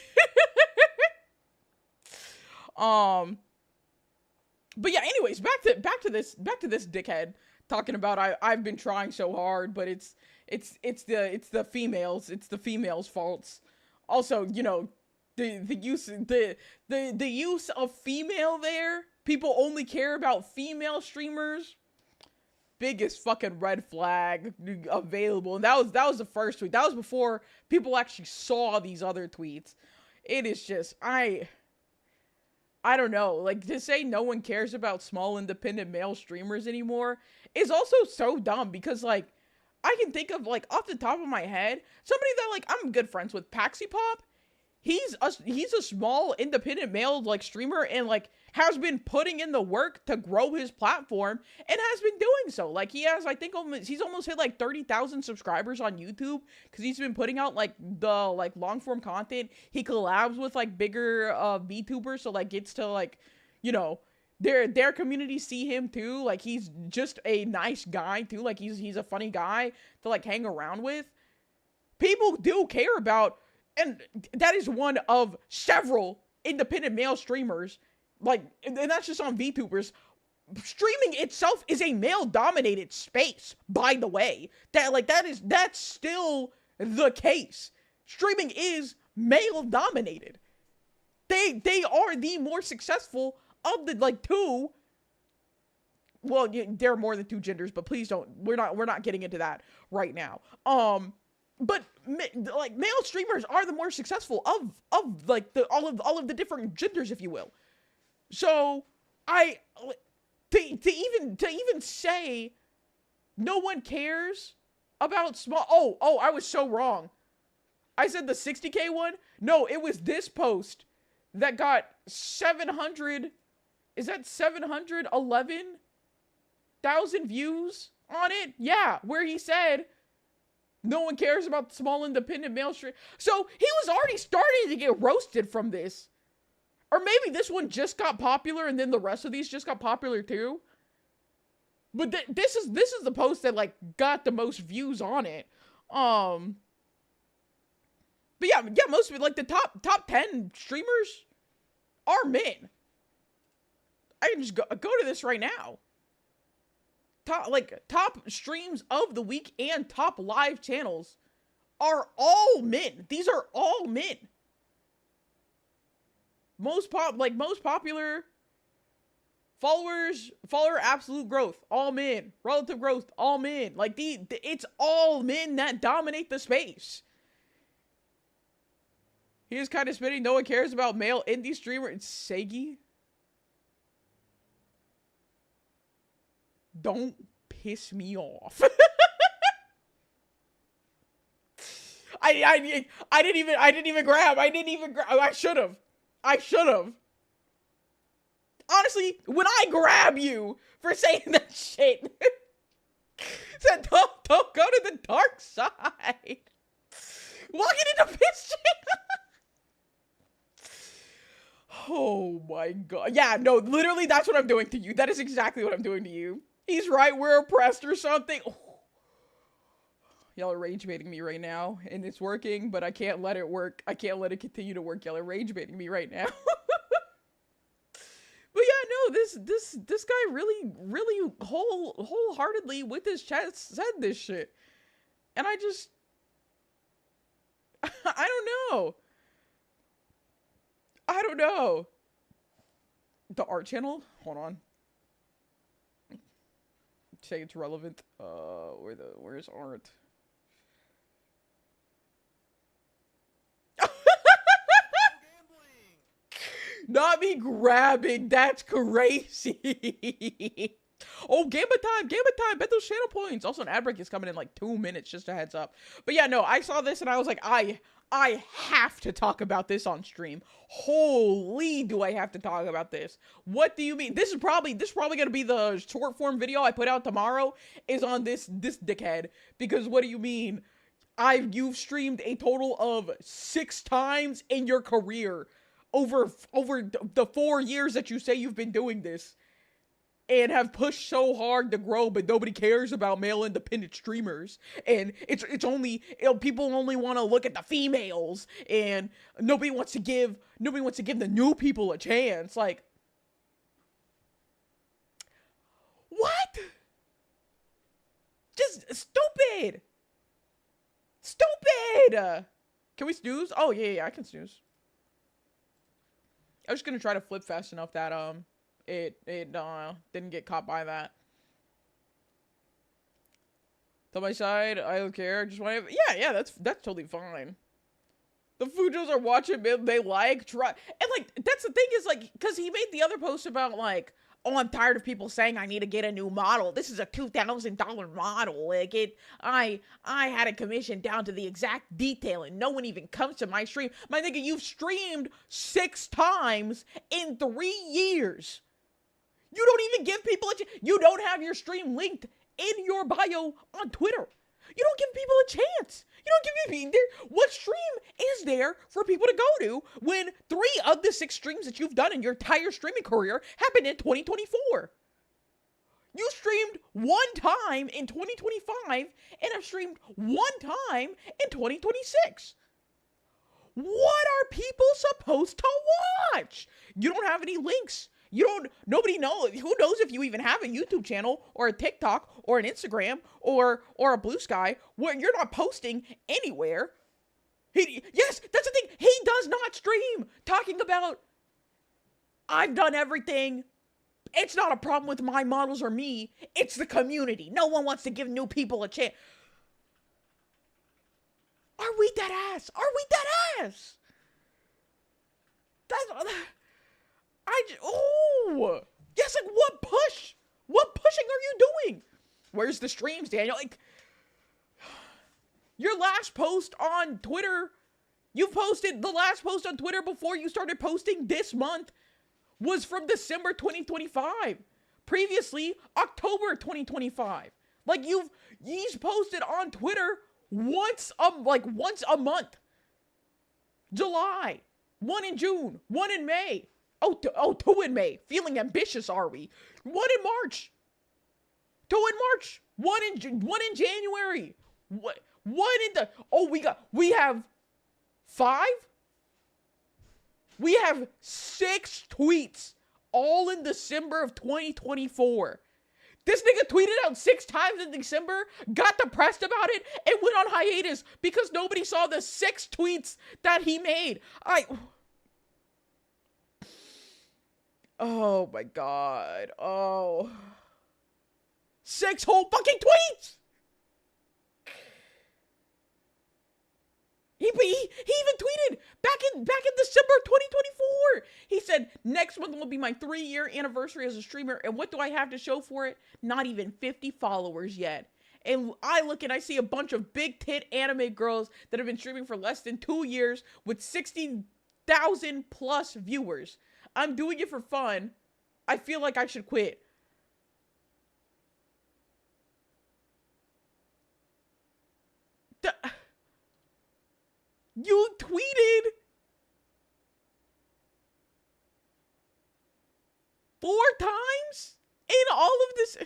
um, but yeah. Anyways, back to this dickhead talking about I've been trying so hard, but it's the females' faults. Also, the use of female there. People only care about female streamers. Biggest fucking red flag available. And that was the first tweet. That was before people actually saw these other tweets. It is just I don't know. Like, to say no one cares about small independent male streamers anymore is also so dumb, because like I can think of, like, off the top of my head, somebody that like I'm good friends with, Paxi Pop. He's a small independent male like streamer, and like has been putting in the work to grow his platform and has been doing so. Like, he has, I think, he's almost hit like 30,000 subscribers on YouTube because he's been putting out like the like long form content. He collabs with like bigger VTubers, so like gets to like, their community see him too. Like, he's just a nice guy too. Like, he's a funny guy to like hang around with. People do care about. And that is one of several independent male streamers, like, and that's just on VTubers. Streaming itself is a male-dominated space, by the way. That's still the case. Streaming is male-dominated. They are the more successful of the like two. Well, there are more than two genders, but please don't. We're not getting into that right now. But like, male streamers are the more successful of like all of the different genders, if you will. So to even say no one cares about small. Oh, I was so wrong. I said the 60K one. No, it was this post that got 700. Is that 711,000 views on it? Yeah, where he said no one cares about small independent male stream. So he was already starting to get roasted from this. Or maybe this one just got popular and then the rest of these just got popular too. But this is the post that like got the most views on it. But yeah, most of it, like the top 10 streamers are men. I can just go to this right now. Top streams of the week and top live channels are all men. These are all men. Most popular follower absolute growth, all men. Relative growth, all men. Like, it's all men that dominate the space. He is kind of spitting. No one cares about male indie streamer. It's Segi. Don't piss me off. I didn't even grab. I should have. Honestly, when I grab you for saying that shit, said don't go to the dark side. Walking into piss shit. Oh my god. Yeah, no, literally that's what I'm doing to you. That is exactly what I'm doing to you. He's right, we're oppressed or something. Oh. Y'all are rage baiting me right now, and it's working, but I can't let it work. I can't let it continue to work. Y'all are rage baiting me right now. But yeah, no, this guy really wholeheartedly with his chest said this shit. And I don't know. The art channel? Hold on. Say it's relevant. Where's art? Not me grabbing. That's crazy. Oh, Gamba time. Bet those channel points. Also, an ad break is coming in like 2 minutes. Just a heads up. But yeah, no, I saw this and I was like, I have to talk about this on stream. Holy, do I have to talk about this? What do you mean? This is probably gonna be the short form video I put out tomorrow. Is on this dickhead. Because what do you mean? You've streamed a total of 6 times in your career over the 4 years that you say you've been doing this. and have pushed so hard to grow, but nobody cares about male independent streamers. And it's only, people only want to look at the females, and nobody wants to give the new people a chance. Like, what? Just stupid. Stupid. Can we snooze? Oh yeah, I can snooze. I was just gonna try to flip fast enough that it didn't get caught by that. To my side, I don't care. Just want to, yeah, that's totally fine. The Fujos are watching it, they like, try, and like, that's the thing is, like, because he made the other post about, like, oh, I'm tired of people saying I need to get a new model. This is a $2,000 model. Like, I had it commissioned down to the exact detail, and no one even comes to my stream. My nigga, you've streamed 6 times in 3 years. You don't even give people you don't have your stream linked in your bio on Twitter. You don't give people a chance. You don't give people, what stream is there for people to go to when 3 of the 6 streams that you've done in your entire streaming career happened in 2024? You streamed 1 time in 2025 and have streamed 1 time in 2026. What are people supposed to watch? You don't have any links. Nobody knows. Who knows if you even have a YouTube channel or a TikTok or an Instagram or a Blue Sky where you're not posting anywhere. Yes, that's the thing. He does not stream talking about, I've done everything. It's not a problem with my models or me. It's the community. No one wants to give new people a chance. Are we dead ass? Are we dead ass? Yes, like, what push? What pushing are you doing? Where's the streams, Daniel? Like, your last post on Twitter, you posted the last post on Twitter before you started posting this month was from December 2025. Previously, October 2025. Like, he's posted on Twitter once a month. July, 1 in June, 1 in May. Two in May. Feeling ambitious, are we? 1 in March. 2 in March. 1 in January. One in the, we have 5? We have 6 tweets all in December of 2024. This nigga tweeted out 6 times in December, got depressed about it, and went on hiatus because nobody saw the 6 tweets that he made. Oh my god. Oh. 6 whole fucking tweets! He even tweeted back in December 2024. He said, next month will be my 3-year anniversary as a streamer, and what do I have to show for it? Not even 50 followers yet. And I look and I see a bunch of big tit anime girls that have been streaming for less than 2 years with 60,000 plus viewers. I'm doing it for fun. I feel like I should quit. You tweeted 4 times in all of this.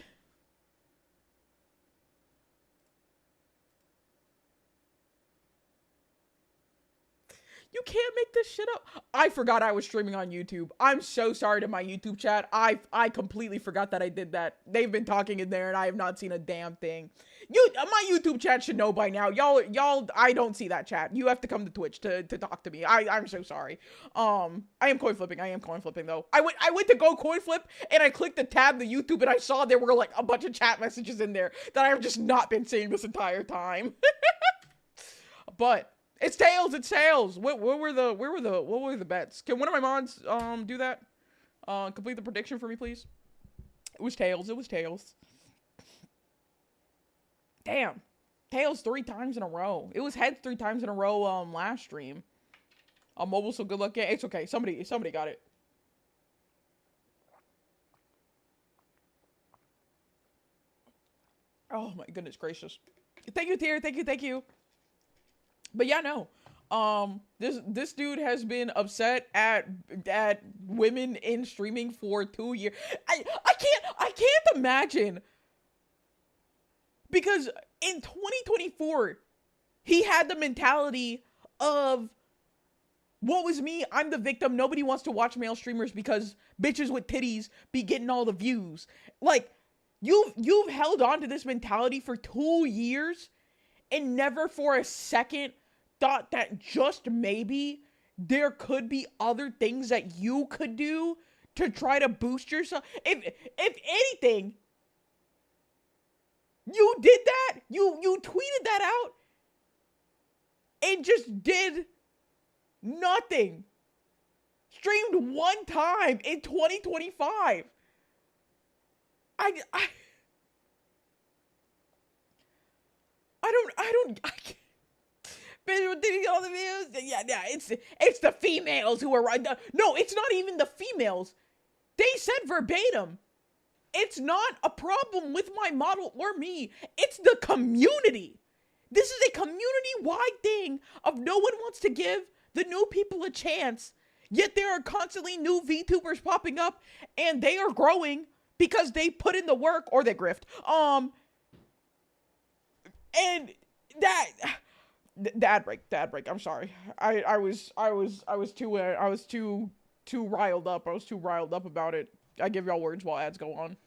You can't make this shit up. I forgot I was streaming on YouTube. I'm so sorry to my YouTube chat. I completely forgot that I did that. They've been talking in there and I have not seen a damn thing. My YouTube chat should know by now. Y'all, I don't see that chat. You have to come to Twitch to talk to me. I'm so sorry. I am coin flipping. I am coin flipping though. I went to go coin flip and I clicked the tab to YouTube and I saw there were like a bunch of chat messages in there that I have just not been seeing this entire time. But it's tails. It's tails. What were the bets? Can one of my mods do that? Complete the prediction for me, please. It was tails. It was tails. Damn. Tails 3 times in a row. It was heads 3 times in a row last stream. Mobile, so good luck. Yeah, it's okay. Somebody got it. Oh my goodness gracious. Thank you, Tier. Thank you. But yeah, no. This dude has been upset at women in streaming for 2 years. I can't imagine, because in 2024 he had the mentality of, woe is me, I'm the victim, nobody wants to watch male streamers because bitches with titties be getting all the views. Like, you've held on to this mentality for 2 years and never for a second thought that just maybe there could be other things that you could do to try to boost yourself. If anything, you did that. You tweeted that out and just did nothing. Streamed one time in 2025. I can't. Bitch, did he get all the views? Yeah, it's the females who are right. No, it's not even the females. They said verbatim, it's not a problem with my model or me. It's the community. This is a community-wide thing of no one wants to give the new people a chance. Yet there are constantly new VTubers popping up, and they are growing because they put in the work or they grift. And that dad break. I'm sorry. I was too riled up. I was too riled up about it. I give y'all words while ads go on.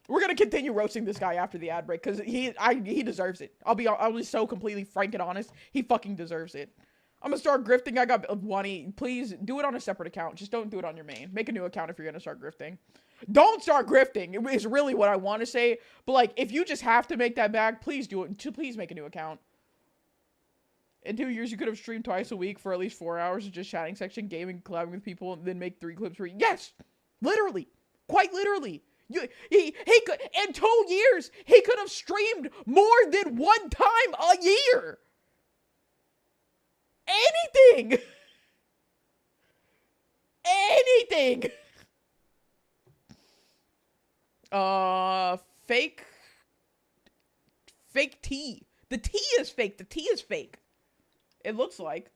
We're gonna continue roasting this guy after the ad break because he deserves it. I'll be so completely frank and honest. He fucking deserves it. I'm gonna start grifting. I got Wani. Please do it on a separate account. Just don't do it on your main. Make a new account if you're gonna start grifting. Don't start grifting. It's really what I want to say. But like, if you just have to make that bag, please do it. Please make a new account. In 2 years, you could have streamed twice a week for at least 4 hours of just chatting section, gaming, collabing with people, and then make 3 clips for you. Yes! Literally. Quite literally. He could, in 2 years, he could have streamed more than one time a year. Anything. Anything. Fake tea. The tea is fake. The tea is fake. It looks like.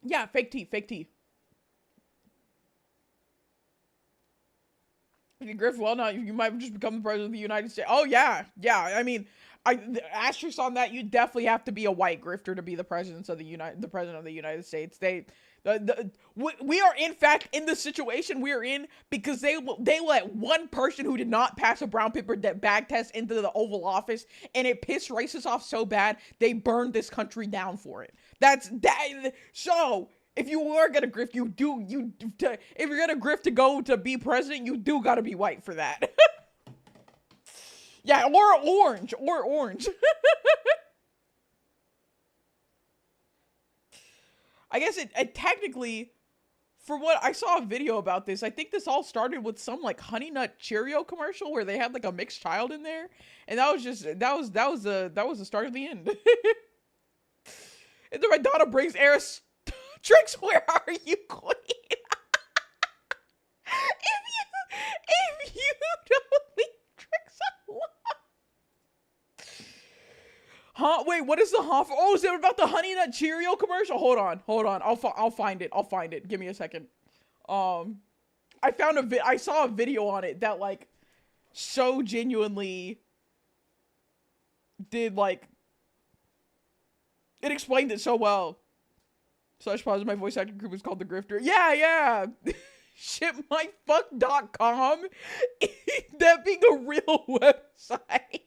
Yeah, fake tea. If you grift well now, you might just become the president of the United States. Oh, yeah. I mean, the asterisk on that, you definitely have to be a white grifter to be the president of the United States. We are in fact in the situation we're in because they let one person who did not pass a brown paper bag test into the Oval Office, and it pissed racists off so bad they burned this country down for it. So if you are gonna grift, if you're gonna grift to go to be president, you do gotta be white for that. Yeah, or orange. I guess it technically, for what I saw a video about this, I think this all started with some like Honey Nut Cheerio commercial where they had like a mixed child in there, and that was the start of the end. And then my daughter brings Eris Tricks. Where are you, Queen? if you don't leave Tricks alone. Huh? Wait, what is the huh? Oh, is it about the Honey Nut Cheerio commercial? Hold on. I'll find it. Give me a second. I saw a video on it that like so genuinely did like, it explained it so well. /pause, my voice acting group is called The Grifter. Yeah. Shipmyfuck.com. That being a real website.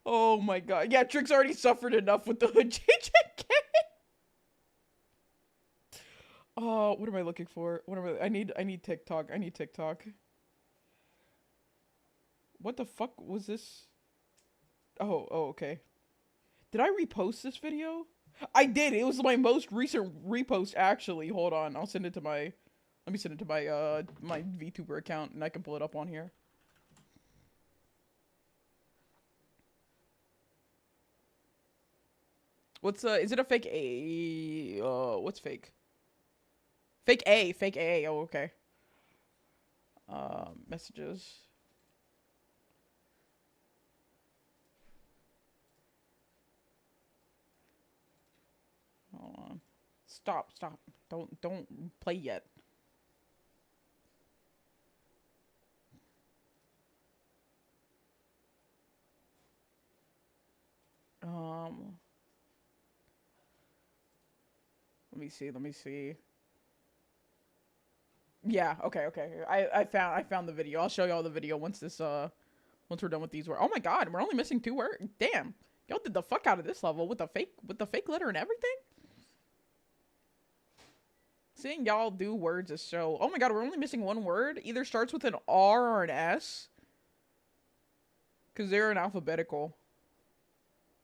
Oh my god. Yeah, Trick's already suffered enough with the JJK. Oh, what am I looking for? I need TikTok. What the fuck was this? Oh, okay. Did I repost this video? I did. It was my most recent repost, actually. Hold on. Let me send it to my my VTuber account, and I can pull it up on here. What's is it a fake A? What's fake? Fake A. Oh, okay. Messages. Hold on. Stop. Don't play yet. Um, let me see. Yeah, okay. I found the video. I'll show y'all the video once once we're done with these words. Oh my god, we're only missing 2 words. Damn. Y'all did the fuck out of this level with the fake letter and everything. Seeing y'all do words is so. Oh my god, we're only missing 1 word. Either starts with an R or an S. Cause they're in alphabetical.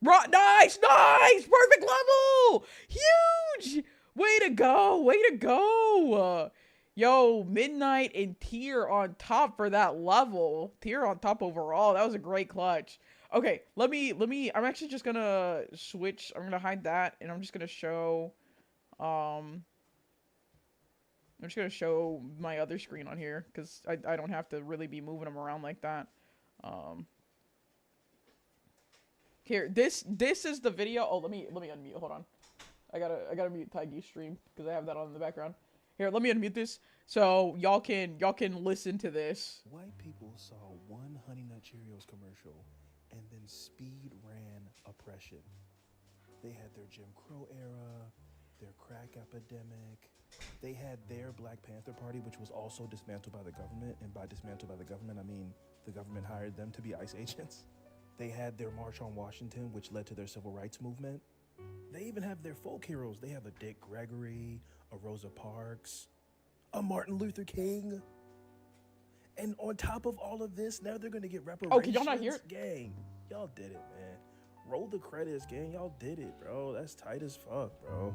Nice! Perfect level! Huge! Way to go! Yo, Midnight and Tier on top for that level. Tier on top overall. That was a great clutch. Okay, let me, I'm actually just gonna switch. I'm gonna hide that, and I'm just gonna show, I'm just gonna show my other screen on here, because I don't have to really be moving them around like that. Here, this is the video. Oh, let me unmute. Hold on. I gotta mute Taigi's stream because I have that on in the background. Here, let me unmute this so y'all can listen to this. White people saw one Honey Nut Cheerios commercial and then speed ran oppression. They had their Jim Crow era, their crack epidemic. They had their Black Panther Party, which was also dismantled by the government. And by dismantled by the government, I mean the government hired them to be ICE agents. They had their March on Washington, which led to their civil rights movement. They even have their folk heroes. They have a Dick Gregory, a Rosa Parks, a Martin Luther King. And on top of all of this, now they're going to get reparations. Oh, can y'all not hear it? Gang, y'all did it, man. Roll the credits, gang. Y'all did it, bro. That's tight as fuck, bro.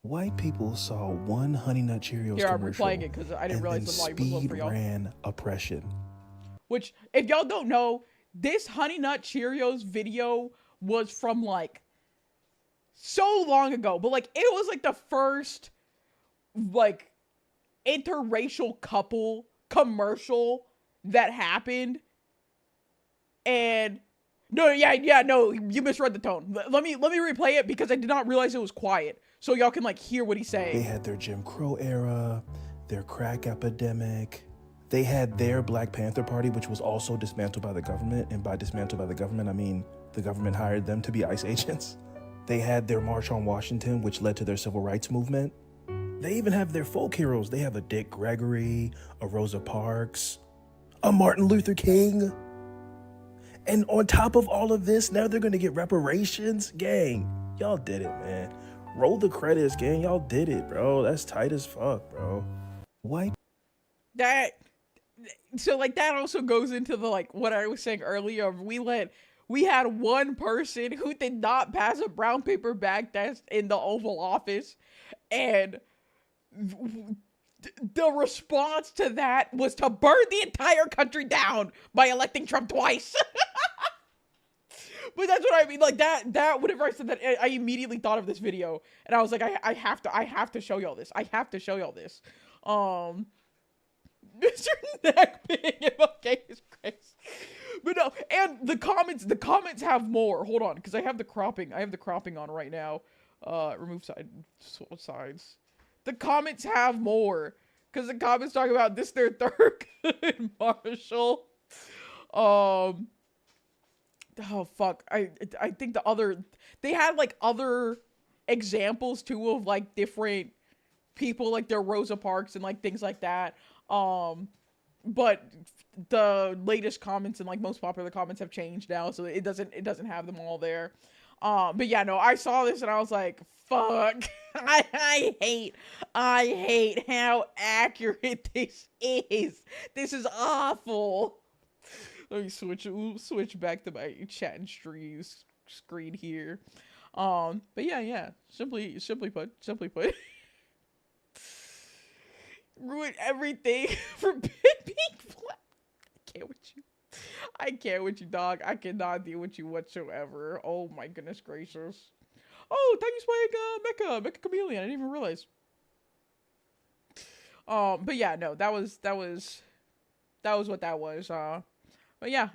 White people saw one Honey Nut Cheerios Here, I'm commercial replaying it because I didn't realize the volume was low for y'all. Ran oppression. Which, if y'all don't know, this Honey Nut Cheerios video was from, like, so long ago. But, like, it was, like, the first, like, interracial couple commercial that happened. And, no, you misread the tone. Let me replay it because I did not realize it was quiet. So y'all can, like, hear what he's saying. They had their Jim Crow era, their crack epidemic. They had their Black Panther Party, which was also dismantled by the government. And by dismantled by the government, I mean the government hired them to be ICE agents. They had their March on Washington, which led to their civil rights movement. They even have their folk heroes. They have a Dick Gregory, a Rosa Parks, a Martin Luther King. And on top of all of this, now they're going to get reparations. Gang, y'all did it, man. Roll the credits, gang. Y'all did it, bro. That's tight as fuck, bro. White. So, like, that also goes into the, like, what I was saying earlier. We had one person who did not pass a brown paper bag test in the Oval Office, and the response to that was to burn the entire country down by electing Trump twice. But that's what I mean. Like, that whenever I said that, I immediately thought of this video, and I was like, I have to show y'all this. Mr. Neckbang, okay, is crazy. But no, and the comments have more. Hold on, because I have the cropping on right now. Remove sides. The comments have more, because the comments talk about this their third good Marshall. Oh fuck. I think they had, like, other examples too of, like, different people, like their Rosa Parks and, like, things like that. But the latest comments and, like, most popular comments have changed now, so it doesn't have them all there. But yeah, no, I saw this and I was like, fuck. I hate how accurate this is. This is awful. Let me switch back to my chat and stream screen here. But yeah. Simply put. Ruin everything for being black. I can't with you, dog. I cannot deal with you whatsoever. Oh my goodness gracious. Oh, thank you, Swag, Mecha Chameleon. I didn't even realize. But yeah, no, that was That was what that was. But yeah,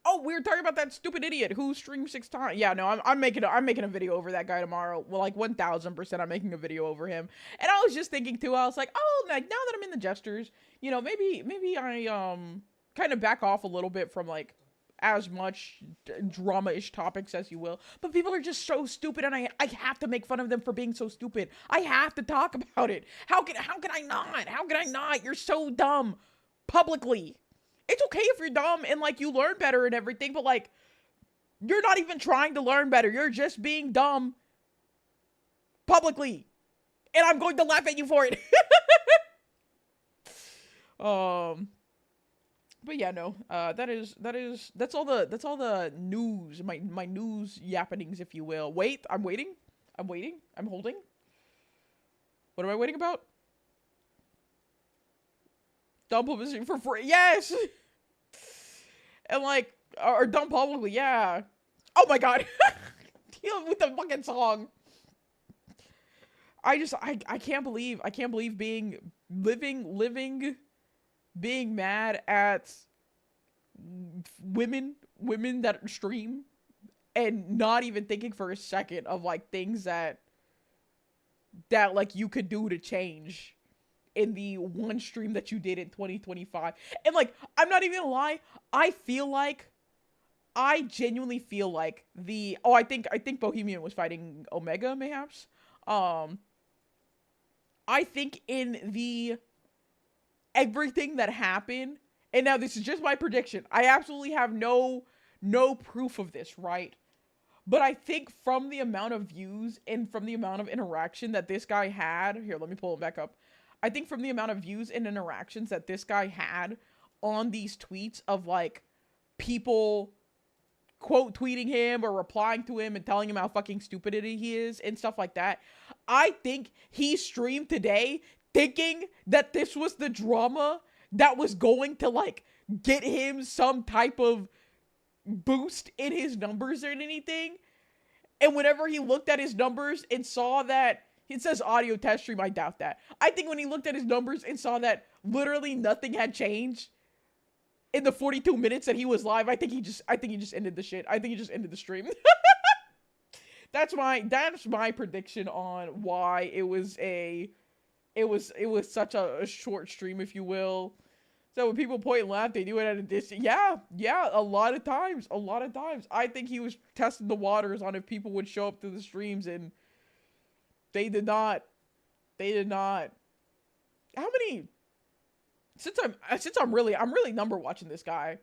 oh, we were talking about that stupid idiot who streamed 6 times. Yeah, no, I'm making a video over that guy tomorrow. Well, like 1000%, I'm making a video over him. And I was just thinking too. I was like, oh, like now that I'm in the jesters, maybe I kind of back off a little bit from like as much drama-ish topics as you will. But people are just so stupid, and I have to make fun of them for being so stupid. I have to talk about it. How can I not? How can I not? You're so dumb. Publicly. It's okay if you're dumb and like you learn better and everything, but like you're not even trying to learn better. You're just being dumb publicly. And I'm going to laugh at you for it. But yeah, no. That's all the news, my news yappenings, if you will. Wait, I'm waiting. I'm holding. What am I waiting about? Dumb publicity for free. Yes. And like, or dumb publicly. Yeah. Oh my god. Deal with the fucking song. I can't believe living, being mad at women that stream and not even thinking for a second of like things that like you could do to change in the one stream that you did in 2025. And like, I'm not even gonna lie, I genuinely feel like I think Bohemian was fighting Omega, mayhaps. I think in the everything that happened, and now this is just my prediction, I absolutely have no proof of this, right? But I think from the amount of views and from the amount of interaction that this guy had, here, let me pull it back up. I think from the amount of views and interactions that this guy had on these tweets of like people quote tweeting him or replying to him and telling him how fucking stupid he is and stuff like that, I think he streamed today thinking that this was the drama that was going to like get him some type of boost in his numbers or anything. And whenever he looked at his numbers and saw that it says audio test stream, I doubt that. I think when he looked at his numbers and saw that literally nothing had changed in the 42 minutes that he was live, I think he just ended the shit. I think he just ended the stream. That's my prediction on why it was such a short stream, if you will. So when people point and laugh, they do it at a distance. Yeah, a lot of times. I think he was testing the waters on if people would show up to the streams, and they did not. How many? Since I'm really number watching this guy.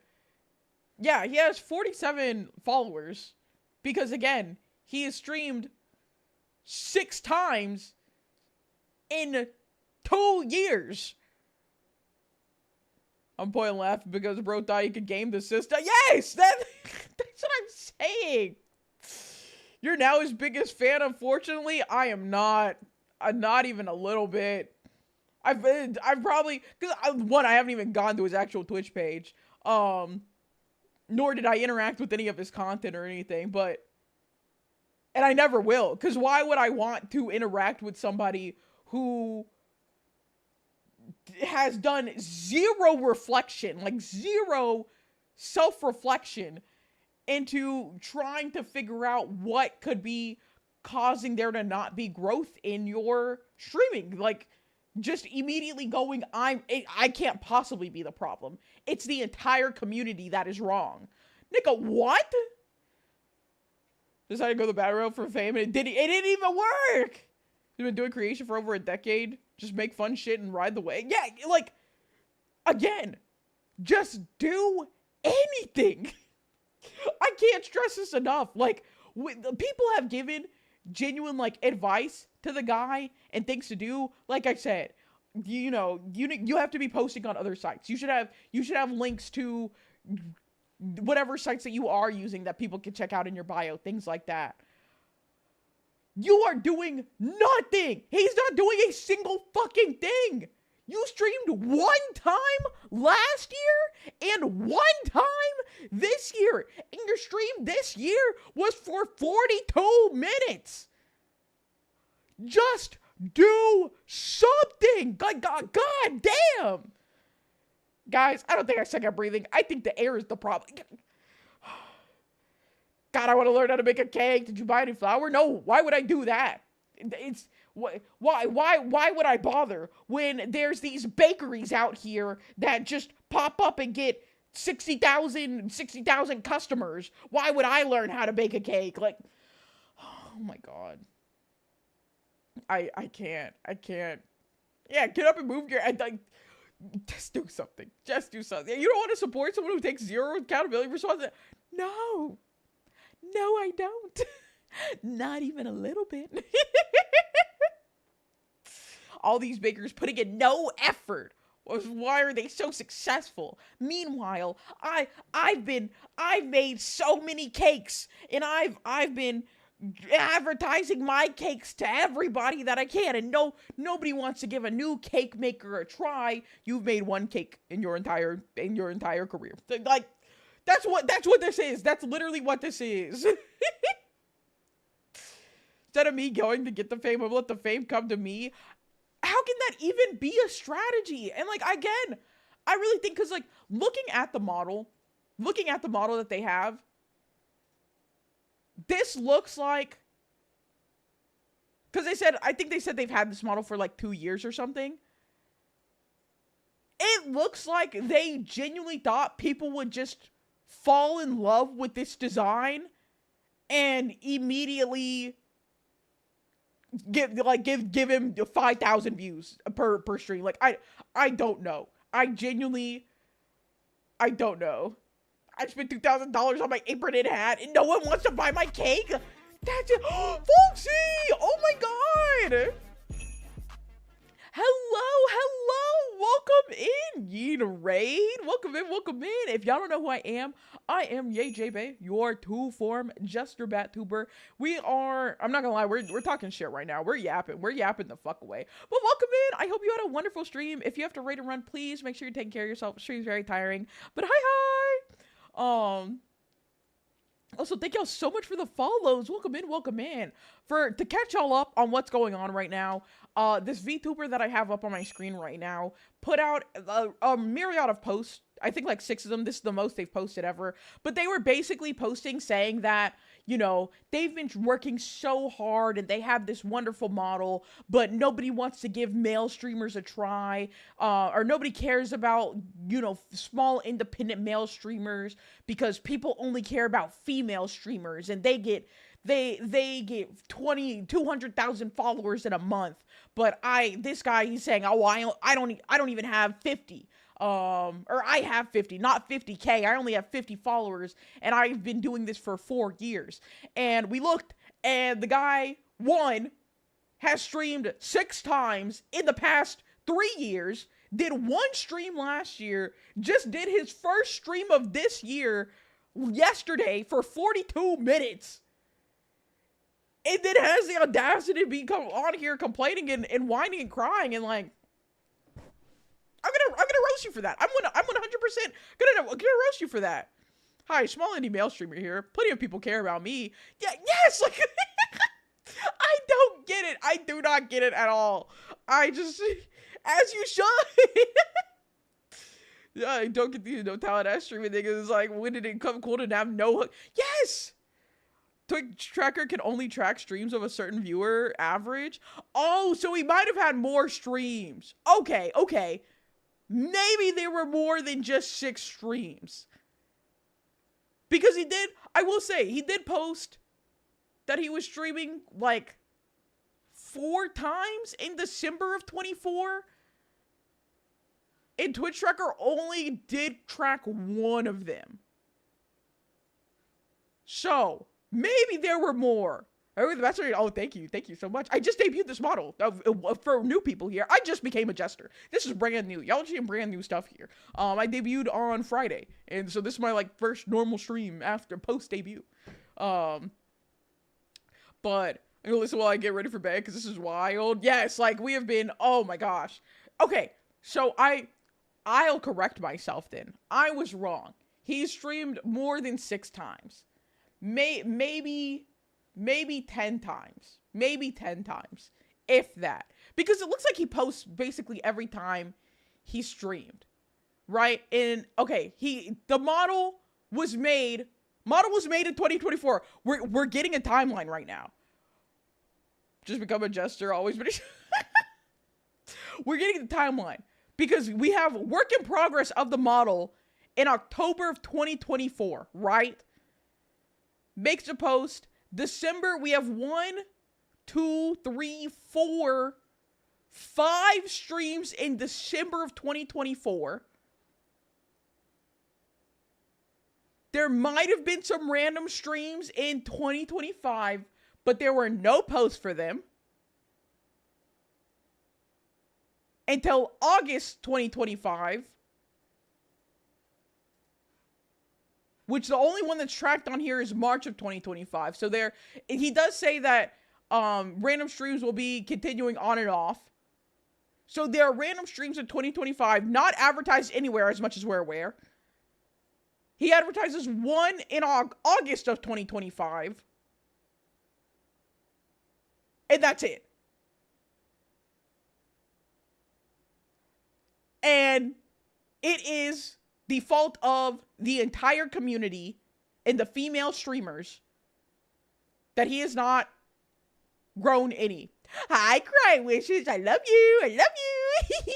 Yeah, he has 47 followers. Because again, he has streamed 6 times in 2 years. I'm pointing laughing because bro thought he could game the system. Yes! That's what I'm saying. You're now his biggest fan, unfortunately. I am not. I'm not even a little bit. I've probably, because I haven't even gone to his actual Twitch page. Nor did I interact with any of his content or anything, and I never will, because why would I want to interact with somebody who has done zero reflection, like zero self-reflection into trying to figure out what could be causing there to not be growth in your streaming? Like, just immediately going, I can't possibly be the problem. It's the entire community that is wrong. Nigga, what? Decided to go the battle route for fame, and it didn't even work. He's been doing creation for over a decade. Just make fun shit and ride the wave. Yeah, like, again, just do anything. I can't stress this enough. Like, people have given genuine, like, advice to the guy and things to do. Like I said, you have to be posting on other sites. You should have links to whatever sites that you are using that people can check out in your bio, things like that. You are doing nothing. He's not doing a single fucking thing. You streamed 1 time last year and 1 time this year. And your stream this year was for 42 minutes. Just do something. God damn. Guys, I don't think I suck at breathing. I think the air is the problem. God, I want to learn how to make a cake. Did you buy any flour? No. Why would I do that? It's why would I bother when there's these bakeries out here that just pop up and get 60,000 customers? Why would I learn how to bake a cake? Like, oh my God. I can't. Yeah, get up and move your. Just do something. Just do something. You don't want to support someone who takes zero accountability for responsibility? No. No, I don't. Not even a little bit. All these bakers putting in no effort. Why are they so successful? Meanwhile, I've made so many cakes, and I've been advertising my cakes to everybody that I can, and nobody wants to give a new cake maker a try. You've made one cake in your entire career. Like, that's what this is. That's literally what this is. Instead of me going to get the fame, I'm let the fame come to me. How can that even be a strategy? And like, again, I really think, because like looking at the model that they have, this looks like, because I think they said they've had this model for like 2 years or something. It looks like they genuinely thought people would just fall in love with this design and immediately give him 5,000 views per stream. Like, I don't know. I don't know. I spent $2,000 on my apron and hat, and no one wants to buy my cake. That's it. Foxy! Oh my God! Hello! Welcome in, Yeet Raid. Welcome in. If y'all don't know who I am Ye J-Bay, your two-form Jester Bat-tuber. I'm not gonna lie, we're talking shit right now. We're yapping the fuck away. But welcome in. I hope you had a wonderful stream. If you have to raid and run, please make sure you're taking care of yourself. Stream's very tiring. But hi! Also, thank y'all so much for the follows. Welcome in. To catch y'all up on what's going on right now, this VTuber that I have up on my screen right now put out a myriad of posts. I think like 6 of them. This is the most they've posted ever. But they were basically posting saying that, you know, they've been working so hard and they have this wonderful model, but nobody wants to give male streamers a try, or nobody cares about, you know, small independent male streamers, because people only care about female streamers, and they get 200,000 followers in a month. But this guy, he's saying, oh, I don't even have 50. Or I have 50, not 50K. I only have 50 followers, and I've been doing this for 4 years. And we looked, and the guy, one, has streamed 6 times in the past 3 years, did 1 stream last year, just did his first stream of this year yesterday for 42 minutes. And then has the audacity to be on here complaining and whining and crying, and like, I'm gonna roast you for that. I'm 100% gonna roast you for that. Hi, small indie male streamer here. Plenty of people care about me. Yeah, yes, like I don't get it. I do not get it at all. I just, as you should. Yeah, I don't get these no talent ass streaming niggas. It's like, when did it come cool to have no? Yes. Twitch tracker can only track streams of a certain viewer average. Oh, so he might have had more streams. Okay. Maybe there were more than just 6 streams. Because I will say, he did post that he was streaming like 4 times in December of 24. And Twitch tracker only did track 1 of them. So, maybe there were more. Oh, thank you so much. I just debuted this model for new people here. I just became a jester. This is brand new. Y'all seeing brand new stuff here. I debuted on Friday, and so this is my like first normal stream after post debut. But I'm gonna listen while I get ready for bed because this is wild. Yes, like we have been. Oh my gosh. Okay, so I'll correct myself. Then I was wrong. He streamed more than 6 times. Maybe 10 times. Maybe 10 times. If that. Because it looks like he posts basically every time he streamed. right? And okay, the model was made in 2024. We're getting a timeline right now. Just become a jester, always been. We're getting the timeline because we have work in progress of the model in October of 2024, right? Makes a post. December, we have 1, 2, 3, 4, 5 streams in December of 2024. There might have been some random streams in 2025, but there were no posts for them until August 2025, which the only one that's tracked on here is March of 2025. So he does say that random streams will be continuing on and off. So there are random streams in 2025, not advertised anywhere as much as we're aware. He advertises one in August of 2025. And that's it. And it is the fault of the entire community and the female streamers that he has not grown any. Hi, Cry Wishes. I love you. I love you.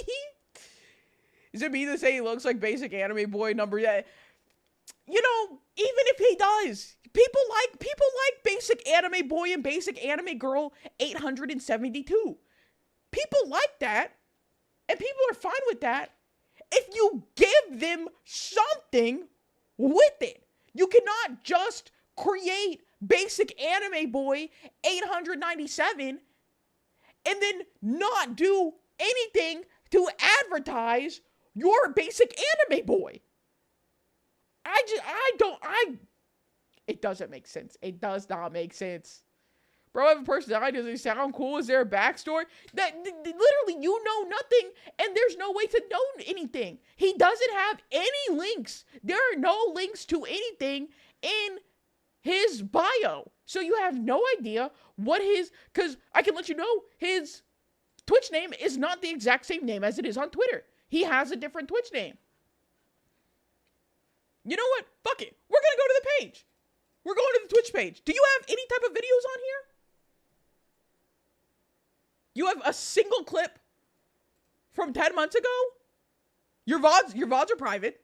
Is it me to say he looks like basic anime boy number? You know, even if he does, people like basic anime boy and basic anime girl 872. People like that, and people are fine with that if you give them something with it. You cannot just create basic anime boy 897 and then not do anything to advertise your basic anime boy. It doesn't make sense. It does not make sense. Bro, if a person died, does he sound cool? Is there a backstory? Literally, you know nothing, and there's no way to know anything. He doesn't have any links. There are no links to anything in his bio. So you have no idea what because I can let you know, his Twitch name is not the exact same name as it is on Twitter. He has a different Twitch name. You know what? Fuck it. We're going to go to the page. We're going to the Twitch page. Do you have any type of videos on here? You have a single clip from 10 months ago? Your VODs are private.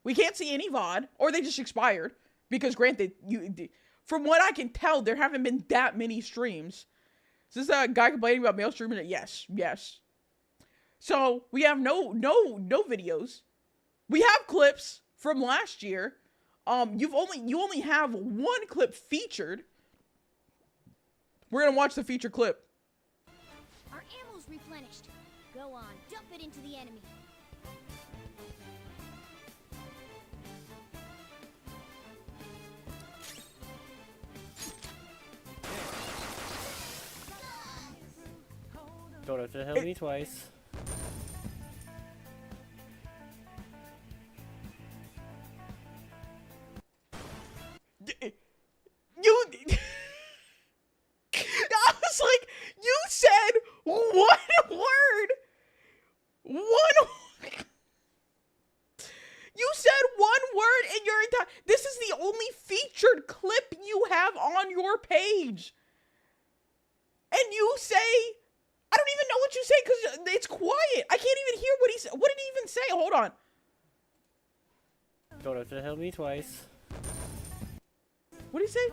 We can't see any VOD, or they just expired. Because granted, from what I can tell, there haven't been that many streams. Is this a guy complaining about male streaming? Yes. So we have no videos. We have clips from last year. You only have one clip featured. We're gonna watch the feature clip. Our ammo's replenished. Go on, dump it into the enemy. Don't have to help me twice. I was like, you said one word. You said one word in your entire. This is the only featured clip you have on your page. And you say, I don't even know what you say because it's quiet. I can't even hear what he said. What did he even say? Hold on. Don't have to help me twice. What did he say?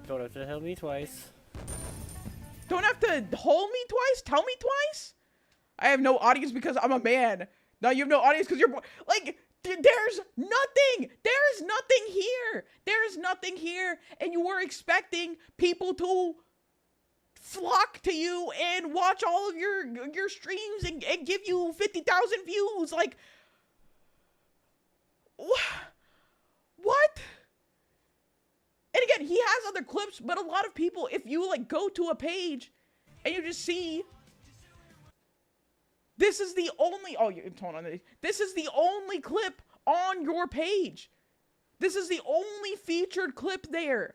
Don't have to help me twice. Don't have to hold me twice? Tell me twice? I have no audience because I'm a man. No, you have no audience because you're like, there's nothing. There's nothing here. There's nothing here. And you were expecting people to flock to you and watch all of your streams and give you 50,000 views. Like, what? And again, he has other clips, but a lot of people, if you like go to a page and you just see, this is the only, this is the only clip on your page. This is the only featured clip there.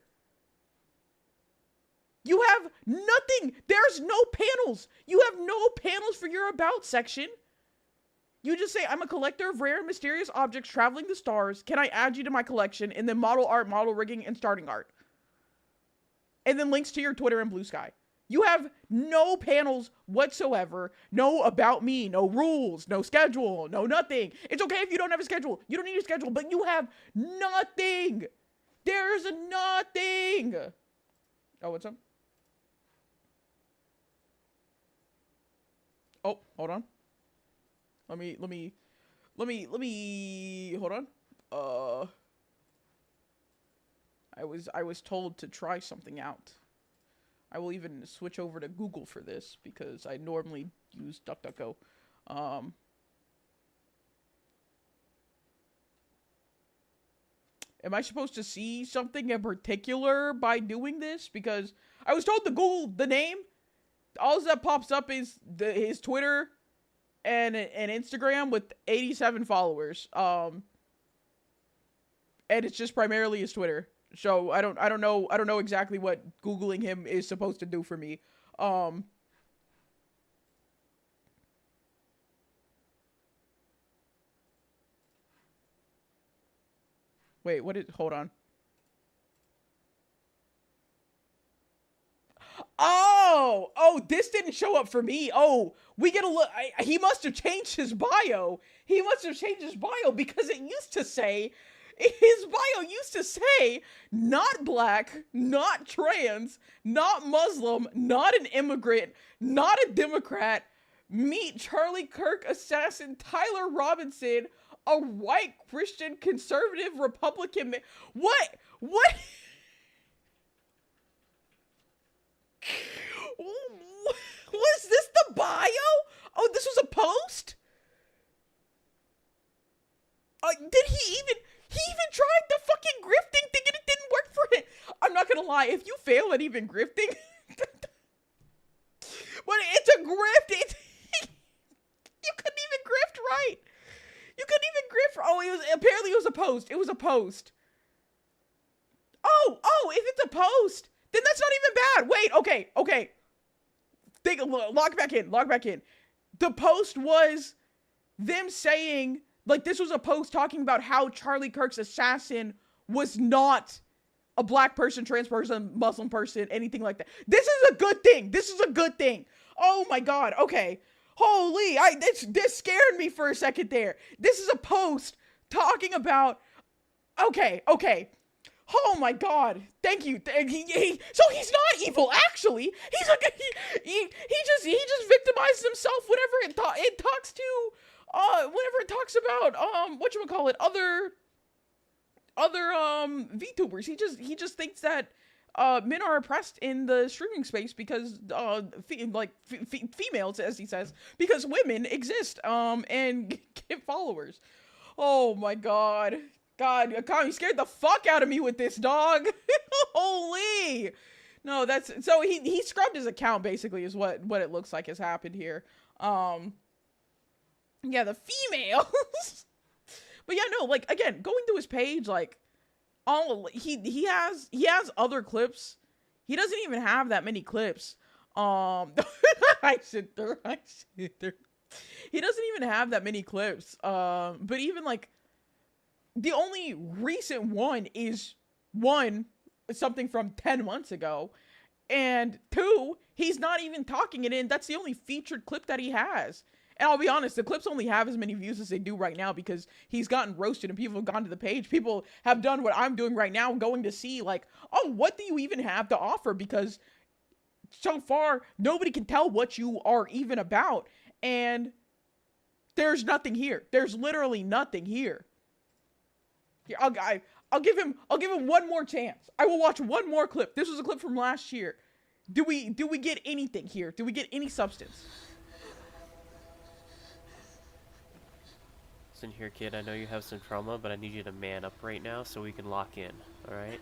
You have nothing. There's no panels. You have no panels for your about section. You just say, I'm a collector of rare and mysterious objects traveling the stars. Can I add you to my collection? And then model art, model rigging, and starting art. And then links to your Twitter and Blue Sky. You have no panels whatsoever. No about me, no rules, no schedule, no nothing. It's okay if you don't have a schedule. You don't need a schedule, but you have nothing. There's nothing. Oh, what's up? Oh, hold on. Let me, hold on. I was told to try something out. I will even switch over to Google for this because I normally use DuckDuckGo. Am I supposed to see something in particular by doing this? Because I was told to Google the name. All that pops up is his Twitter and Instagram with 87 followers. And it's just primarily his Twitter. So I don't know exactly what Googling him is supposed to do for me. Wait, hold on. Oh, this didn't show up for me. Oh, we get a look. He must have changed his bio. He must have changed his bio because his bio used to say, not black, not trans, not Muslim, not an immigrant, not a Democrat, meet Charlie Kirk assassin Tyler Robinson, a white Christian conservative Republican man. What? Was this the bio? Oh, this was a post? Did he even tried the fucking grifting thing and it didn't work for him. I'm not gonna lie, if you fail at even grifting, but it's a grift. You couldn't even grift right. You couldn't even grift. Oh, apparently it was a post. It was a post. Oh, if it's a post, then that's not even bad. Wait, okay. Log back in. The post was them saying, like, this was a post talking about how Charlie Kirk's assassin was not a black person, trans person, Muslim person, anything like that. This is a good thing. Oh my God. Okay. Holy, this scared me for a second there. This is a post talking about, okay. Oh my God. Thank you. So he's not evil, actually. He's like, he just victimizes himself whenever it talks to, whenever it talks about, whatchamacallit, other VTubers. He just thinks that, men are oppressed in the streaming space because, females, as he says, because women exist, and get followers. Oh my God. God, you scared the fuck out of me with this, dog. Holy. No, so he scrubbed his account, basically, is what it looks like has happened here. Yeah, the females. But yeah, no, like, again, going through his page, like, he has other clips. He doesn't even have that many clips. I sit there. He doesn't even have that many clips. But even, like, the only recent one is something from 10 months ago, and 2, he's not even talking it in. That's the only featured clip that he has. And I'll be honest, the clips only have as many views as they do right now because he's gotten roasted and people have gone to the page. People have done what I'm doing right now, going to see, like, oh, what do you even have to offer? Because so far, nobody can tell what you are even about. And there's nothing here. There's literally nothing here. I'll give him one more chance. I will watch one more clip. This was a clip from last year. Do we get anything here? Do we get any substance? Listen here, kid, I know you have some trauma, but I need you to man up right now so we can lock in, alright?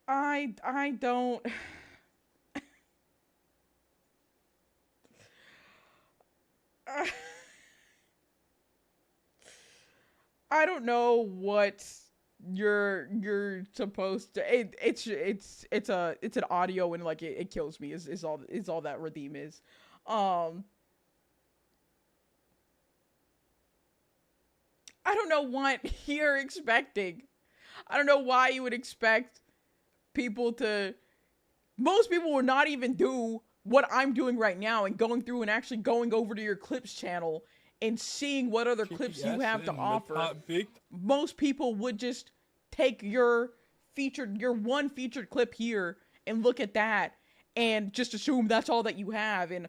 I don't. I don't know what you're supposed to. It's an audio, and like it kills me. Is all that redeem is. I don't know what you're expecting. I don't know why you would expect people to. Most people would not even do what I'm doing right now and going through and actually going over to your clips channel and seeing what other clips you have to offer. Most people would just take your one featured clip here and look at that and just assume that's all that you have. And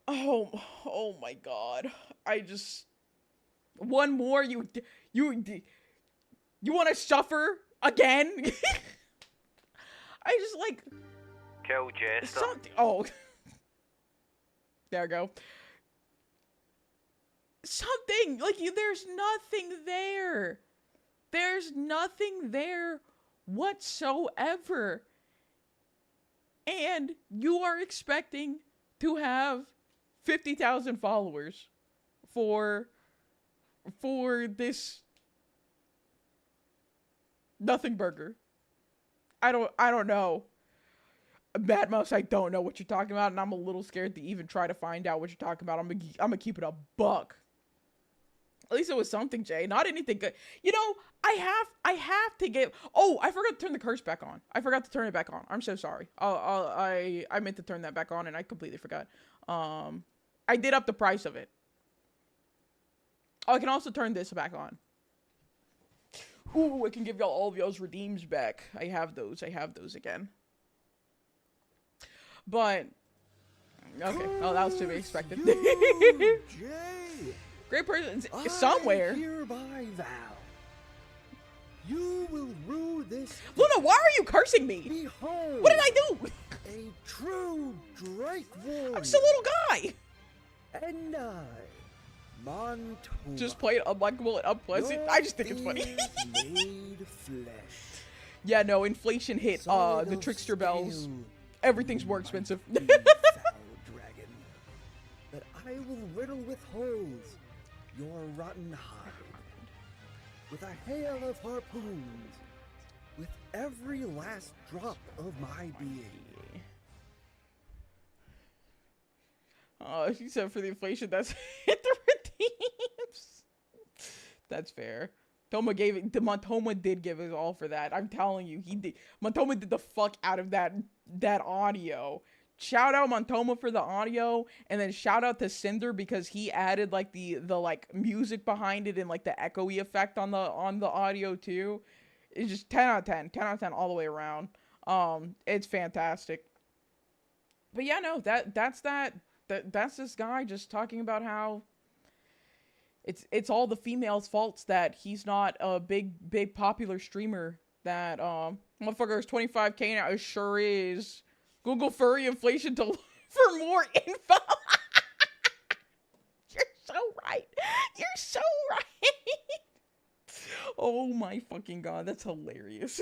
oh my God, I just one more you want to suffer again? I just like Kill Jester. something. Oh, there we go. Something like you. There's nothing there. There's nothing there whatsoever. And you are expecting to have 50,000 followers for this nothing burger. I don't know. Bad Mouse, I don't know what you're talking about, and I'm a little scared to even try to find out what you're talking about. I'm gonna keep it a buck. At least it was something, Jay. Not anything good. You know, I have to give. Oh, I forgot to turn the curse back on. I forgot to turn it back on. I'm so sorry. I meant to turn that back on, and I completely forgot. I did up the price of it. Oh, I can also turn this back on. Ooh, I can give y'all all of y'all's redeems back. I have those again. But okay, oh, that was to be expected. Great person somewhere. Hereby vow, you will rule this. Luna, why are you cursing me? Behold, What did I do? a true Drake warrior. I'm just a little guy. And I, Montoma, Just play it unlikable and unpleasant. I just think it's funny. made flesh. Yeah, no, inflation hit the trickster bells. Steel, Everything's more expensive. foul dragon, that I will riddle with holes your rotten hide, with a hail of harpoons, with every last drop of my being. She said for the inflation, that's hit the redeems. That's fair. Montoma did give us all for that. I'm telling you, he did. Montoma did the fuck out of that audio. Shout out Montoma for the audio, and then shout out to Cinder because he added like the like music behind it and like the echoey effect on the audio too. It's just 10 out of 10. 10 out of 10 all the way around. It's fantastic. But yeah, no, that's this guy just talking about how it's all the females' faults that he's not a big popular streamer. That motherfucker is 25K now. It sure is. Google furry inflation for more info. You're so right. You're so right. Oh my fucking God, that's hilarious.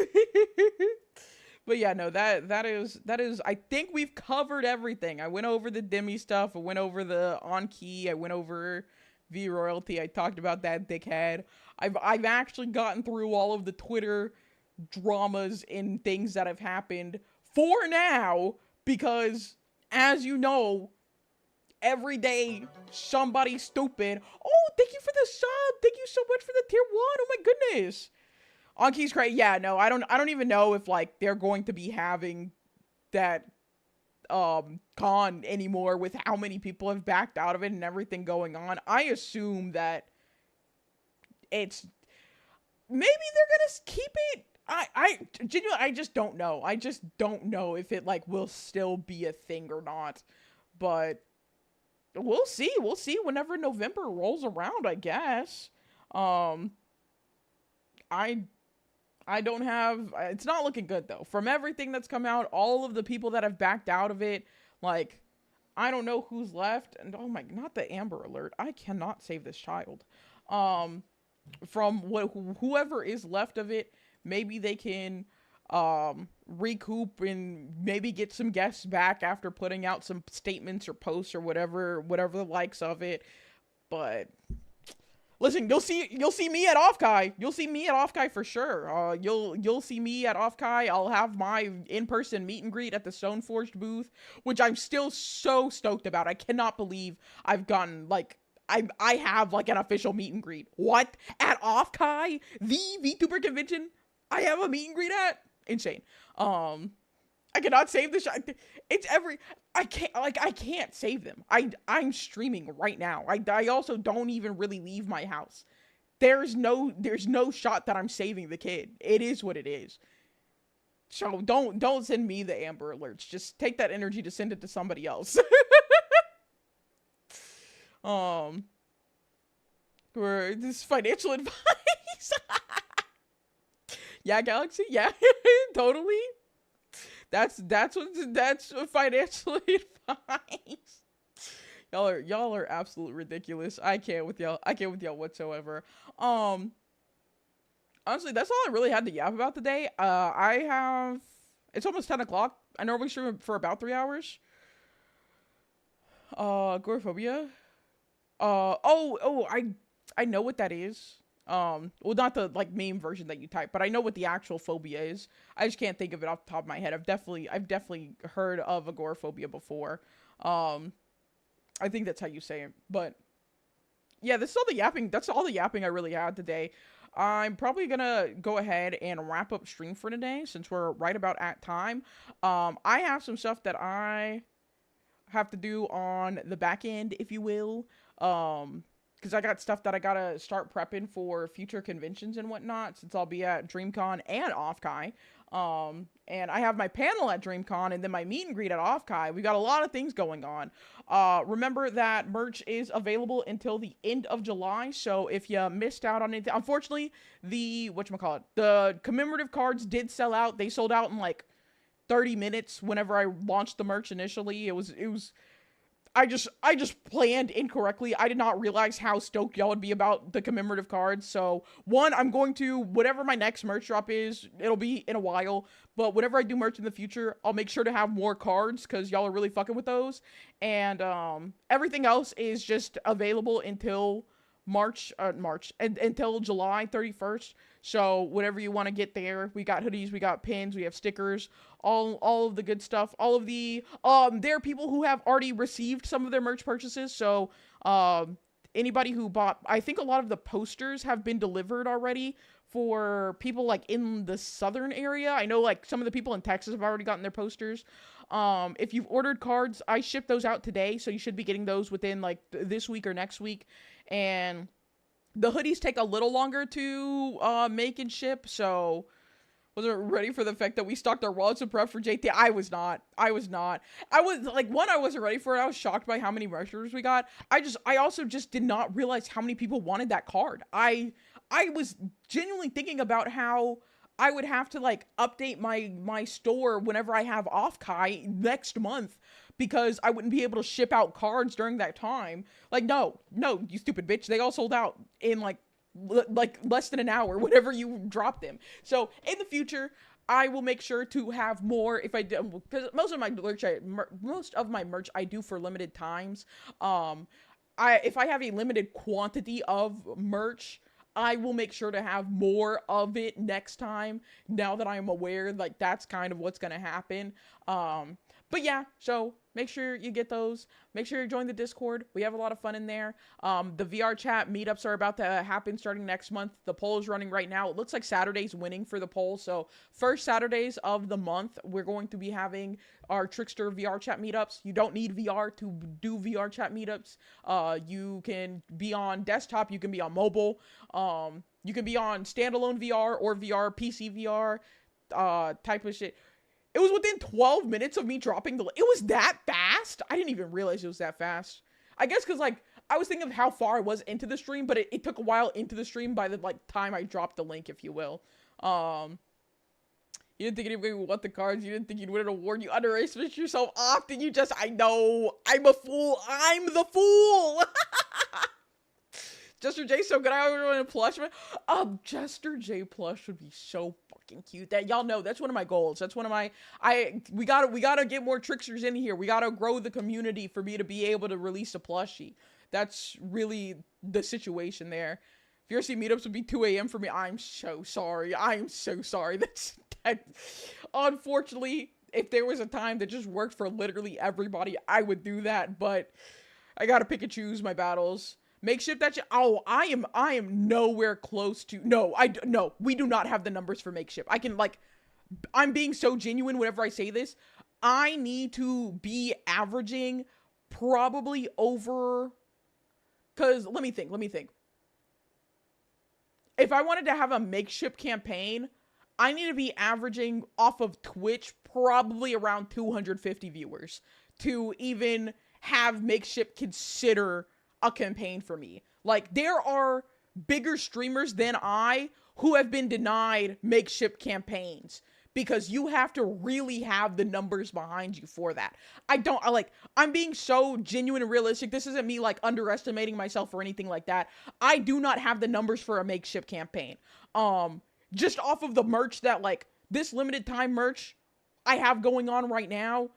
But yeah, no, that is. I think we've covered everything. I went over the Demi stuff. I went over the on key. I went over V royalty. I talked about that dickhead. I've actually gotten through all of the Twitter dramas and things that have happened for now, because as you know, every day somebody stupid. Oh, thank you for the sub. Thank you so much for the tier 1. Oh my goodness. Anki's crazy. Yeah, no, I don't even know if like they're going to be having that con anymore with how many people have backed out of it and everything going on. I assume that it's maybe they're gonna keep it. I genuinely, I just don't know. I just don't know if it like will still be a thing or not. But we'll see. We'll see whenever November rolls around, I guess. I don't have, it's not looking good though. From everything that's come out, all of the people that have backed out of it, like, I don't know who's left. And oh my, not the Amber Alert. I cannot save this child. From whoever is left of it, maybe they can recoup and maybe get some guests back after putting out some statements or posts or whatever the likes of it. But Listen, you'll see me at Offkai. You'll see me at Offkai for sure. You'll see me at Offkai. I'll have my in-person meet and greet at the Stoneforged booth, which I'm still so stoked about. I cannot believe I've gotten like I have like an official meet and greet. What? At Offkai, the VTuber convention, I have a meet and greet at? Insane. I cannot save the shot. It's I can't save them. I'm streaming right now. I also don't even really leave my house. There's no shot that I'm saving the kid. It is what it is. So don't send me the Amber Alerts. Just take that energy to send it to somebody else. Or this financial advice. Yeah, Galaxy. Yeah, totally. That's financial advice. Y'all are absolutely ridiculous. I can't with y'all whatsoever. Honestly, that's all I really had to yap about today. It's almost 10 o'clock. I normally stream for about 3 hours. Agoraphobia. I know what that is. Well, not the like meme version that you type, but I know what the actual phobia is. I just can't think of it off the top of my head. I've definitely heard of agoraphobia before. I think that's how you say it. But yeah, that's all the yapping. That's all the yapping I really had today. I'm probably gonna go ahead and wrap up stream for today since we're right about at time. I have some stuff that I have to do on the back end, if you will. Because I got stuff that I gotta start prepping for future conventions and whatnot, since I'll be at DreamCon and Offkai. And I have my panel at DreamCon and then my meet and greet at Offkai. We got a lot of things going on. Remember that merch is available until the end of July, so if you missed out on anything, unfortunately, the commemorative cards did sell out. They sold out in like 30 minutes whenever I launched the merch initially. It was I just planned incorrectly. I did not realize how stoked y'all would be about the commemorative cards. So, one, I'm going to, whatever my next merch drop is, it'll be in a while. But whenever I do merch in the future, I'll make sure to have more cards because y'all are really fucking with those. And everything else is just available until until July 31st. So whatever you want to get there, we got hoodies, we got pins, we have stickers, all of the good stuff. All of the there are people who have already received some of their merch purchases. So anybody who bought, I think a lot of the posters have been delivered already for people like in the southern area. I know like some of the people in Texas have already gotten their posters. If you've ordered cards, I shipped those out today, so you should be getting those within like this week or next week. And the hoodies take a little longer to make and ship, so wasn't ready for the fact that we stocked our wallets and prep for JT. I was not. I was like, one, I wasn't ready for it. I was shocked by how many merch orders we got. I also just did not realize how many people wanted that card. I was genuinely thinking about how I would have to like update my store whenever I have Offkai next month, because I wouldn't be able to ship out cards during that time. Like, no, you stupid bitch. They all sold out in like less than an hour whenever you drop them. So in the future, I will make sure to have more if I do, because most of my merch I do for limited times. If I have a limited quantity of merch, I will make sure to have more of it next time, now that I'm aware, like, that's kind of what's gonna happen. But yeah, so make sure you get those. Make sure you join the Discord. We have a lot of fun in there. The VR chat meetups are about to happen starting next month. The poll is running right now. It looks like Saturday's winning for the poll. So first Saturdays of the month, we're going to be having our Trickster VR chat meetups. You don't need VR to do VR chat meetups. You can be on desktop. You can be on mobile. You can be on standalone VR or VR, PC VR, type of shit. It was within 12 minutes of me dropping it was that fast? I didn't even realize it was that fast. I guess because, like, I was thinking of how far I was into the stream, but it took a while into the stream by the, like, time I dropped the link, if you will. You didn't think anybody would want the cards. You didn't think you'd win an award. You underestimated yourself often. I know. I'm a fool. I'm the fool. Jester J, so good. I want a plush, man. Jester J plush would be so fucking cute. That y'all know, that's one of my goals. That's one of my. We gotta get more tricksters in here. We gotta grow the community for me to be able to release a plushie. That's really the situation there. VRC meetups would be 2 a.m. for me. I'm so sorry. I'm so sorry. That. Unfortunately, if there was a time that just worked for literally everybody, I would do that. But I gotta pick and choose my battles. Makeshift that shit. Oh, I am nowhere close to. No, we do not have the numbers for makeshift. I'm being so genuine whenever I say this. I need to be averaging probably over. Cause let me think. If I wanted to have a makeshift campaign, I need to be averaging off of Twitch probably around 250 viewers to even have makeshift consider a campaign for me. Like, there are bigger streamers than I who have been denied makeshift campaigns because you have to really have the numbers behind you for that. I'm being so genuine and realistic. This isn't me like underestimating myself or anything like that. I do not have the numbers for a makeshift campaign. Just off of the merch that, like, this limited time merch I have going on right now,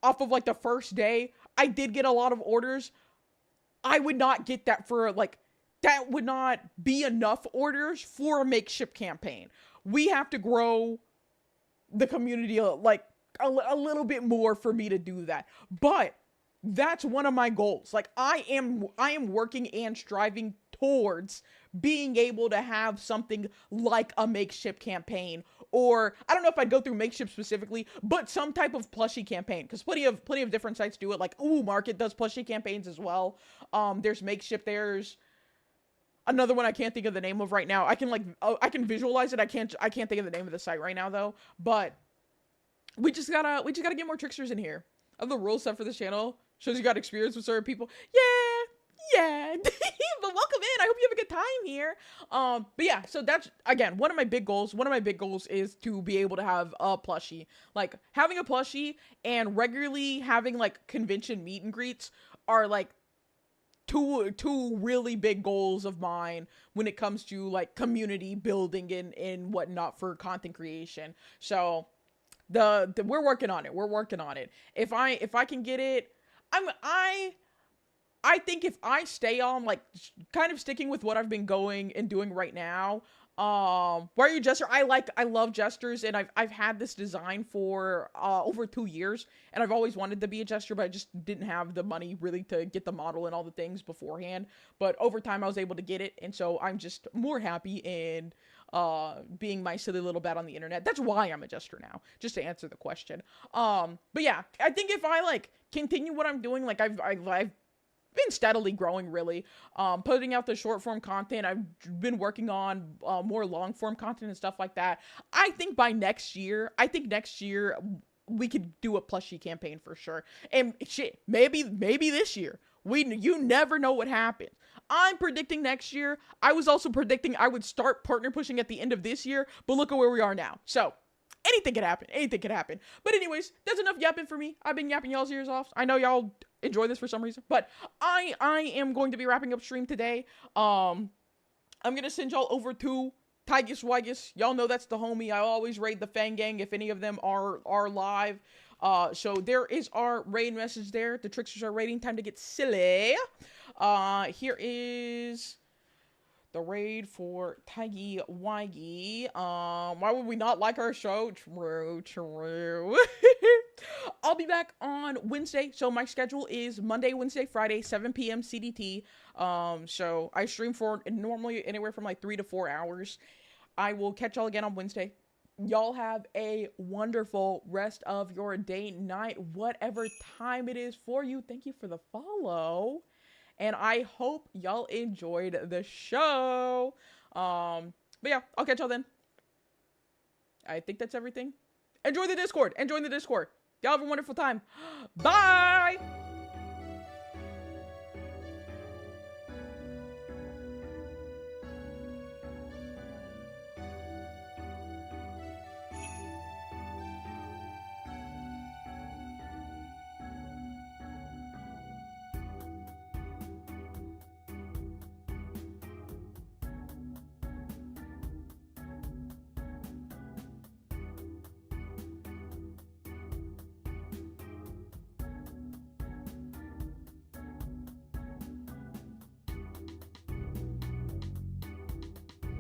off of like the first day, I did get a lot of orders. I would not get that for like, that would not be enough orders for a makeshift campaign. We have to grow the community like a little bit more for me to do that. But that's one of my goals. Like, I am working and striving towards being able to have something like a makeshift campaign, or I don't know if I'd go through makeshift specifically, but some type of plushie campaign, because plenty of different sites do it. Like, Market does plushie campaigns as well. There's makeshift. There's another one I can't think of the name of right now. I can visualize it. I can't think of the name of the site right now though. But we just gotta get more tricksters in here. Of the rule set for this channel shows you got experience with certain people. Yeah. But welcome in. I hope you have a good time here. But yeah, so that's, again, one of my big goals. One of my big goals is to be able to have a plushie. Like, having a plushie and regularly having like convention meet and greets are like two really big goals of mine when it comes to like community building and whatnot for content creation. So we're working on it. We're working on it. If I can get it, I think if I stay on like kind of sticking with what I've been going and doing right now, why are you jester? I love jesters, and I've had this design for over 2 years, and I've always wanted to be a jester, but I just didn't have the money really to get the model and all the things beforehand. But over time I was able to get it, and so I'm just more happy and being my silly little bat on the internet. That's why I'm a jester now, just to answer the question. But yeah, I think if I like continue what I'm doing, like I've been steadily growing, really, putting out the short form content. I've been working on more long form content and stuff like that. I think next year we could do a plushie campaign for sure. And shit, maybe this year. You never know what happens. I'm predicting next year. I was also predicting I would start partner pushing at the end of this year, but look at where we are now. So anything could happen. But anyways, that's enough yapping for me. I've been yapping y'all's ears off. I know y'all enjoy this for some reason, but I am going to be wrapping up stream today. I'm gonna send y'all over to Tygus Wygus. Y'all know that's the homie. I always raid the Fang Gang if any of them are live. So there is our raid message there. The tricksters are raiding. Time to get silly. Here is the raid for Taggy Wyggy. Why would we not like our show? True. I'll be back on Wednesday. So my schedule is Monday, Wednesday, Friday, 7 p.m. CDT. So I stream for normally anywhere from like 3 to 4 hours. I will catch y'all again on Wednesday. Y'all have a wonderful rest of your day, night, whatever time it is for you. Thank you for the follow. And I hope y'all enjoyed the show. But yeah, I'll catch y'all then. I think that's everything. Enjoy the Discord. Y'all have a wonderful time. Bye!